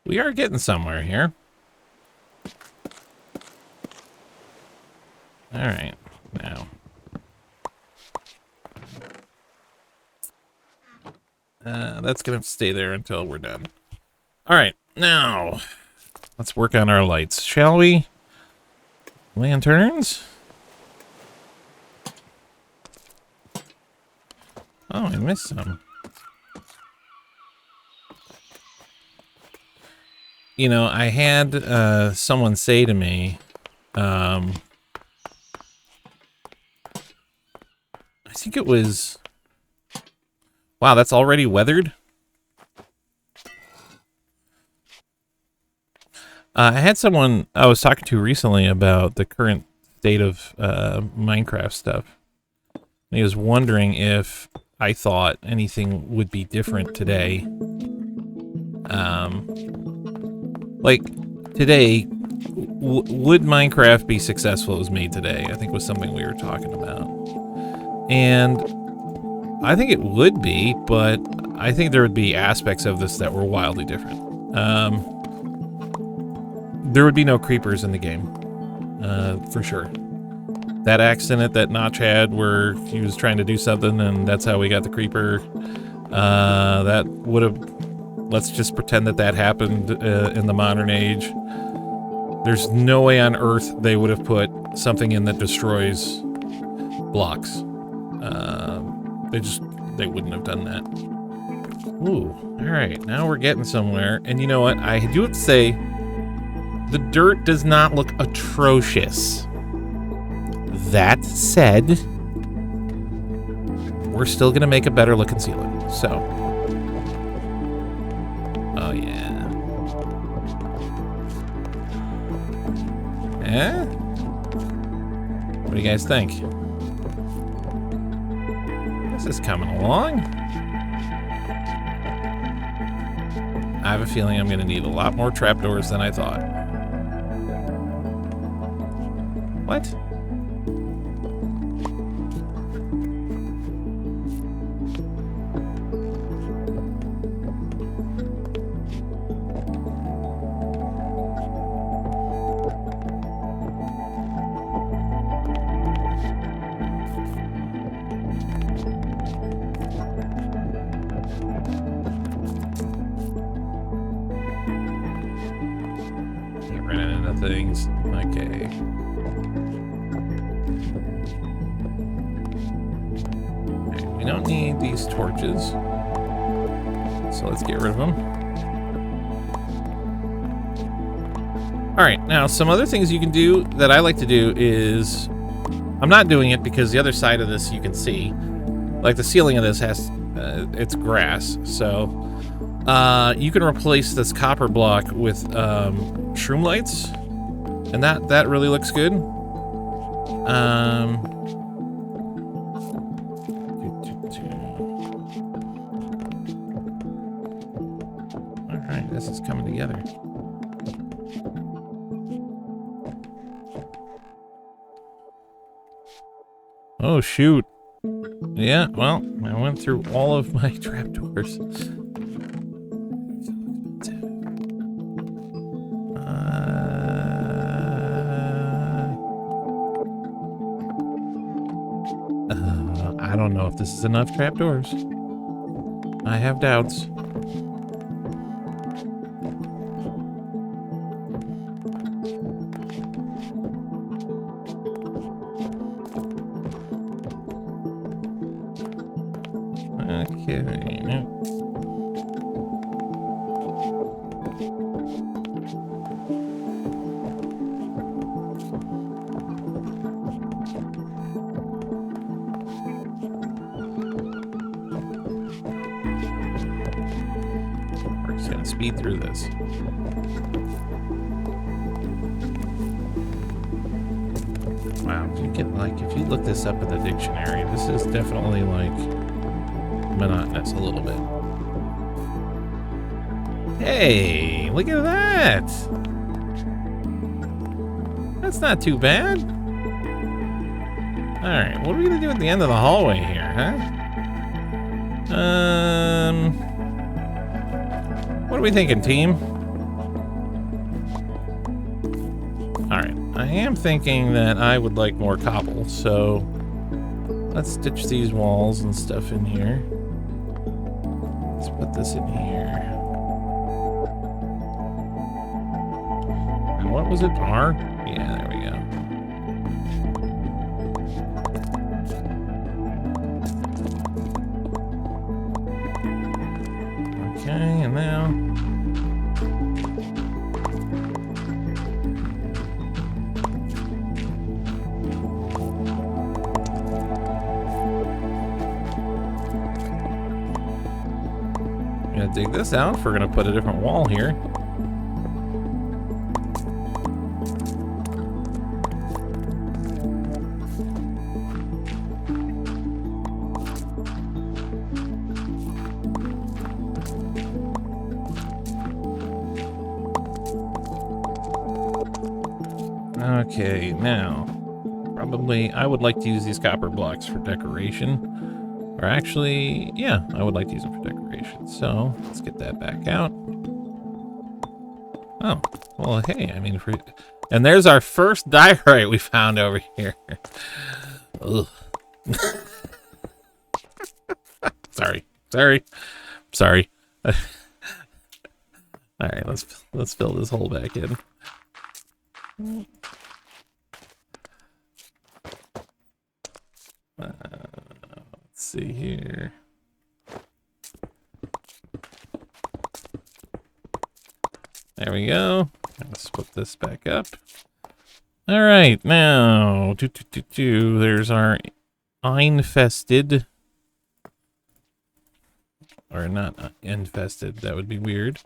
We are getting somewhere here. All right, now. That's gonna stay there until we're done. All right, now let's work on our lights, shall we? Lanterns. Oh, I missed some. You know, I had someone say to me, I think it was, wow, that's already weathered? I had someone I was talking to recently about the current state of Minecraft stuff. And he was wondering if I thought anything would be different today. Like, today, would Minecraft be successful as made today? I think was something we were talking about. And I think it would be, but I think there would be aspects of this that were wildly different. There would be no creepers in the game, for sure. That accident that Notch had where he was trying to do something and that's how we got the creeper, that would have... Let's just pretend that that happened in the modern age. There's no way on earth they would have put something in that destroys blocks. They wouldn't have done that. Ooh, all right, now we're getting somewhere. And you know what? I do have to say, the dirt does not look atrocious. That said, we're still gonna make a better looking ceiling. So, oh yeah. Eh? What do you guys think? This is coming along. I have a feeling I'm gonna need a lot more trapdoors than I thought. What? Things. Okay. We don't need these torches. So let's get rid of them. Alright, now some other things you can do that I like to do is... I'm not doing it because the other side of this you can see. Like the ceiling of this has... it's grass, so... you can replace this copper block with shroom lights. And that really looks good. All right, this is coming together. Oh shoot! Yeah, well, I went through all of my trapdoors. I don't know if this is enough trapdoors. I have doubts. Okay, no. Speed through this. Wow, you get if you look this up in the dictionary, this is definitely like monotonous a little bit. Hey, look at that! That's not too bad. Alright, what are we gonna do at the end of the hallway here, huh? What are we thinking, team? Alright, I am thinking that I would like more cobble, so let's stitch these walls and stuff in here. Let's put this in here. And what was it? R? Yeah, there we go. Okay, and now... I'm gonna dig this out if we're gonna put a different wall here. Okay, now, probably I would like to use these copper blocks for decoration. Or actually, yeah, I would like to use them for decoration. So, let's get that back out. Oh, well, hey, I mean, and there's our first diorite we found over here. Ugh. Sorry. All right, let's fill this hole back in. Let's see here. There we go. Let's split this back up. All right, now there's our infested, or not infested. That would be weird.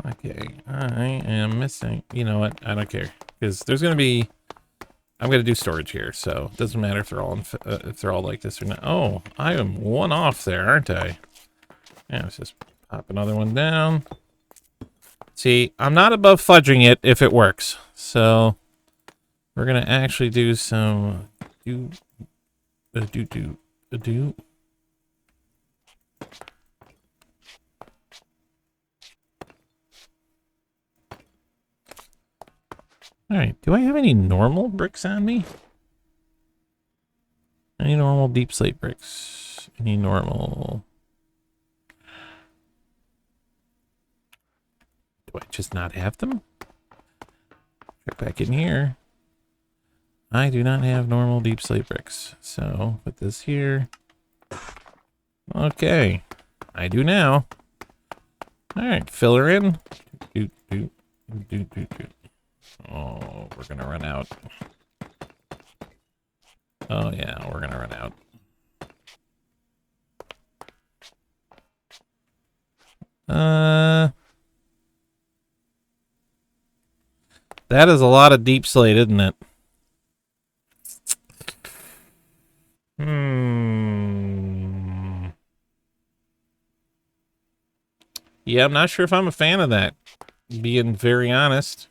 Okay, I am missing. You know what? I don't care because there's gonna be. I'm gonna do storage here, so it doesn't matter if they're all like this or not. Oh, I am one off there, aren't I? Yeah, let's just pop another one down. See, I'm not above fudging it if it works. So we're gonna actually do some do. Alright, do I have any normal bricks on me? Any normal deep slate bricks? Any normal... Do I just not have them? Check back in here. I do not have normal deep slate bricks. So, put this here. Okay. I do now. Alright, fill her in. Oh, we're gonna run out. Oh yeah, we're gonna run out. That is a lot of deep slate, isn't it? Yeah, I'm not sure if I'm a fan of that, being very honest.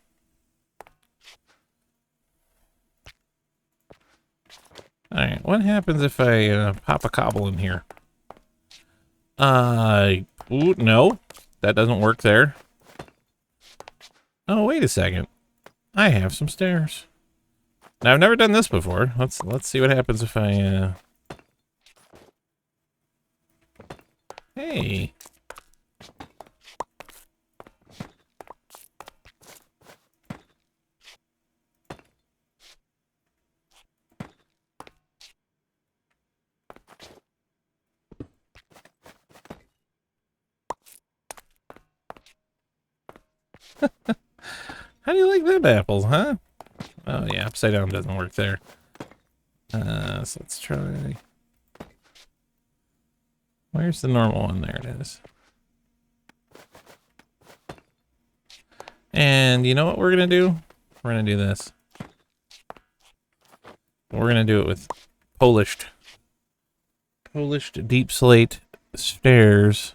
Alright, what happens if I pop a cobble in here? Ooh, no, that doesn't work there. Oh, wait a second. I have some stairs. Now, I've never done this before. Let's see what happens if I, Hey. How do you like them apples, huh? Oh yeah, upside down doesn't work there. So let's try. Where's the normal one? There it is. And you know what we're gonna do? We're gonna do this. We're gonna do it with polished deep slate stairs.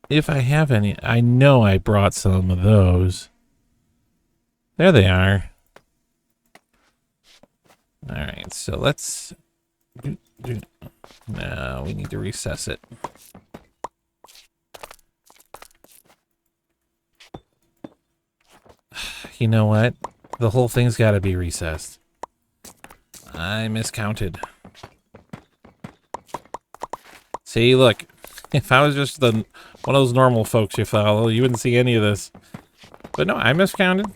If I have any, I know I brought some of those. There they are. All right, so let's. No, we need to recess it. You know what? The whole thing's got to be recessed. I miscounted. See, look. If I was just one of those normal folks you follow, you wouldn't see any of this. But no, I miscounted.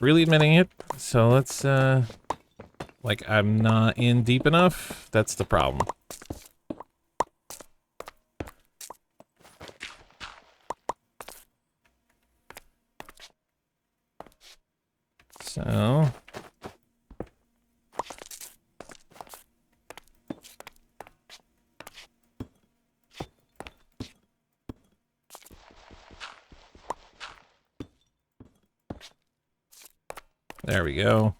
Really admitting it. So let's, like, I'm not in deep enough. That's the problem. So... There we go.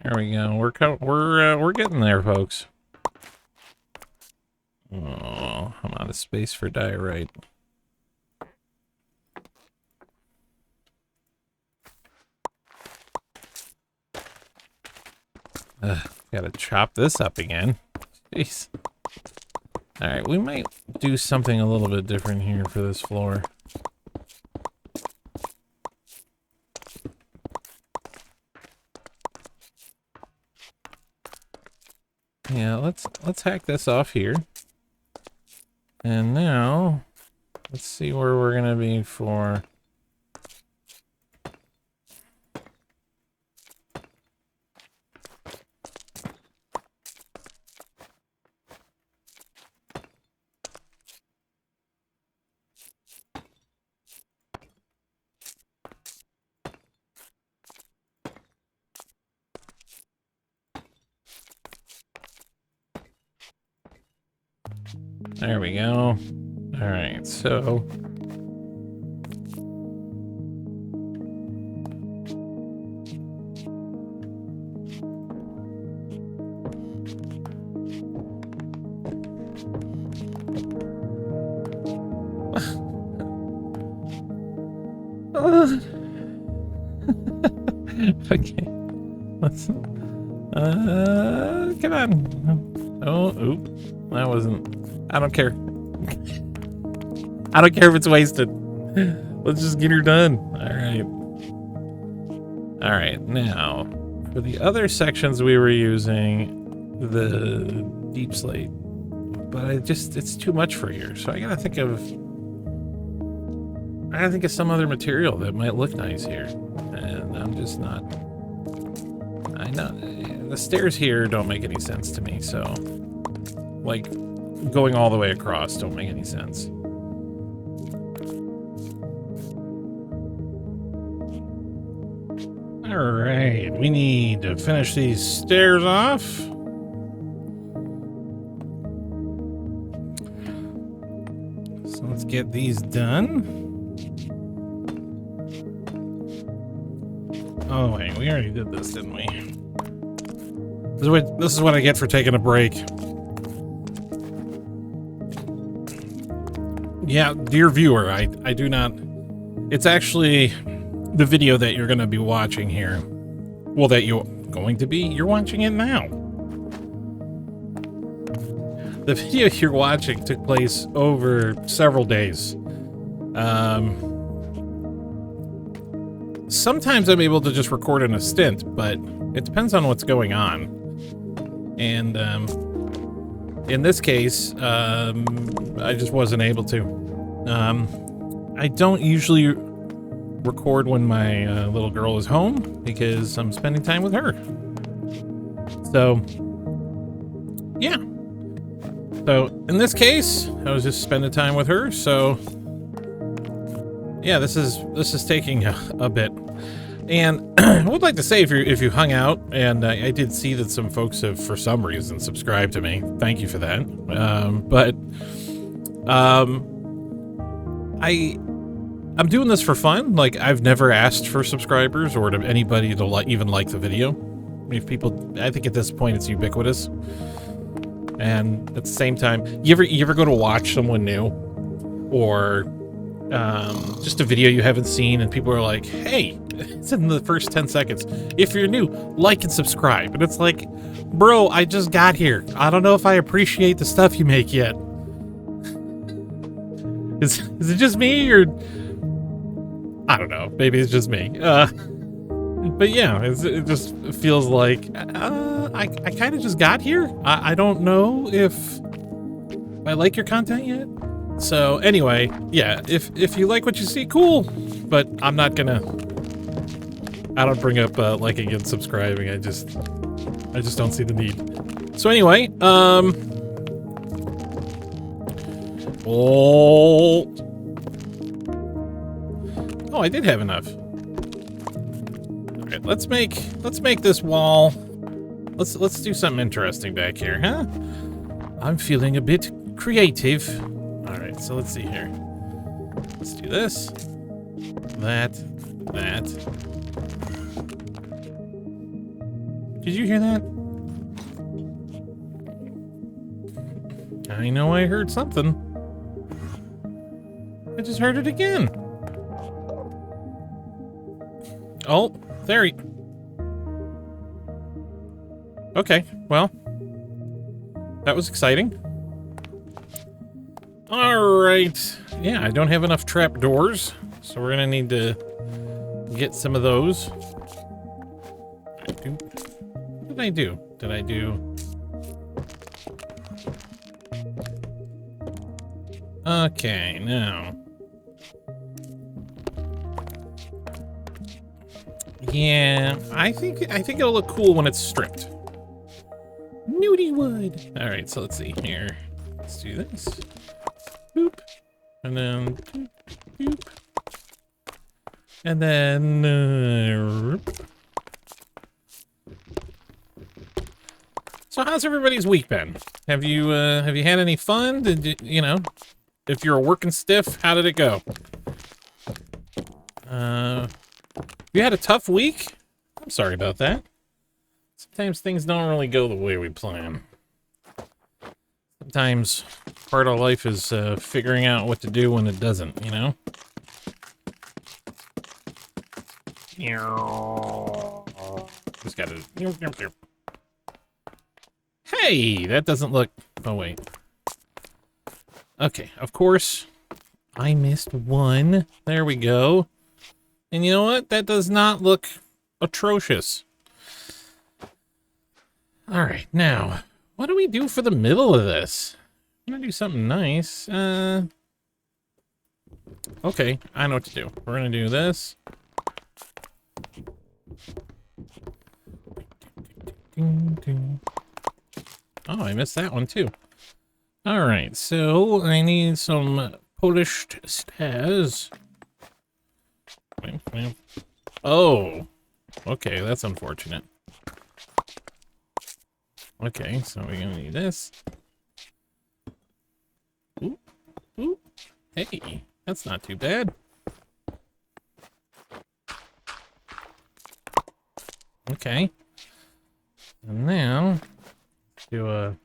There we go. We're getting there, folks. Oh, I'm out of space for diorite. Gotta chop this up again. Jeez. Alright, we might do something a little bit different here for this floor. Yeah, let's hack this off here. And now, let's see where we're gonna be for... There we go. All right, so... Okay. Let's... come on. Oh, oop. That wasn't... I don't care. I don't care if it's wasted. Let's just get her done. Alright. Alright, now, for the other sections we were using the deep slate. But it's too much for here. So I gotta think of some other material that might look nice here. And I'm just not... I know, the stairs here don't make any sense to me, so... Like... going all the way across don't make any sense. All right, we need to finish these stairs off. So let's get these done. Oh wait, we already did this, didn't we? This is what I get for taking a break. Yeah, dear viewer, I do not... It's actually the video that you're going to be watching here. Well, that you're going to be? You're watching it now. The video you're watching took place over several days. Sometimes I'm able to just record in a stint, but it depends on what's going on. And, in this case, I just wasn't able to. I don't usually record when my little girl is home because I'm spending time with her. So, yeah. So, in this case, I was just spending time with her, so... Yeah, this is taking a bit. And I would like to say, if you hung out, and I did see that some folks have, for some reason, subscribed to me. Thank you for that. I'm doing this for fun. Like, I've never asked for subscribers or to anybody to even like the video. If people, I think at this point it's ubiquitous. And at the same time, you ever go to watch someone new, or just a video you haven't seen, and people are like, "Hey," it's in the first 10 seconds. If you're new, like and subscribe. And it's like, bro, I just got here. I don't know if I appreciate the stuff you make yet. Is it just me, or I don't know? Maybe it's just me. But yeah, it just feels like I kind of just got here. I don't know if I like your content yet. So anyway, yeah, if you like what you see, cool. But I'm not gonna. I don't bring up liking and subscribing. I just don't see the need. So anyway, Oh, I did have enough. All right, let's make this wall. Let's do something interesting back here, huh? I'm feeling a bit creative. All right, so let's see here. Let's do this. That. Did you hear that? I know I heard something. I just heard it again. Oh, there he... Okay, well, that was exciting. All right. Yeah, I don't have enough trapdoors, so we're gonna need to get some of those. What did I do? Did I do... Okay, now. Yeah, I think it'll look cool when it's stripped. Nudie wood. All right, so let's see here. Let's do this. Boop. And then boop, boop. And then So how's everybody's week been? Have you had any fun? Did you know, if you're a working stiff, how did it go? You had a tough week? I'm sorry about that. Sometimes things don't really go the way we plan. Sometimes part of life is figuring out what to do when it doesn't, you know? Just gotta... Hey, that doesn't look... Oh, wait. Okay, of course, I missed one. There we go. And you know what? That does not look atrocious. All right, now, what do we do for the middle of this? I'm gonna do something nice. Okay, I know what to do. We're gonna do this. Oh, I missed that one too. All right, so I need some polished stairs. Oh, okay, that's unfortunate. Okay, so we're gonna need this. Ooh, ooh, hey, that's not too bad. Okay, and now do a...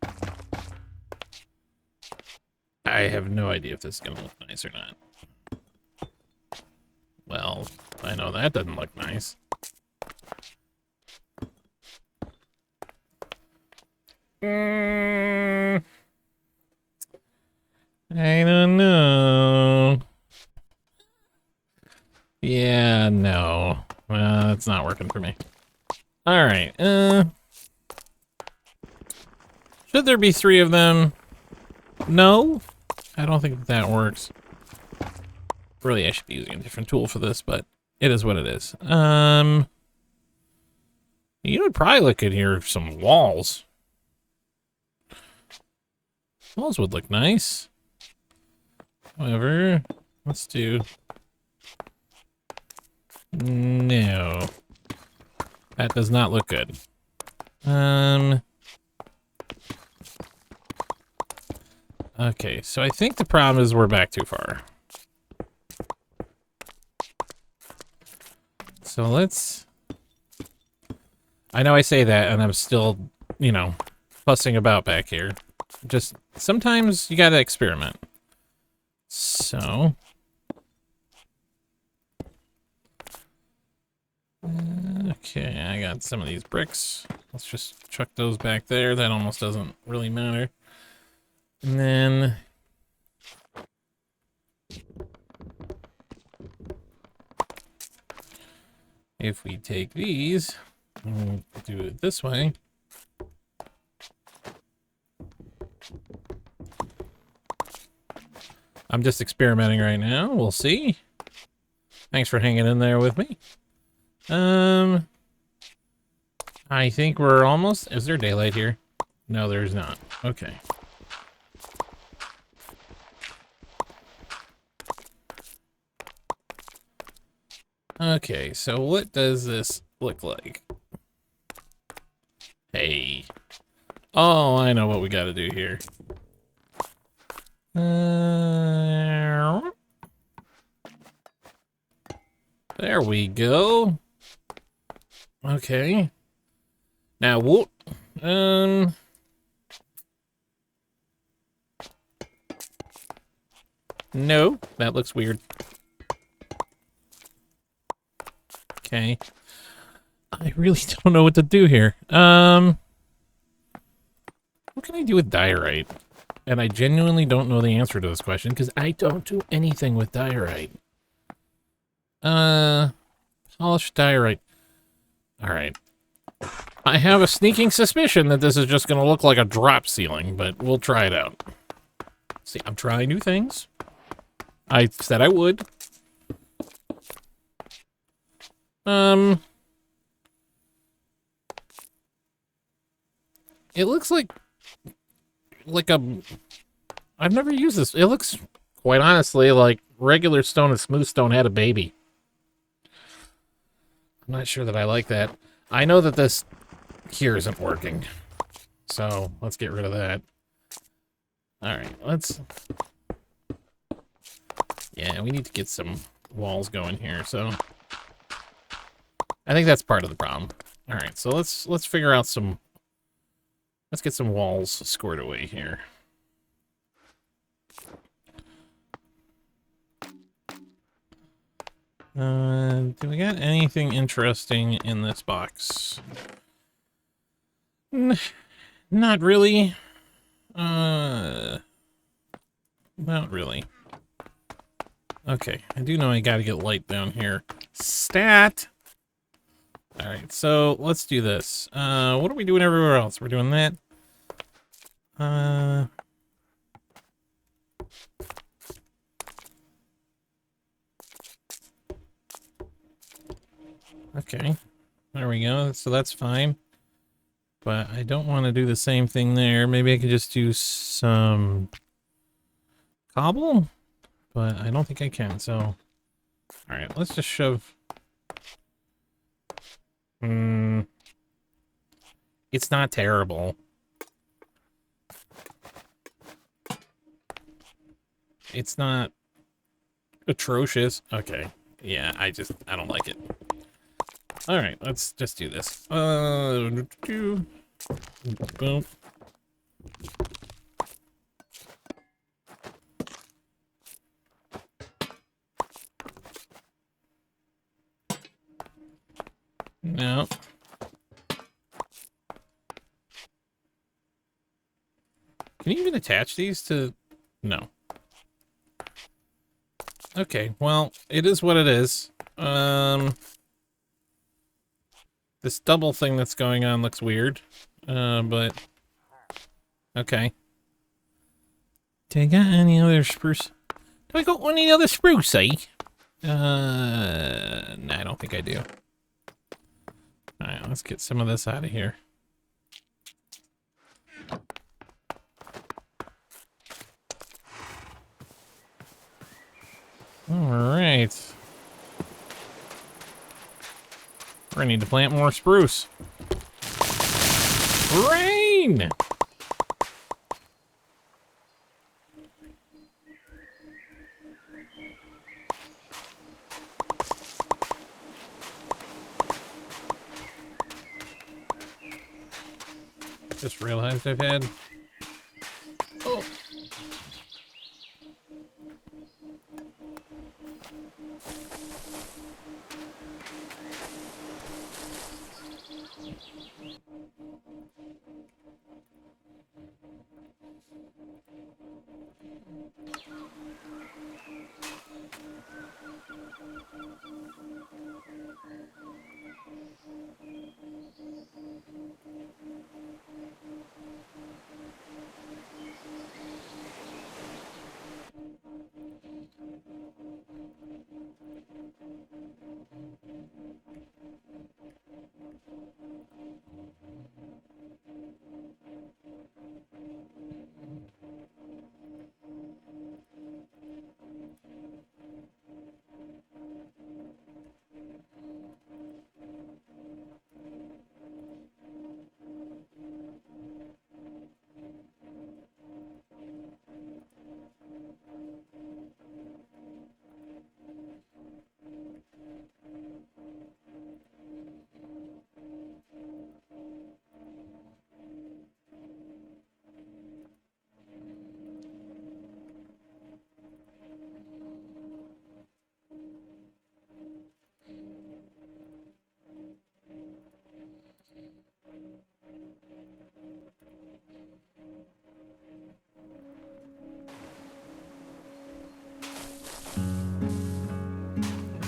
I have no idea if this is gonna look nice or not. Well, I know that doesn't look nice. I don't know. Yeah, no. It's not working for me. Alright, should there be 3 of them? No, I don't think that works. Really, I should be using a different tool for this, but it is what it is. You would probably look at here some walls. Walls would look nice. However, let's do... No. That does not look good. Okay, so I think the problem is we're back too far. So let's... I know I say that, and I'm still, you know, fussing about back here. Just, sometimes you gotta experiment. So... Okay, I got some of these bricks. Let's just chuck those back there. That almost doesn't really matter. And then... if we take these, and do it this way. I'm just experimenting right now. We'll see. Thanks for hanging in there with me. I think we're almost... Is there daylight here? No, there's not. Okay. Okay, so what does this look like? Hey. Oh, I know what we gotta do here. There we go. Okay. Now what? No, that looks weird. Okay. I really don't know what to do here. What can I do with diorite? And I genuinely don't know the answer to this question because I don't do anything with diorite. Polished diorite. All right. I have a sneaking suspicion that this is just going to look like a drop ceiling, but we'll try it out. See, I'm trying new things. I said I would. It looks like a... I've never used this. It looks, quite honestly, like regular stone and smooth stone had a baby. I'm not sure that I like that. I know that this here isn't working. So, let's get rid of that. Alright, let's... Yeah, we need to get some walls going here, so... I think that's part of the problem. Alright, so let's figure out some... Let's get some walls scored away here. Do we got anything interesting in this box? Not really. Not really. Okay, I do know I gotta get light down here. Stat! Alright, so let's do this. What are we doing everywhere else? We're doing that. Okay, there we go. So that's fine. But I don't want to do the same thing there. Maybe I could just do some cobble? But I don't think I can, so... Alright, let's just shove... It's not terrible. It's not atrocious. Okay. Yeah, I don't like it. Alright, let's just do this. Boom. No. Can you even attach these to... No. Okay, well, it is what it is. This double thing that's going on looks weird. But... Okay. Do I got any other spruce? Do I got any other spruce, eh? Nah, I don't think I do. Alright, let's get some of this out of here. Alright. We're gonna need to plant more spruce. Rain! Just realized I've had... Oh.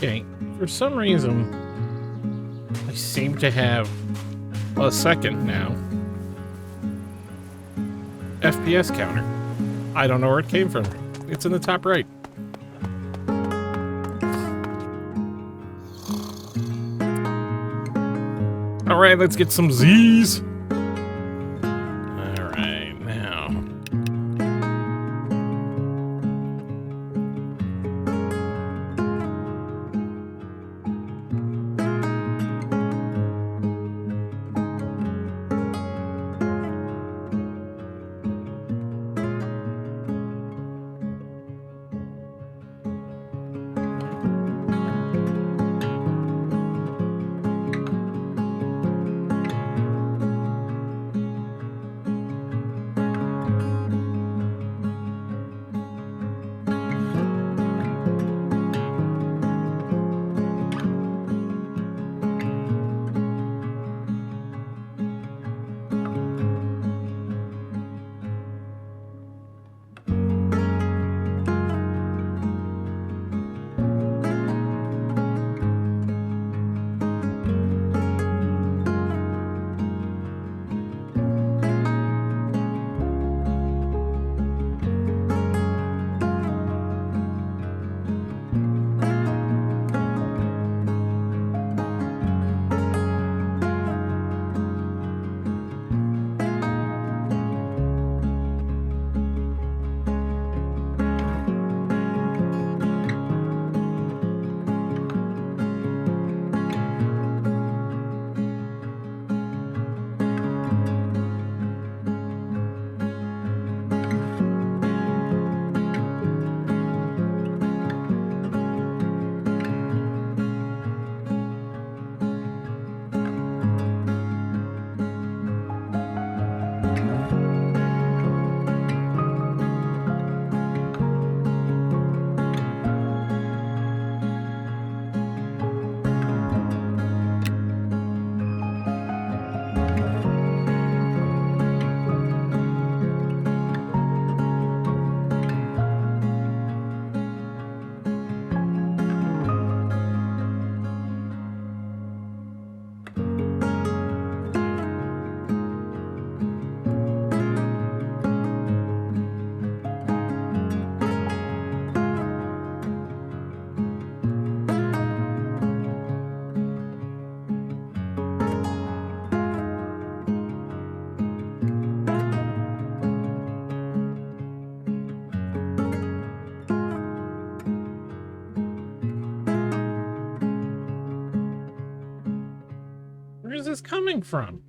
Okay, for some reason, I seem to have a second now FPS counter. I don't know where it came from. It's in the top right. All right, let's get some Z's. All right, now. Where is this coming from?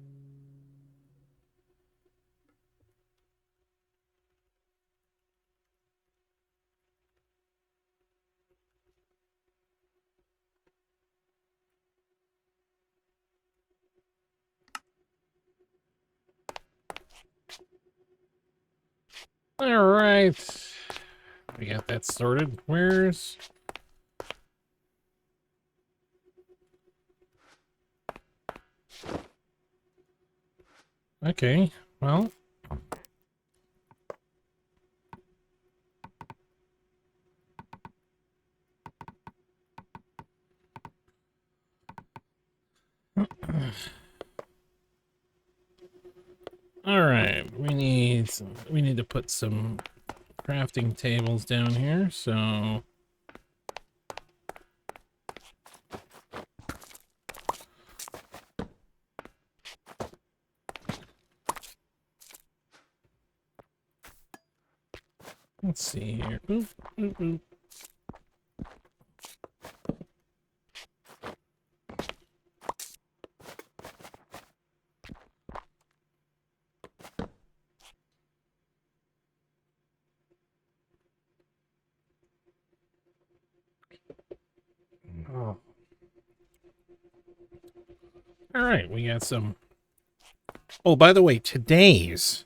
All right. We got that sorted. Where's... Okay, well... All right, we need to put some crafting tables down here, so let's see here. Oop, oop, oop. Oh. All right, we got some. Oh, by the way, today's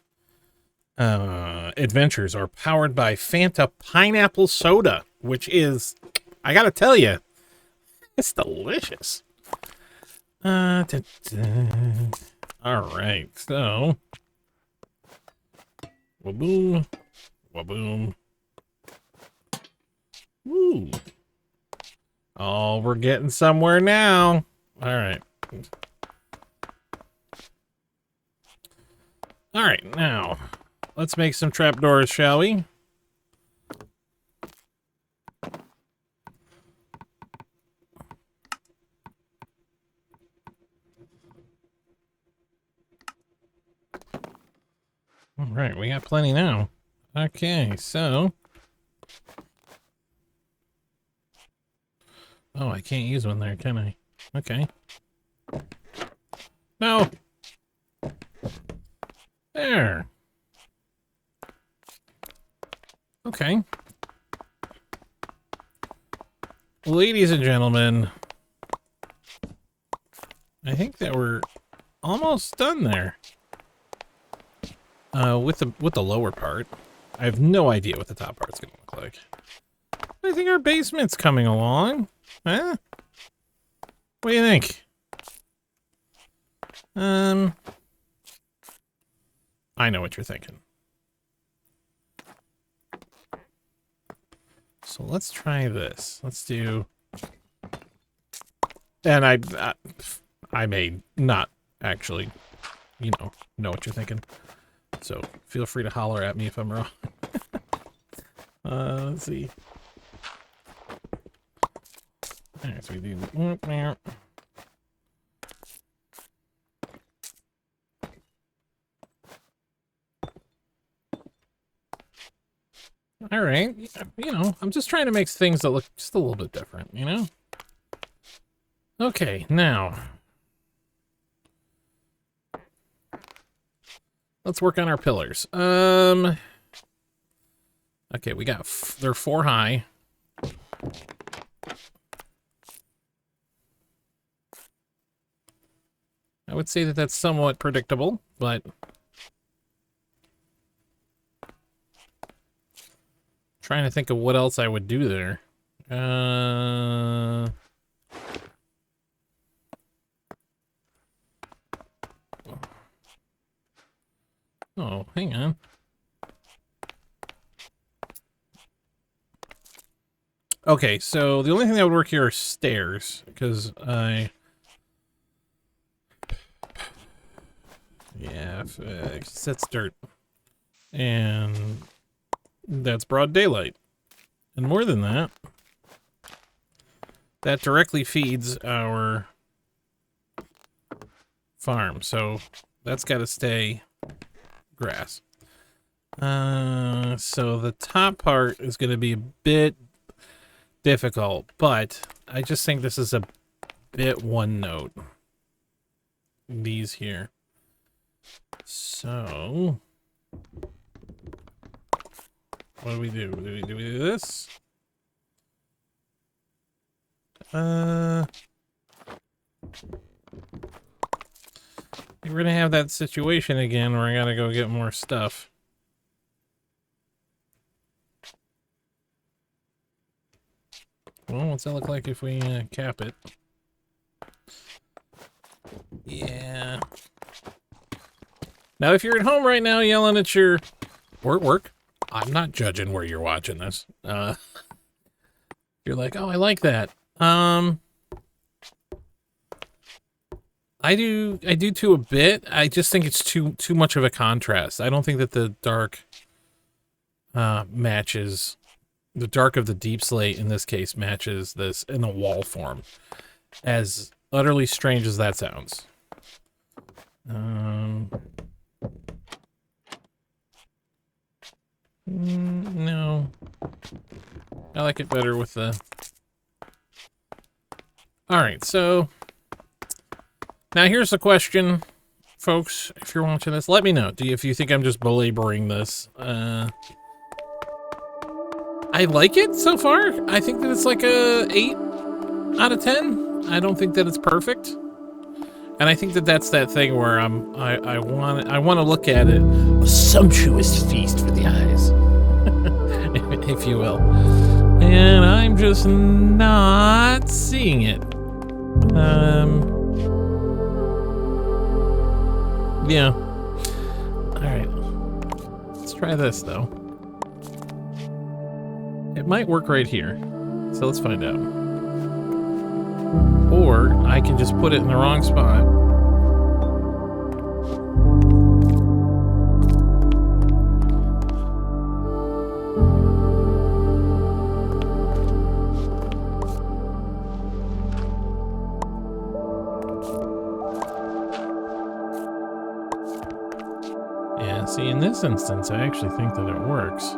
adventures are powered by Fanta Pineapple Soda, which is, I gotta tell you, it's delicious. All right, so waboom, waboom. Woo. Oh, we're getting somewhere now. All right. All right, now let's make some trapdoors, shall we? All right, we got plenty now. Okay, so... Oh, I can't use one there, can I? Okay. No! There! Okay. Ladies and gentlemen, I think that we're almost done there. With the lower part. I have no idea what the top part's gonna look like. I think our basement's coming along. Huh? What do you think? I know what you're thinking. So let's try this. Let's do... And I may not actually, you know what you're thinking. So feel free to holler at me if I'm wrong. Let's see. Alright, so we do... Alright, I'm just trying to make things that look just a little bit different, Okay, now... Let's work on our pillars. Okay, we got... They're 4 high. I would say that that's somewhat predictable, but... Trying to think of what else I would do there. Oh, hang on. Okay, so the only thing that would work here are stairs, because yeah, that's dirt. And that's broad daylight. And more than that, that directly feeds our farm, so that's got to stay grass. So the top part is going to be a bit difficult, but I just think this is a bit one note. These here. So what do we do? Do we do this? We're gonna have that situation again where I gotta go get more stuff. Well, what's that look like if we cap it? Yeah. Now, if you're at home right now yelling at your work, I'm not judging where you're watching this. You're like, oh, I like that. I do too a bit. I just think it's too much of a contrast. I don't think that the dark matches the dark of the deep slate in this case matches this in a wall form. As utterly strange as that sounds. No. I like it better with the... Alright, so... Now here's the question, folks, if you're watching this. Let me know if you think I'm just belaboring this. I like it so far. I think that it's like a 8 out of 10. I don't think that it's perfect. And I think that that's that thing where I want to look at it, a sumptuous feast for the eyes, if you will. And I'm just not seeing it. Yeah. All right. Let's try this though. It might work right here. So let's find out. or I can just put it in the wrong spot. Yeah, see, in this instance, I actually think that it works.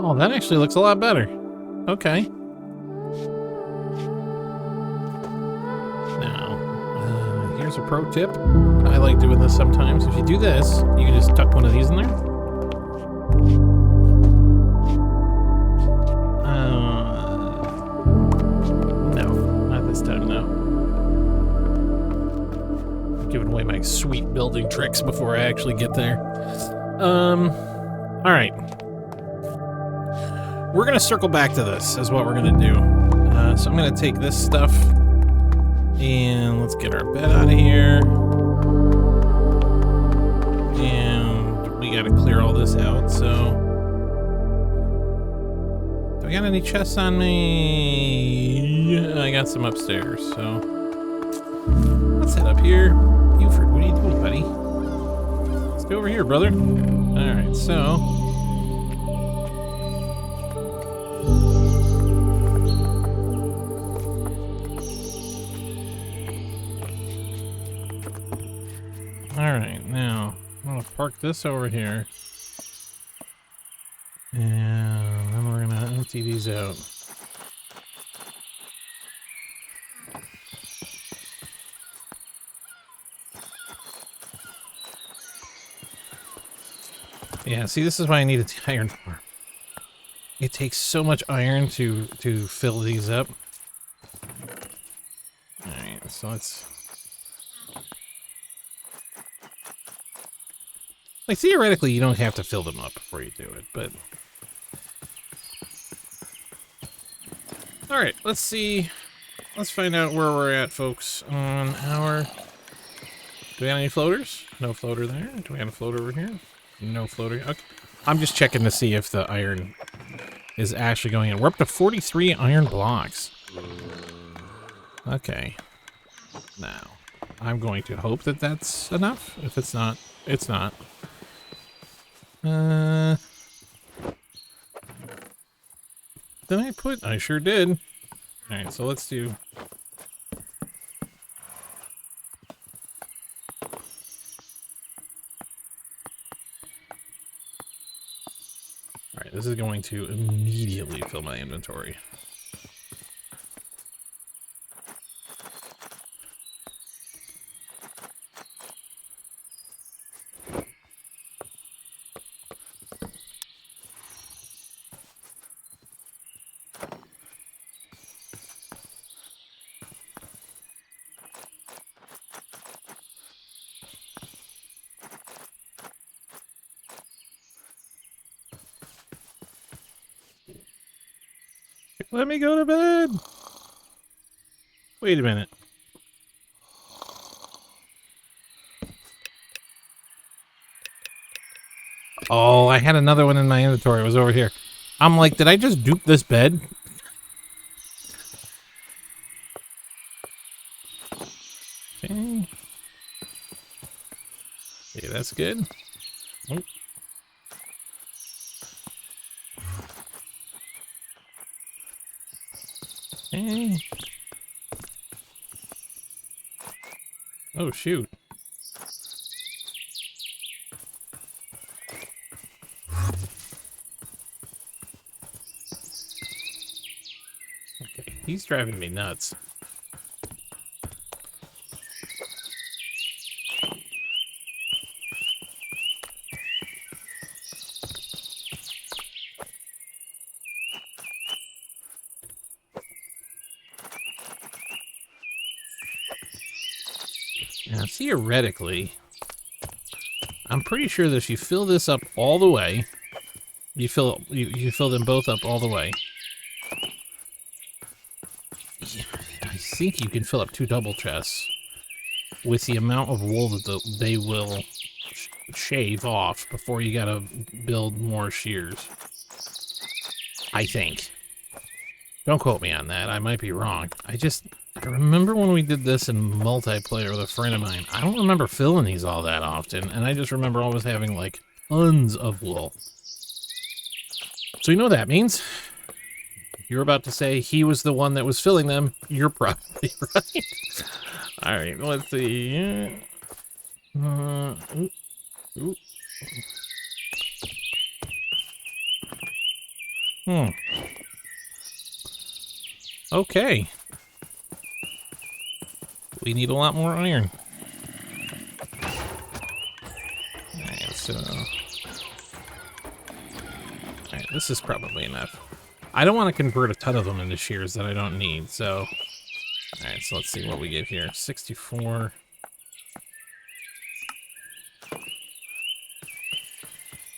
Oh, that actually looks a lot better. Okay. Now, here's a pro tip. I like doing this sometimes. If you do this, you can just tuck one of these in there. No, not this time, no. I'm giving away my sweet building tricks before I actually get there. All right. We're going to circle back to this, is what we're going to do. So I'm going to take this stuff, and let's get our bed out of here. And we got to clear all this out, so... Do I got any chests on me? I got some upstairs, so... Let's head up here. Buford, what are you doing, buddy? Let's go over here, brother. Alright, so... Alright, now, I'm going to park this over here. And then we're going to empty these out. Yeah, see, this is why I need an iron farm. It takes so much iron to fill these up. Alright, so let's... Like, theoretically, you don't have to fill them up before you do it, but... Alright, let's see. Let's find out where we're at, folks, on our... Do we have any floaters? No floater there. Do we have a floater over here? No floater. Okay. I'm just checking to see if the iron is actually going in. We're up to 43 iron blocks. Okay. Now, I'm going to hope that that's enough. If it's not, it's not. Did I put? I sure did. Alright, so let's do... Alright, this is going to immediately fill my inventory. Let me go to bed. Wait a minute. Oh, I had another one in my inventory. It was over here. I'm like, did I just dupe this bed? Okay. Okay, that's good. Oh. Okay. Oh, shoot. Okay, he's driving me nuts. Now, theoretically, I'm pretty sure that if you fill this up all the way, you fill them both up all the way. Yeah, I think you can fill up 2 double chests with the amount of wool that they will shave off before you gotta build more shears. I think. Don't quote me on that. I might be wrong. I remember when we did this in multiplayer with a friend of mine. I don't remember filling these all that often, and I just remember always having, like, tons of wool. So you know what that means? You're about to say he was the one that was filling them. You're probably right. All right, let's see. Ooh. Okay. We need a lot more iron. Alright, so... Alright, this is probably enough. I don't want to convert a ton of them into shears that I don't need, so... Alright, so let's see what we get here. 64...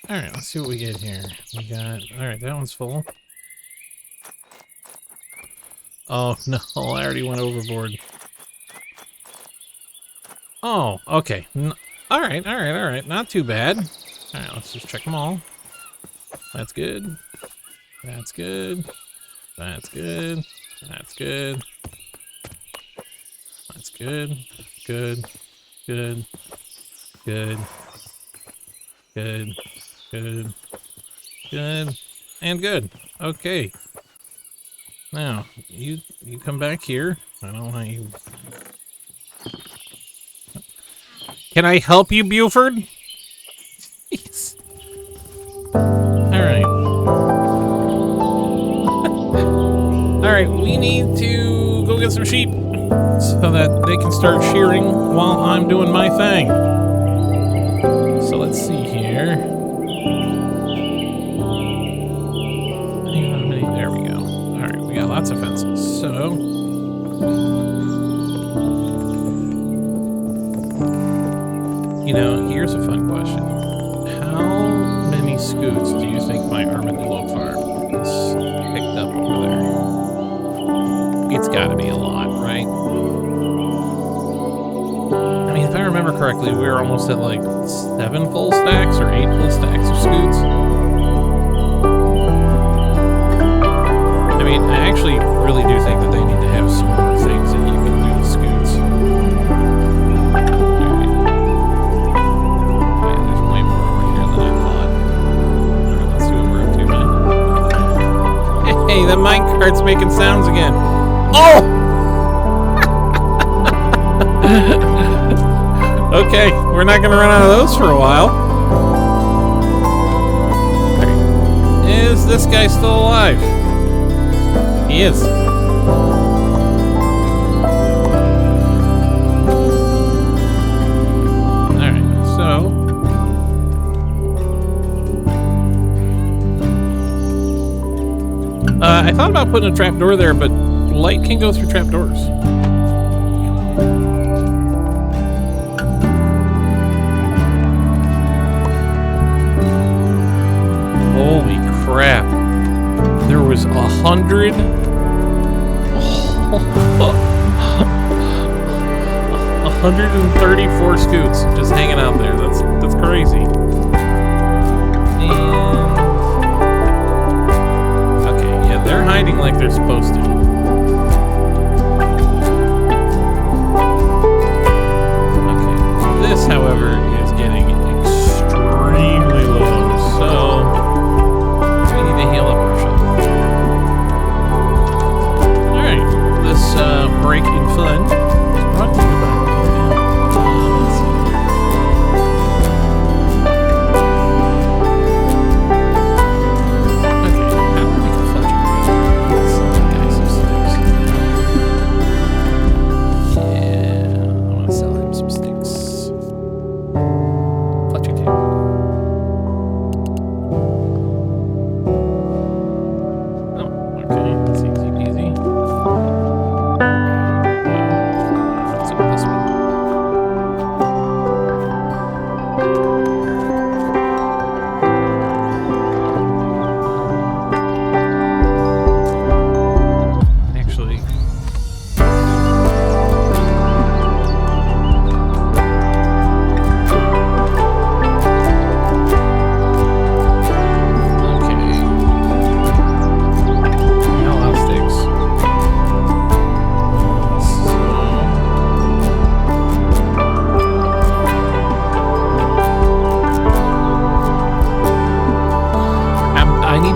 Alright, let's see what we get here. We got... Alright, that one's full. Oh, no, I already went overboard. Oh, okay. Alright. Not too bad. Alright, let's just check them all. That's good. That's good. That's good. That's good. That's good. Good. Good. Good. Good. Good. Good. And good. Okay. Now, you come back here. I don't want you... Can I help you, Buford? Jeez. Alright. Alright, we need to go get some sheep so that they can start shearing while I'm doing my thing. So let's see here. There we go. Alright, we got lots of fences. So... You know, here's a fun question. How many scoots do you think my armadillo farm has picked up over there? It's gotta be a lot, right? I mean, if I remember correctly, we were almost at like 7 full stacks or 8 full stacks of scoots. I mean, I actually really do think that they need to have some more things that you can do with scoots. Hey, the minecart's making sounds again. Oh! Okay, we're not gonna run out of those for a while. Right. Is this guy still alive? He is. Alright, so... I thought about putting a trapdoor there, but light can go through trapdoors. Holy crap. There was 134 scoots just hanging out there. That's crazy. They're hiding like they're supposed to. Okay. This, however, is getting extremely low, so we need to heal up ourselves. Alright, this break in fun is brought to you by...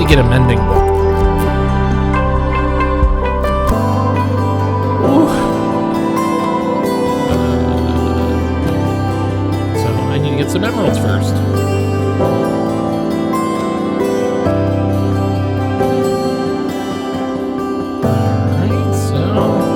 get a mending book. So I need to get some emeralds first. Alright, so...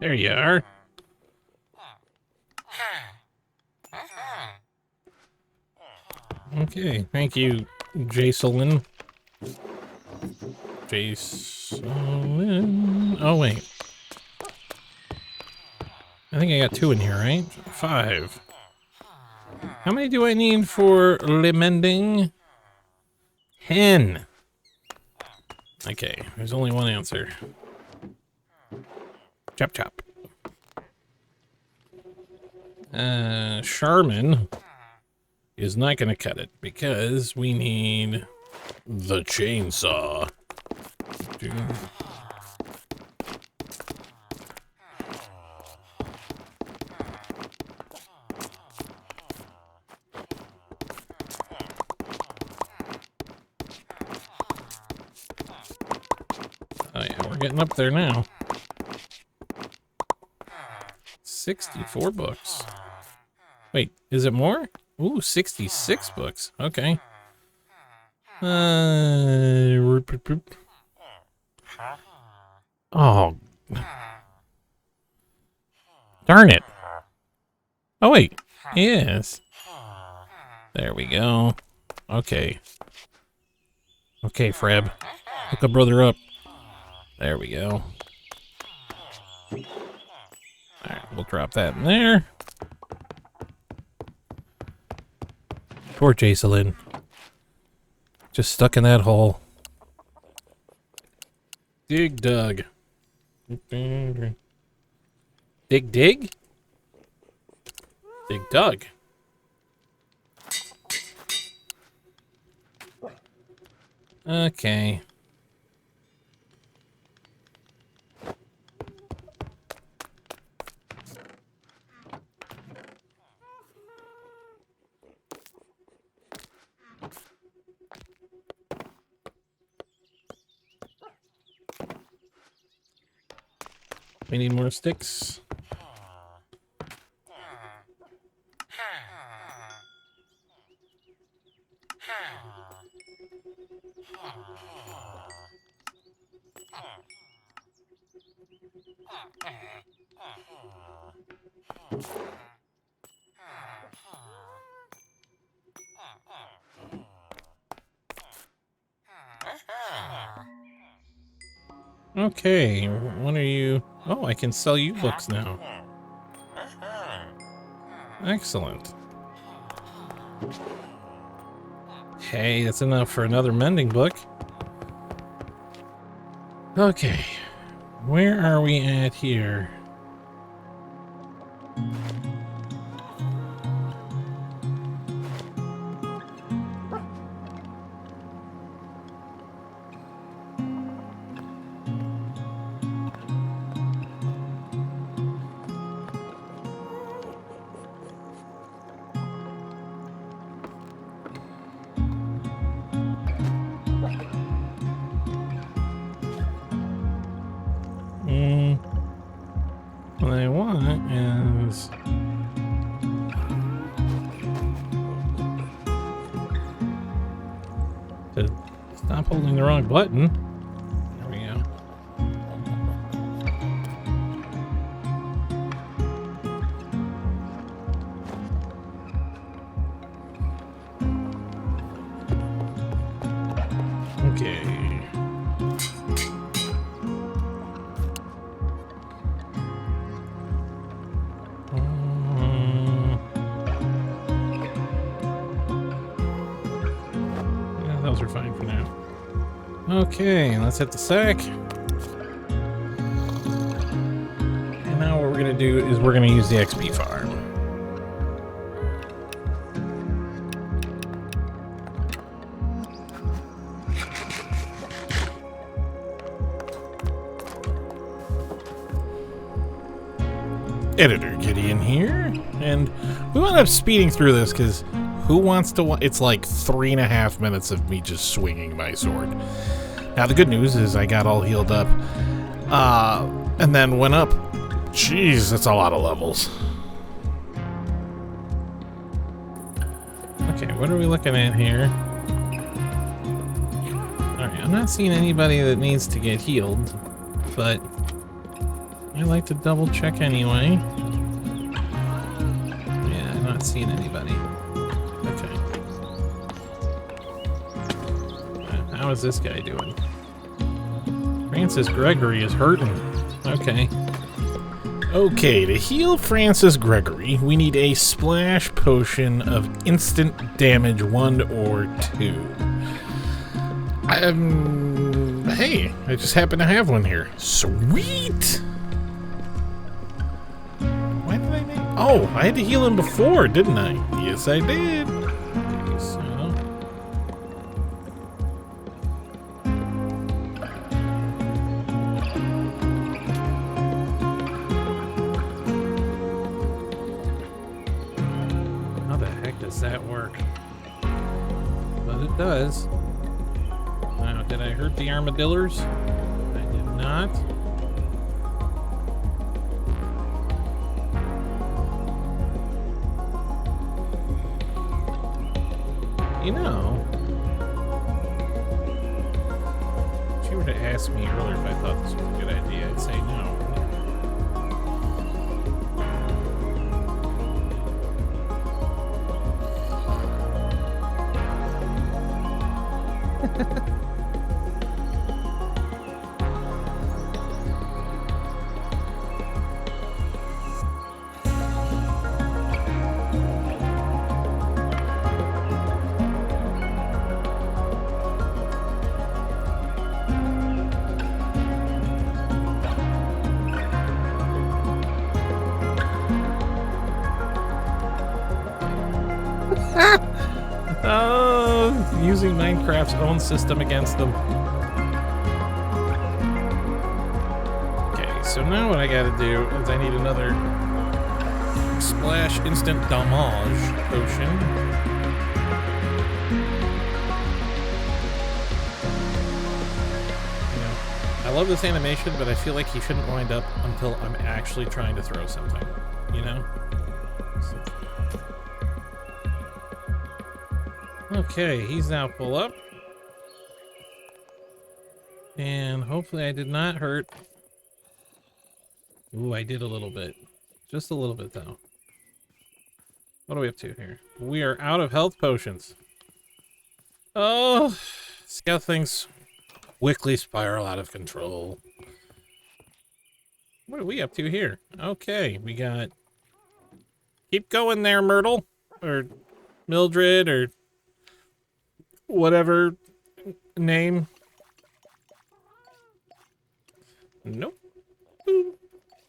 There you are. Okay, thank you, Jacelyn. Jacelyn. Oh, wait. I think I got 2 in here, right? 5. How many do I need for le mending? 10. Okay, there's only one answer. Chop chop. Charmin is not going to cut it because we need The chainsaw. Oh yeah, we're getting up there now. 64 books. Wait, is it more? Ooh, 66 books. Okay. Oh. Darn it. Oh, wait. Yes. There we go. Okay. Okay, Freb. Hook a brother up. There we go. Alright, we'll drop that in there. Poor Jacelyn. Just stuck in that hole. Dig dug. Dig dig? Dig dug. Okay. We need more sticks. Okay, when are you? Oh, I can sell you books now. Excellent. Okay, that's enough for another mending book. Okay, where are we at here? What I want is to stop holding the wrong button. There we go. Okay. Those are fine for now. Okay, let's hit the sack. And now what we're gonna do is we're gonna use the XP farm. Editor Gideon here, and we wound up speeding through this because who wants to it's like 3.5 minutes of me just swinging my sword. Now the good news is I got all healed up, and then went up. Jeez, that's a lot of levels. Okay, what are we looking at here? Alright, I'm not seeing anybody that needs to get healed, but I like to double check anyway. Yeah, I'm not seeing anybody. Okay. How is this guy doing? Francis Gregory is hurting. Okay. Okay, to heal Francis Gregory, we need a splash potion of instant damage 1 or 2. Hey, I just happen to have one here. Sweet! Why did I make... Oh, I had to heal him before, didn't I? Yes, I did. So... How the heck does that work? But it does. Now, did I hurt the armadillos? I did not. You know, if you were to ask me earlier if I thought this was a good idea, I'd say no. Oh, using Minecraft's own system against them. Okay, so now what I gotta do is I need another splash instant damage potion. You know, I love this animation, but I feel like he shouldn't wind up until I'm actually trying to throw something, you know? Okay, he's now full up. And hopefully I did not hurt. Ooh, I did a little bit. Just a little bit, though. What are we up to here? We are out of health potions. Oh, scout things quickly spiral out of control. What are we up to here? Okay, we got... Keep going there, Myrtle. Or Mildred, or... whatever name. Nope. Boom.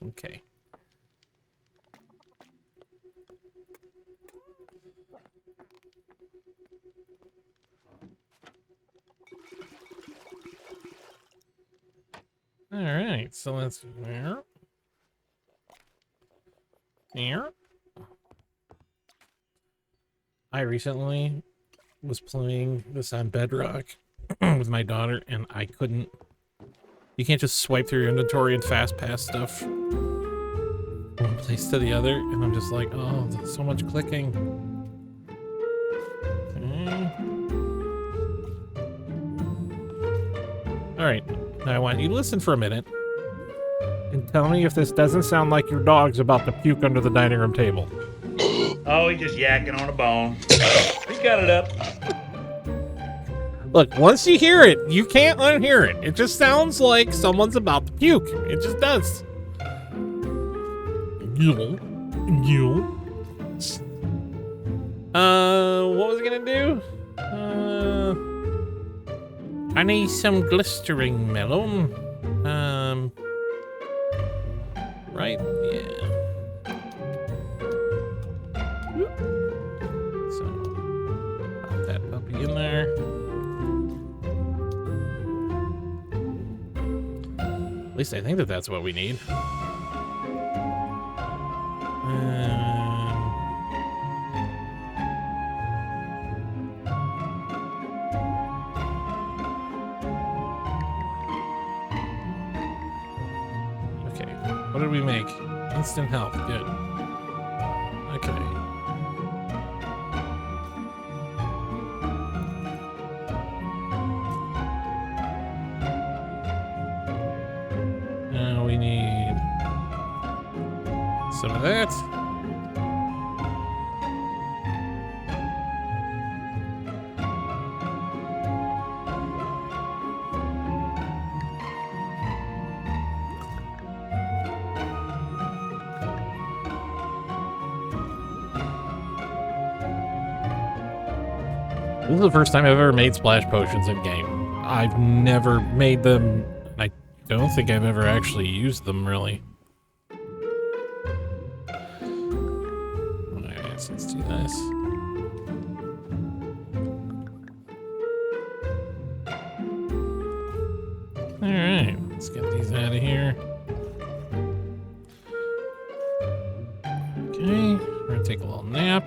Okay. All right, so let's here. I recently was playing this on Bedrock with my daughter, and I couldn't. You can't just swipe through your inventory and fast pass stuff from one place to the other, and I'm just like, oh, there's so much clicking. Okay. All right, now I want you to listen for a minute and tell me if this doesn't sound like your dog's about to puke under the dining room table. Oh, he's just yakking on a bone. He got it up. Look, once you hear it, you can't unhear it. It just sounds like someone's about to puke. It just does. What was I gonna do? I need some glistering melon. Right? Yeah. So, pop that puppy in there. At least I think that that's what we need. Okay, what did we make? Instant health, good. Okay. Now we need some of that. This is the first time I've ever made splash potions in game. I've never made them. I don't think I've ever actually used them, really. Alright, so let's do this. Alright, let's get these out of here. Okay, we're gonna take a little nap.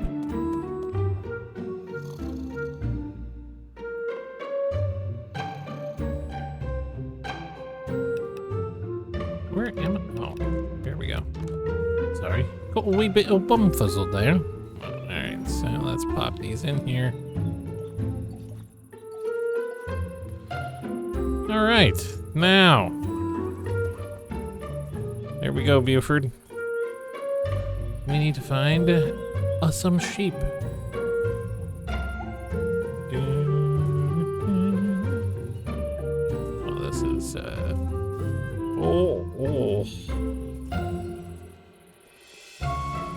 Where am I? Oh, here we go. Sorry. Got a wee bit of bum fuzzle there. Alright, so let's pop these in here. Alright, now. There we go, Buford. We need to find some sheep. Oh, this is, Oh.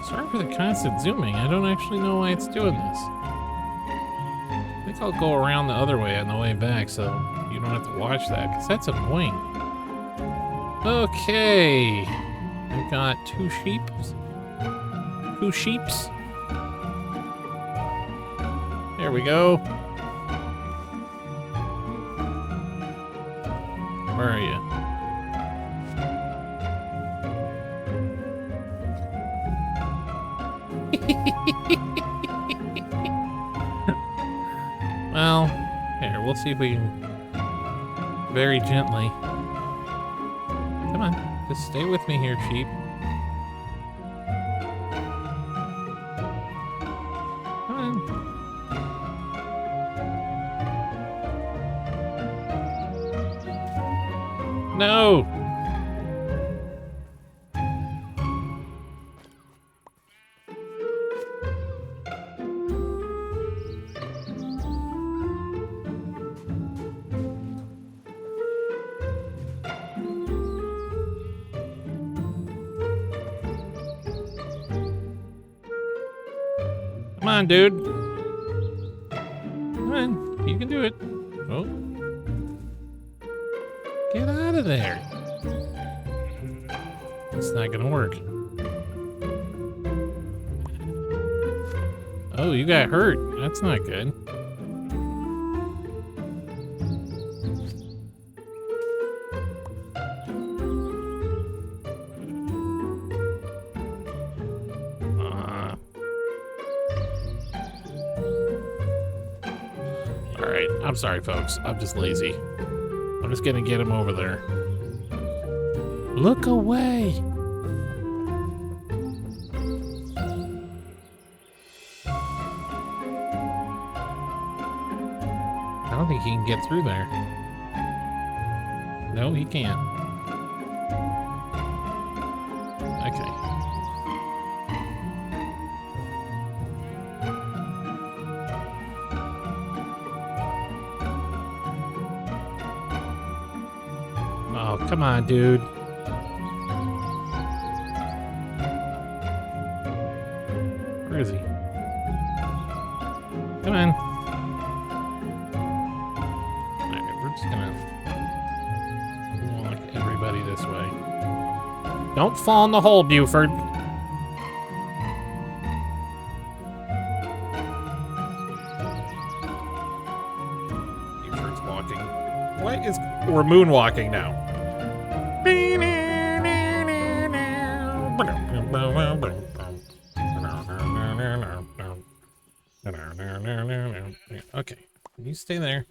Sorry for the constant zooming. I don't actually know why it's doing this. I think I'll go around the other way on the way back so you don't have to watch that, because that's annoying. Okay. We've got two sheeps. Two sheeps. There we go. Where are you? Well, here, we'll see if we can very gently. Come on, just stay with me here, sheep. Come on. No! Come on, dude. Come on, you can do it. Oh. Get out of there. It's not gonna work. Oh, you got hurt. That's not good. Alright, I'm sorry, folks. I'm just lazy. I'm just gonna get him over there. Look away! I don't think he can get through there. No, he can't. Okay. Oh, come on, dude. Where is he? Come on. Alright, we're just gonna walk everybody this way. Don't fall in the hole, Buford. Buford's walking. What is... We're moonwalking now. Okay, you stay there.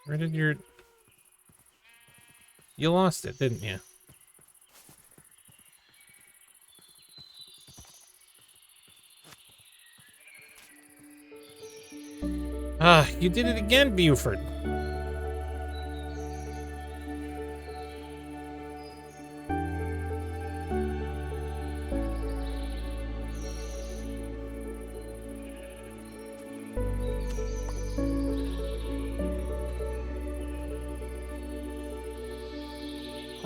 Where did your... You lost it, didn't you? Ah, you did it again, Buford.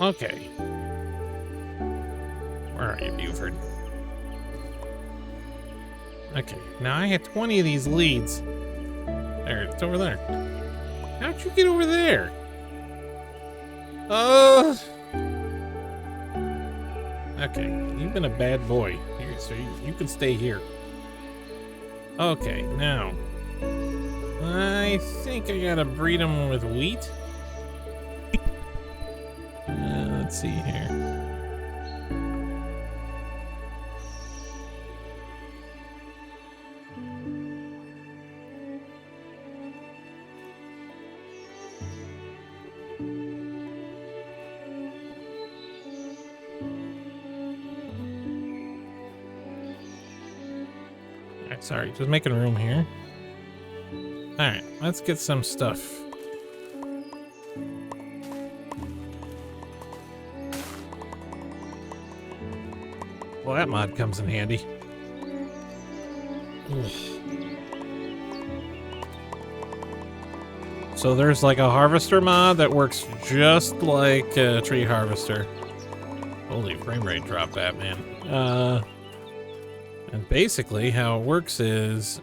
Okay. Where are you, Buford? Okay, now I had 20 of these leads. There, it's over there. How'd you get over there? Okay, you've been a bad boy. Here, so you can stay here. Okay, now. I think I gotta breed them with wheat. Let's see here. Alright, sorry, just making room here. Alright, let's get some stuff. Well, that mod comes in handy. Ugh. So there's like a harvester mod that works just like a tree harvester. Holy frame rate drop that, man. And basically how it works is,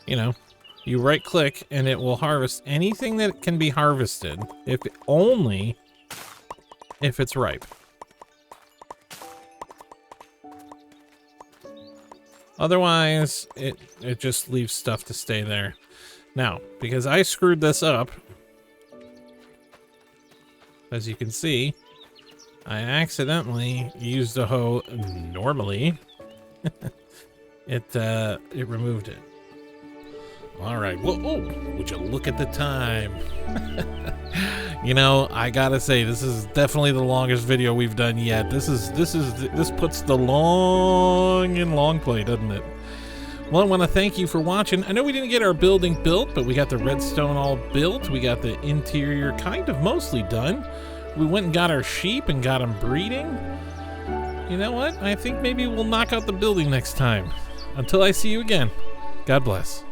you know, you right click and it will harvest anything that can be harvested only if it's ripe. Otherwise, it just leaves stuff to stay there. Now, because I screwed this up, as you can see, I accidentally used a hoe normally. It removed it. All right. Well, oh, would you look at the time? You know, I gotta say, this is definitely the longest video we've done yet. This puts the long in long play, doesn't it? Well, I want to thank you for watching. I know we didn't get our building built, but we got the redstone all built. We got the interior kind of mostly done. We went and got our sheep and got them breeding. You know what? I think maybe we'll knock out the building next time. Until I see you again, God bless.